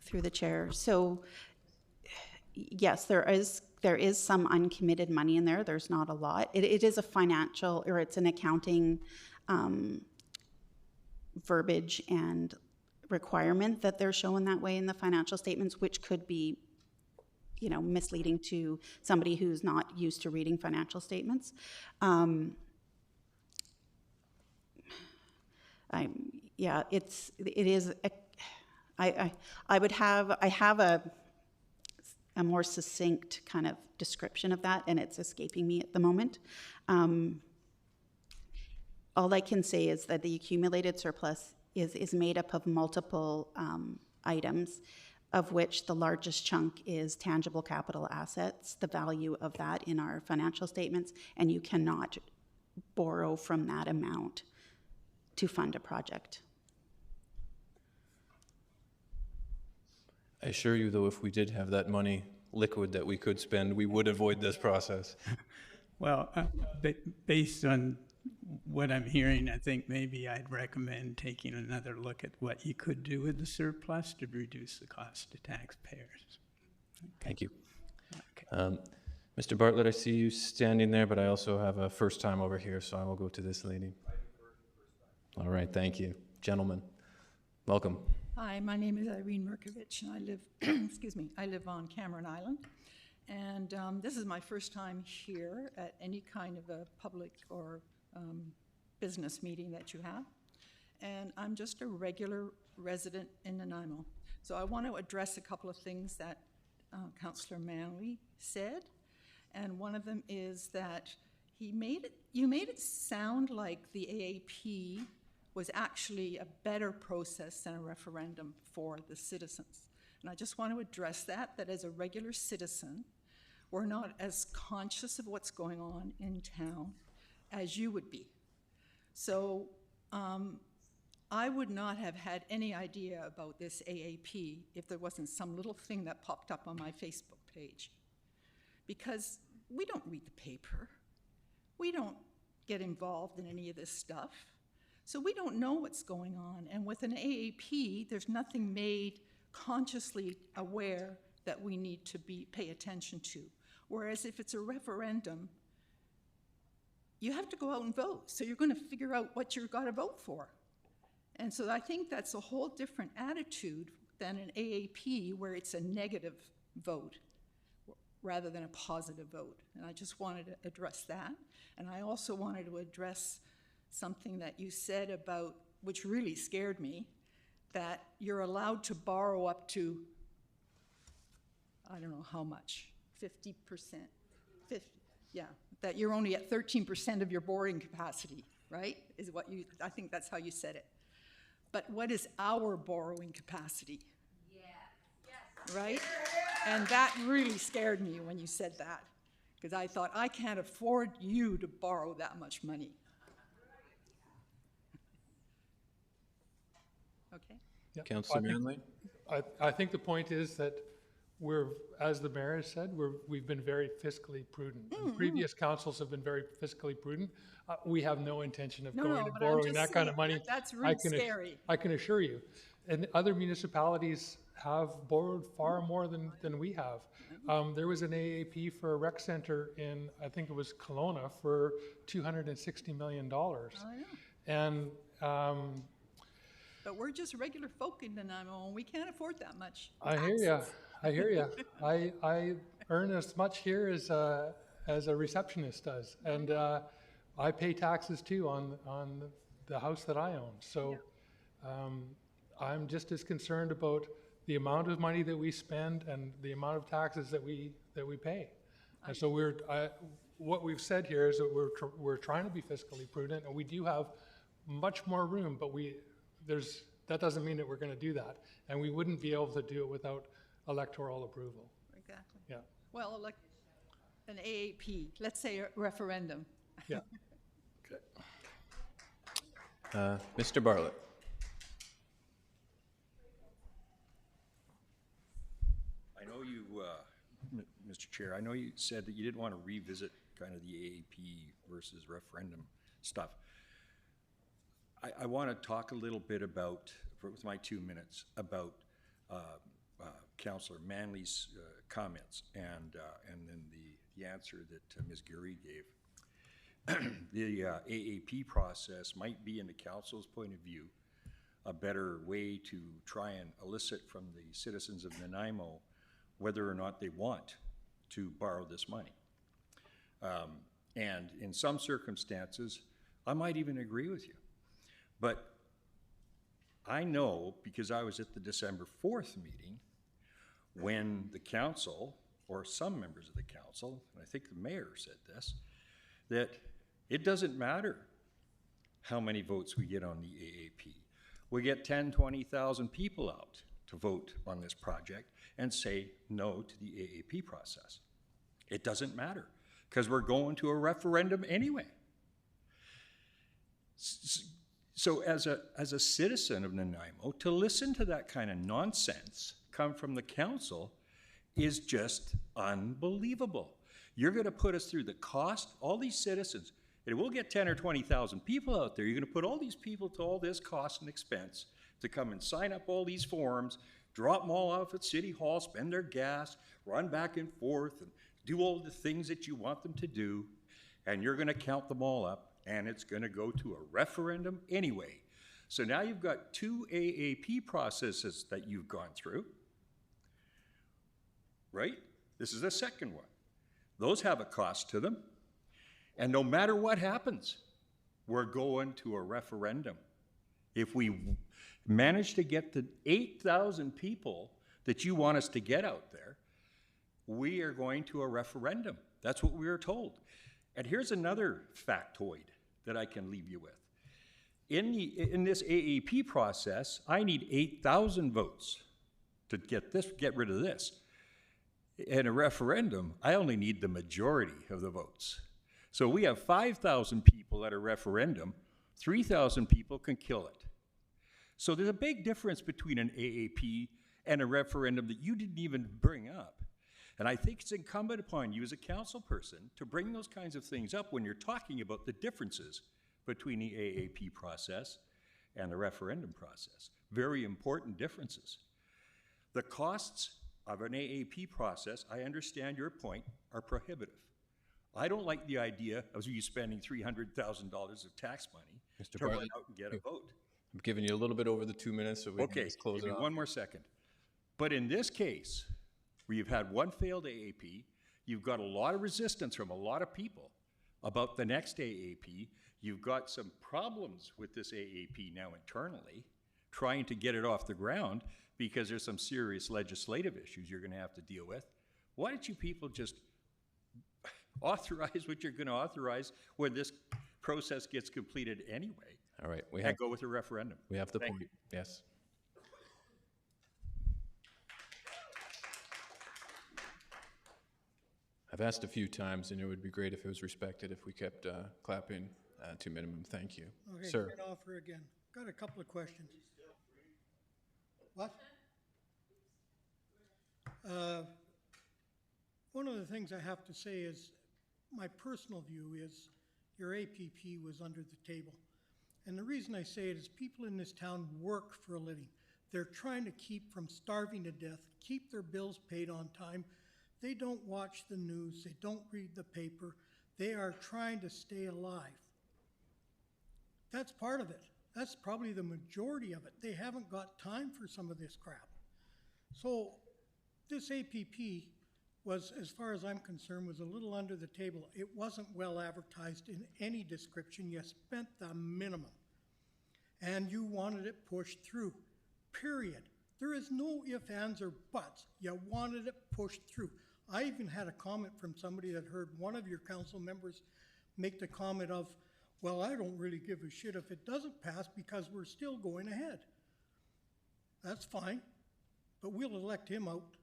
Through the chair. So yes, there is some uncommitted money in there. There's not a lot. It is a financial, or it's an accounting verbiage and requirement that they're shown that way in the financial statements, which could be, misleading to somebody who's not used to reading financial statements. I have a more succinct kind of description of that, and it's escaping me at the moment. All I can say is that the accumulated surplus is made up of multiple items, of which the largest chunk is tangible capital assets, the value of that in our financial statements, and you cannot borrow from that amount to fund a project. I assure you, though, if we did have that money liquid that we could spend, we would avoid this process. Well, based on what I'm hearing, I think maybe I'd recommend taking another look at what you could do with the surplus to reduce the cost to taxpayers. Thank you. Okay. Mr. Bartlett, I see you standing there, but I also have a first time over here, so I will go to this lady. All right, thank you. Gentlemen, welcome. Hi, my name is Irene Merkovich, and I live, I live on Cameron Island. And this is my first time here at any kind of a public or business meeting that you have. And I'm just a regular resident in Nanaimo. So I want to address a couple of things that Councillor Manley said. And one of them is that you made it sound like the AAP was actually a better process than a referendum for the citizens. And I just want to address that as a regular citizen, we're not as conscious of what's going on in town as you would be. So I would not have had any idea about this AAP if there wasn't some little thing that popped up on my Facebook page. because we don't read the paper. We don't get involved in any of this stuff. So we don't know what's going on. And with an AAP, there's nothing made consciously aware that we need to pay attention to. Whereas if it's a referendum, you have to go out and vote. So you're going to figure out what you've got to vote for. And so I think that's a whole different attitude than an AAP where it's a negative vote rather than a positive vote. And I just wanted to address that. And I also wanted to address something that you said about, which really scared me, that you're allowed to borrow up to, I don't know how much, 50%, 50, yeah, that you're only at 13% of your borrowing capacity, right? Is what you, I think that's how you said it. But what is our borrowing capacity? Yeah. Right? And that really scared me when you said that, because I thought, I can't afford you to borrow that much money. Okay? Yep. Councillor Manley? I think the point is that we're, as the mayor has said, we've been very fiscally prudent. And previous councils have been very fiscally prudent. We have no intention of going and borrowing that kind of money. That's really scary. I can assure you. And other municipalities have borrowed far more than we have. There was an AAP for a rec center in, I think it was Kelowna, for $260 million. Oh, yeah. And but we're just regular folk in Nanaimo, and we can't afford that much. I hear you. I hear you. I earn as much here as a receptionist does, and I pay taxes too on the house that I own. So I'm just as concerned about the amount of money that we spend and the amount of taxes that we pay. And so what we've said here is that we're trying to be fiscally prudent, and we do have much more room, but that doesn't mean that we're going to do that, and we wouldn't be able to do it without electoral approval. Exactly. Yeah. Well, like an AAP, let's say a referendum. Yeah. Okay. Mr. Bartlett. I know you, Mr. Chair, I know you said that you didn't want to revisit kind of the AAP versus referendum stuff. I want to talk a little bit about, with my 2 minutes, about Councillor Manley's comments and then the answer that Ms. Gurry gave. The AAP process might be, in the council's point of view, a better way to try and elicit from the citizens of Nanaimo whether or not they want to borrow this money. And in some circumstances, I might even agree with you. But I know, because I was at the December 4th meeting, when the council, or some members of the council, and I think the mayor said this, that it doesn't matter how many votes we get on the AAP. We get 10, 20,000 people out to vote on this project and say no to the AAP process. It doesn't matter, because we're going to a referendum anyway. So as a citizen of Nanaimo, to listen to that kind of nonsense come from the council is just unbelievable. You're going to put us through the cost, all these citizens, and we'll get 10 or 20,000 people out there. You're going to put all these people to all this cost and expense to come and sign up all these forms, drop them all off at City Hall, spend their gas, run back and forth, and do all the things that you want them to do, and you're going to count them all up, and it's going to go to a referendum anyway. So now you've got 2 AAP processes that you've gone through, right? This is the second one. Those have a cost to them, and no matter what happens, we're going to a referendum. If we manage to get the 8,000 people that you want us to get out there, we are going to a referendum. That's what we were told. And here's another factoid that I can leave you with. In this AAP process, I need 8,000 votes to get rid of this. In a referendum, I only need the majority of the votes. So we have 5,000 people at a referendum, 3,000 people can kill it. So there's a big difference between an AAP and a referendum that you didn't even bring up. And I think it's incumbent upon you as a council person to bring those kinds of things up when you're talking about the differences between the AAP process and the referendum process. Very important differences. The costs of an AAP process, I understand your point, are prohibitive. I don't like the idea of you spending $300,000 of tax money Mr. to run Bartlett, out and get a vote. I'm giving you a little bit over the 2 minutes, so we can just close give it me off. one more second. But in this case, where you've had one failed AAP, you've got a lot of resistance from a lot of people about the next AAP. You've got some problems with this AAP now internally, trying to get it off the ground because there's some serious legislative issues you're going to have to deal with. Why don't you people just authorize what you're going to authorize when this process gets completed anyway? All right, And go with a referendum. We have the Thank point, yes. I've asked a few times, and it would be great if it was respected if we kept clapping to minimum. Thank you. Okay, Sir. Ken Offer again. Got a couple of questions. What? One of the things I have to say is, my personal view is your APP was under the table. And the reason I say it is people in this town work for a living. They're trying to keep from starving to death, keep their bills paid on time. They don't watch the news, they don't read the paper. They are trying to stay alive. That's part of it. That's probably the majority of it. They haven't got time for some of this crap. So this APP was, as far as I'm concerned, was a little under the table. It wasn't well advertised in any description. You spent the minimum. And you wanted it pushed through, period. There is no ifs, ands, or buts. You wanted it pushed through. I even had a comment from somebody that heard one of your council members make the comment of, well, I don't really give a shit if it doesn't pass because we're still going ahead. That's fine, but we'll elect him out.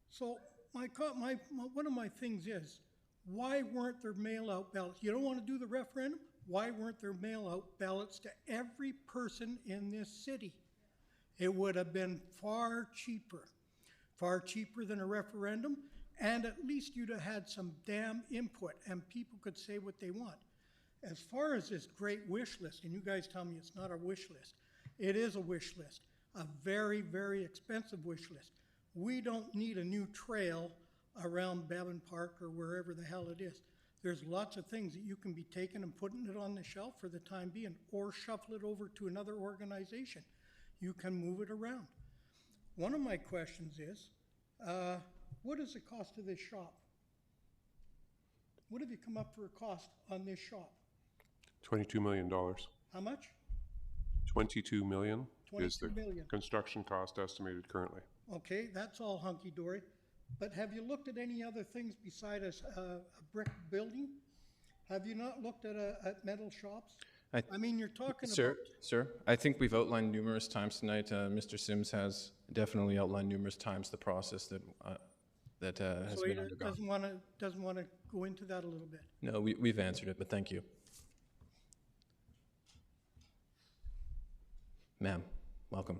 So one of my things is, why weren't there mail-out ballots? You don't want to do the referendum? Why weren't there mail-out ballots to every person in this city? It would have been far cheaper than a referendum, and at least you'd have had some damn input and people could say what they want. As far as this great wish list, and you guys tell me it's not a wish list, it is a wish list, a very, very expensive wish list. We don't need a new trail around Bevan Park or wherever the hell it is. There's lots of things that you can be taking and putting it on the shelf for the time being, or shuffle it over to another organization. You can move it around. One of my questions is, what is the cost of this shop? What have you come up for a cost on this shop? $22 million. How much? $22 million is the $22 million. construction cost estimated currently. Okay, that's all hunky-dory. But have you looked at any other things besides a brick building? Have you not looked at metal shops? I mean, you're talking about... Sir, I think we've outlined numerous times tonight. Mr. Sims has definitely outlined numerous times the process that has been undergone. Doesn't want to go into that a little bit. No, we've answered it, but thank you. Ma'am, welcome.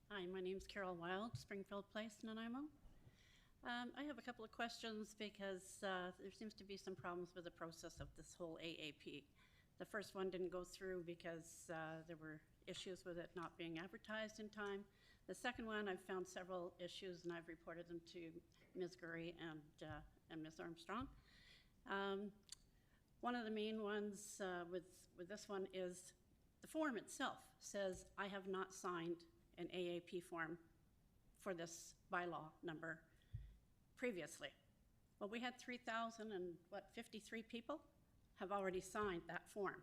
Hi, my name's Carol Wild, Springfield Place, Nanaimo. I have a couple of questions because there seems to be some problems with the process of this whole AAP. The first one didn't go through because there were issues with it not being advertised in time. The second one, I've found several issues and I've reported them to Ms. Gurry and Ms. Armstrong. One of the main ones with this one is the form itself says, I have not signed an AAP form for this bylaw number previously. Well, we had 3,053 people have already signed that form.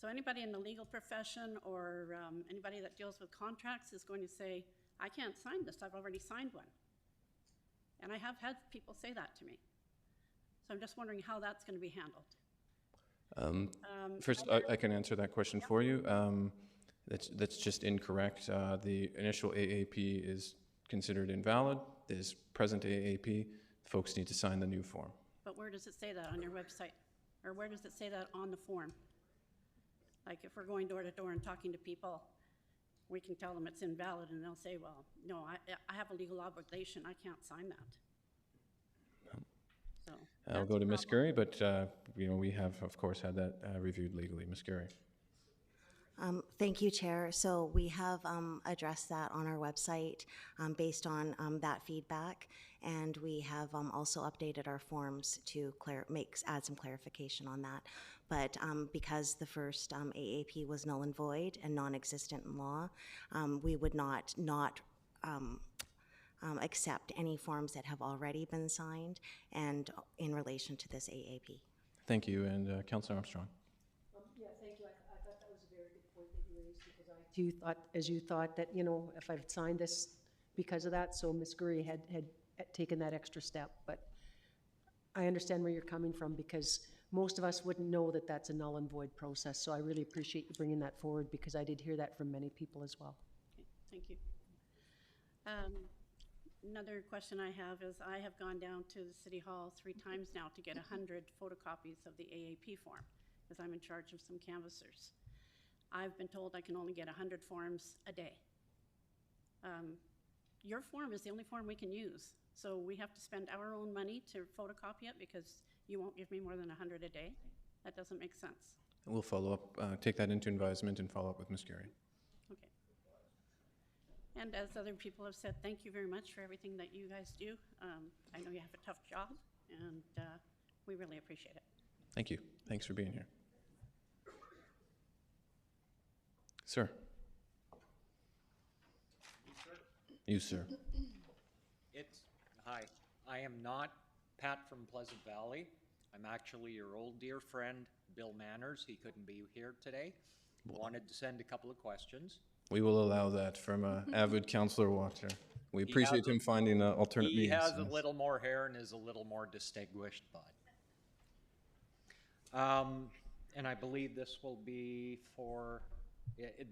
So anybody in the legal profession or anybody that deals with contracts is going to say, I can't sign this, I've already signed one. And I have had people say that to me. So I'm just wondering how that's going to be handled. First, I can answer that question for you. That's just incorrect. The initial AAP is considered invalid. This present AAP, folks need to sign the new form. But where does it say that on your website? Or where does it say that on the form? Like if we're going door to door and talking to people, we can tell them it's invalid and they'll say, well, no, I have a legal obligation, I can't sign that. So. I'll go to Ms. Gurry, but you know, we have, of course, had that reviewed legally. Ms. Gurry. Thank you, Chair. So we have addressed that on our website based on that feedback, and we have also updated our forms to add some clarification on that. But because the first AAP was null and void and non-existent in law, we would not accept any forms that have already been signed and in relation to this AAP. Thank you, and Councillor Armstrong. Yeah, thank you. I thought that was a very good point that you raised, because you thought that, you know, if I've signed this because of that, so Ms. Gurry had taken that extra step. But I understand where you're coming from, because most of us wouldn't know that that's a null and void process. So I really appreciate you bringing that forward, because I did hear that from many people as well. Okay, thank you. Another question I have is, I have gone down to the City Hall 3 times now to get 100 photocopies of the AAP form, because I'm in charge of some canvassers. I've been told I can only get 100 forms a day. Your form is the only form we can use, so we have to spend our own money to photocopy it because you won't give me more than 100 a day? That doesn't make sense. We'll follow up, take that into advisement and follow up with Ms. Gurry. Okay. And as other people have said, thank you very much for everything that you guys do. I know you have a tough job, and we really appreciate it. Thank you. Thanks for being here. Sir. You, sir. Hi, I am not Pat from Pleasant Valley. I'm actually your old dear friend, Bill Manners. He couldn't be here today. Wanted to send a couple of questions. We will allow that from an avid councillor watcher. We appreciate him finding alternate means. He has a little more hair and is a little more distinguished, but. And I believe this will be for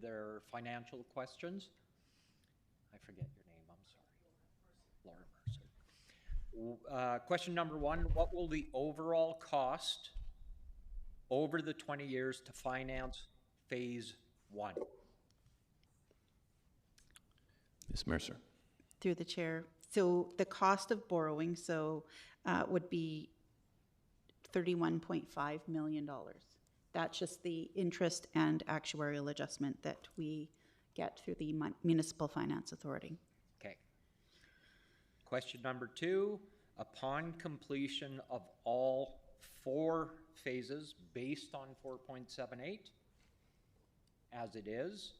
their financial questions. I forget your name, I'm sorry. Laura Mercer. Question number 1, what will the overall cost over the 20 years to finance phase 1? Ms. Mercer. Through the chair. So the cost of borrowing would be $31.5 million. That's just the interest and actuarial adjustment that we get through the Municipal Finance Authority. Okay. Question number 2, upon completion of all 4 phases based on 4.78, as it is,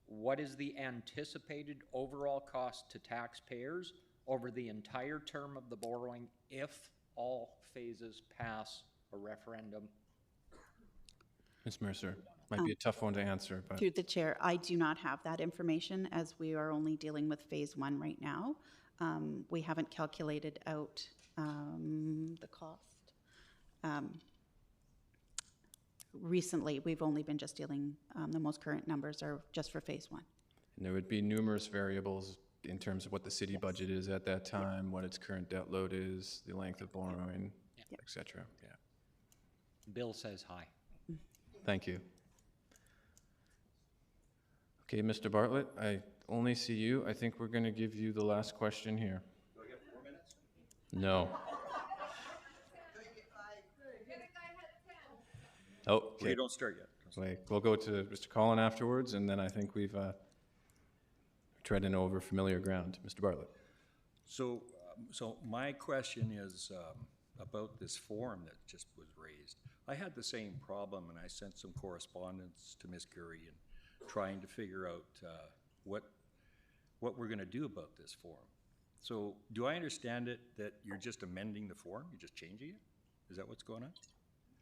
what is the anticipated overall cost to taxpayers over the entire term of the borrowing if all phases pass a referendum? Ms. Mercer, might be a tough one to answer, but. Through the chair, I do not have that information, as we are only dealing with phase 1 right now. We haven't calculated out the cost. Recently, we've only been just dealing, the most current numbers are just for phase 1. And there would be numerous variables in terms of what the city budget is at that time, what its current debt load is, the length of borrowing, et cetera. Yeah. Bill says hi. Thank you. Okay, Mr. Bartlett, I only see you. I think we're going to give you the last question here. Do I get 4 minutes? No. Oh, okay. We don't start yet. Wait, we'll go to Mr. Collin afterwards, and then I think we've treading over familiar ground. Mr. Bartlett. So my question is about this form that just was raised. I had the same problem, and I sent some correspondence to Ms. Gurry and trying to figure out what we're going to do about this form. So do I understand it that you're just amending the form? You're just changing it? Is that what's going on?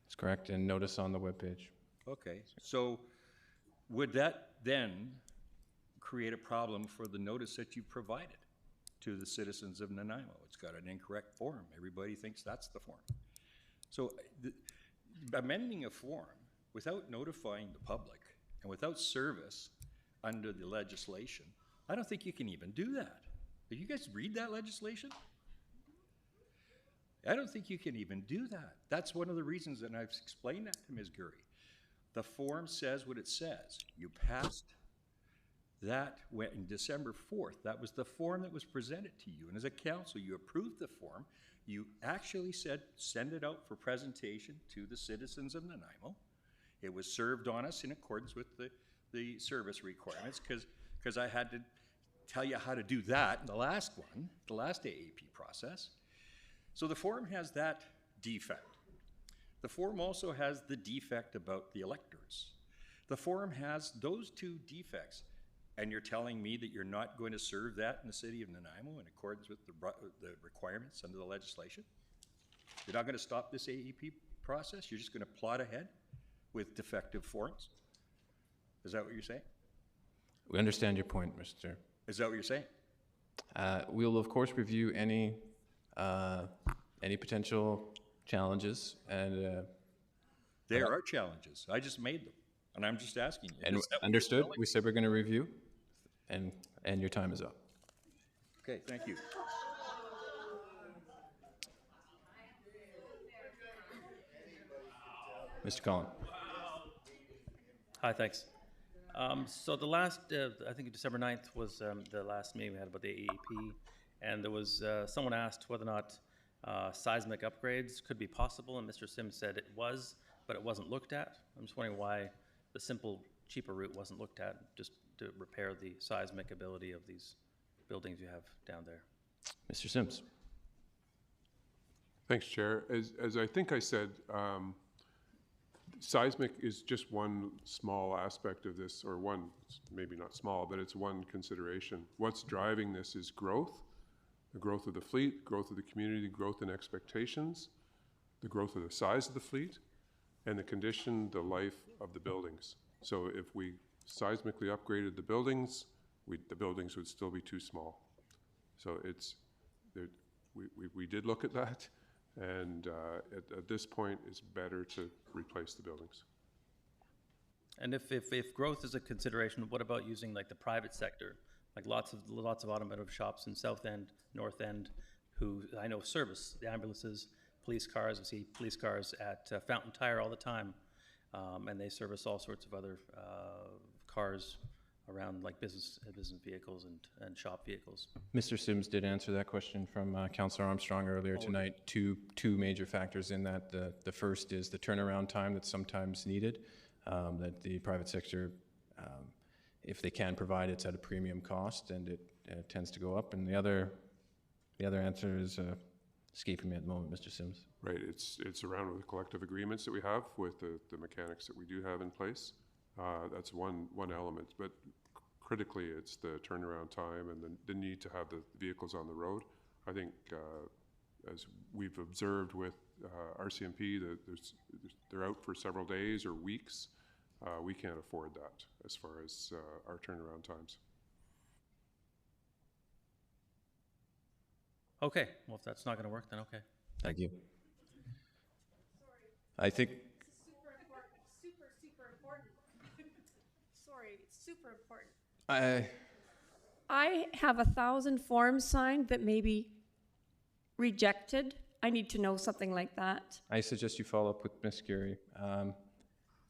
That's correct, and notice on the webpage. Okay, so would that then create a problem for the notice that you provided to the citizens of Nanaimo? It's got an incorrect form. Everybody thinks that's the form. So amending a form without notifying the public and without service under the legislation, I don't think you can even do that. Did you guys read that legislation? I don't think you can even do that. That's one of the reasons, and I've explained that to Ms. Gurry. The form says what it says. You passed that in December 4th. That was the form that was presented to you. And as a council, you approved the form. You actually said, send it out for presentation to the citizens of Nanaimo. It was served on us in accordance with the service requirements, because I had to tell you how to do that in the last one, the last AAP process. So the form has that defect. The form also has the defect about the electors. The form has those two defects, and you're telling me that you're not going to serve that in the city of Nanaimo in accordance with the requirements under the legislation? You're not going to stop this AEP process? You're just going to plot ahead with defective forms? Is that what you're saying? We understand your point, Mr. Chair. Is that what you're saying? We'll of course review any potential challenges, and there are challenges. I just made them, and I'm just asking you. And understood. We said we're going to review, and your time is up. Okay, thank you. Mr. Collin. Hi, thanks. So the last, I think December 9th was the last meeting we had about the AEP, and there was, someone asked whether or not seismic upgrades could be possible, and Mr. Sims said it was, but it wasn't looked at. I'm just wondering why the simple, cheaper route wasn't looked at, just to repair the seismic ability of these buildings you have down there. Mr. Sims. Thanks, Chair. As I think I said, seismic is just one small aspect of this, or one, maybe not small, but it's one consideration. What's driving this is growth, the growth of the fleet, growth of the community, growth in expectations, the growth of the size of the fleet, and the condition, the life of the buildings. So if we seismically upgraded the buildings would still be too small. So we did look at that. And at this point, it's better to replace the buildings. And if growth is a consideration, what about using like the private sector, like lots of automotive shops in South End, North End, who I know service the ambulances, police cars. I see police cars at Fountain Tire all the time, and they service all sorts of other cars around, like business vehicles and shop vehicles. Mr. Sims did answer that question from Councillor Armstrong earlier tonight. Two major factors in that. The first is the turnaround time that's sometimes needed, that the private sector, if they can provide, it's at a premium cost, and it tends to go up. And the other answer is escaping me at the moment, Mr. Sims. Right, it's around the collective agreements that we have with the mechanics that we do have in place. That's one element, but critically it's the turnaround time and the need to have the vehicles on the road. I think as we've observed with RCMP, that they're out for several days or weeks. We can't afford that as far as our turnaround times. Okay, well, if that's not going to work, then okay. Thank you. I think Super important. Sorry, it's super important. I have 1,000 forms signed that may be rejected. I need to know something like that. I suggest you follow up with Ms. Curie.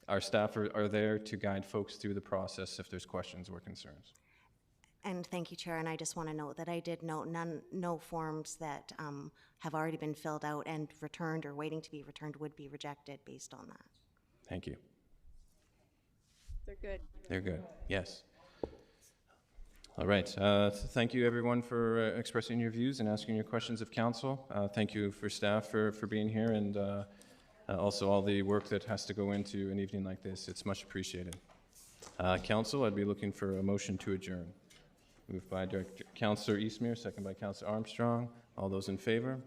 Our staff are there to guide folks through the process if there's questions or concerns. And thank you, Chair, and I just want to note that I did note no forms that have already been filled out and returned or waiting to be returned would be rejected based on that. Thank you. They're good. They're good, yes. All right, so thank you everyone for expressing your views and asking your questions of council. Thank you for staff for being here, and also all the work that has to go into an evening like this. It's much appreciated. Council, I'd be looking for a motion to adjourn. Moved by Councillor Eastmere, second by Councillor Armstrong. All those in favor?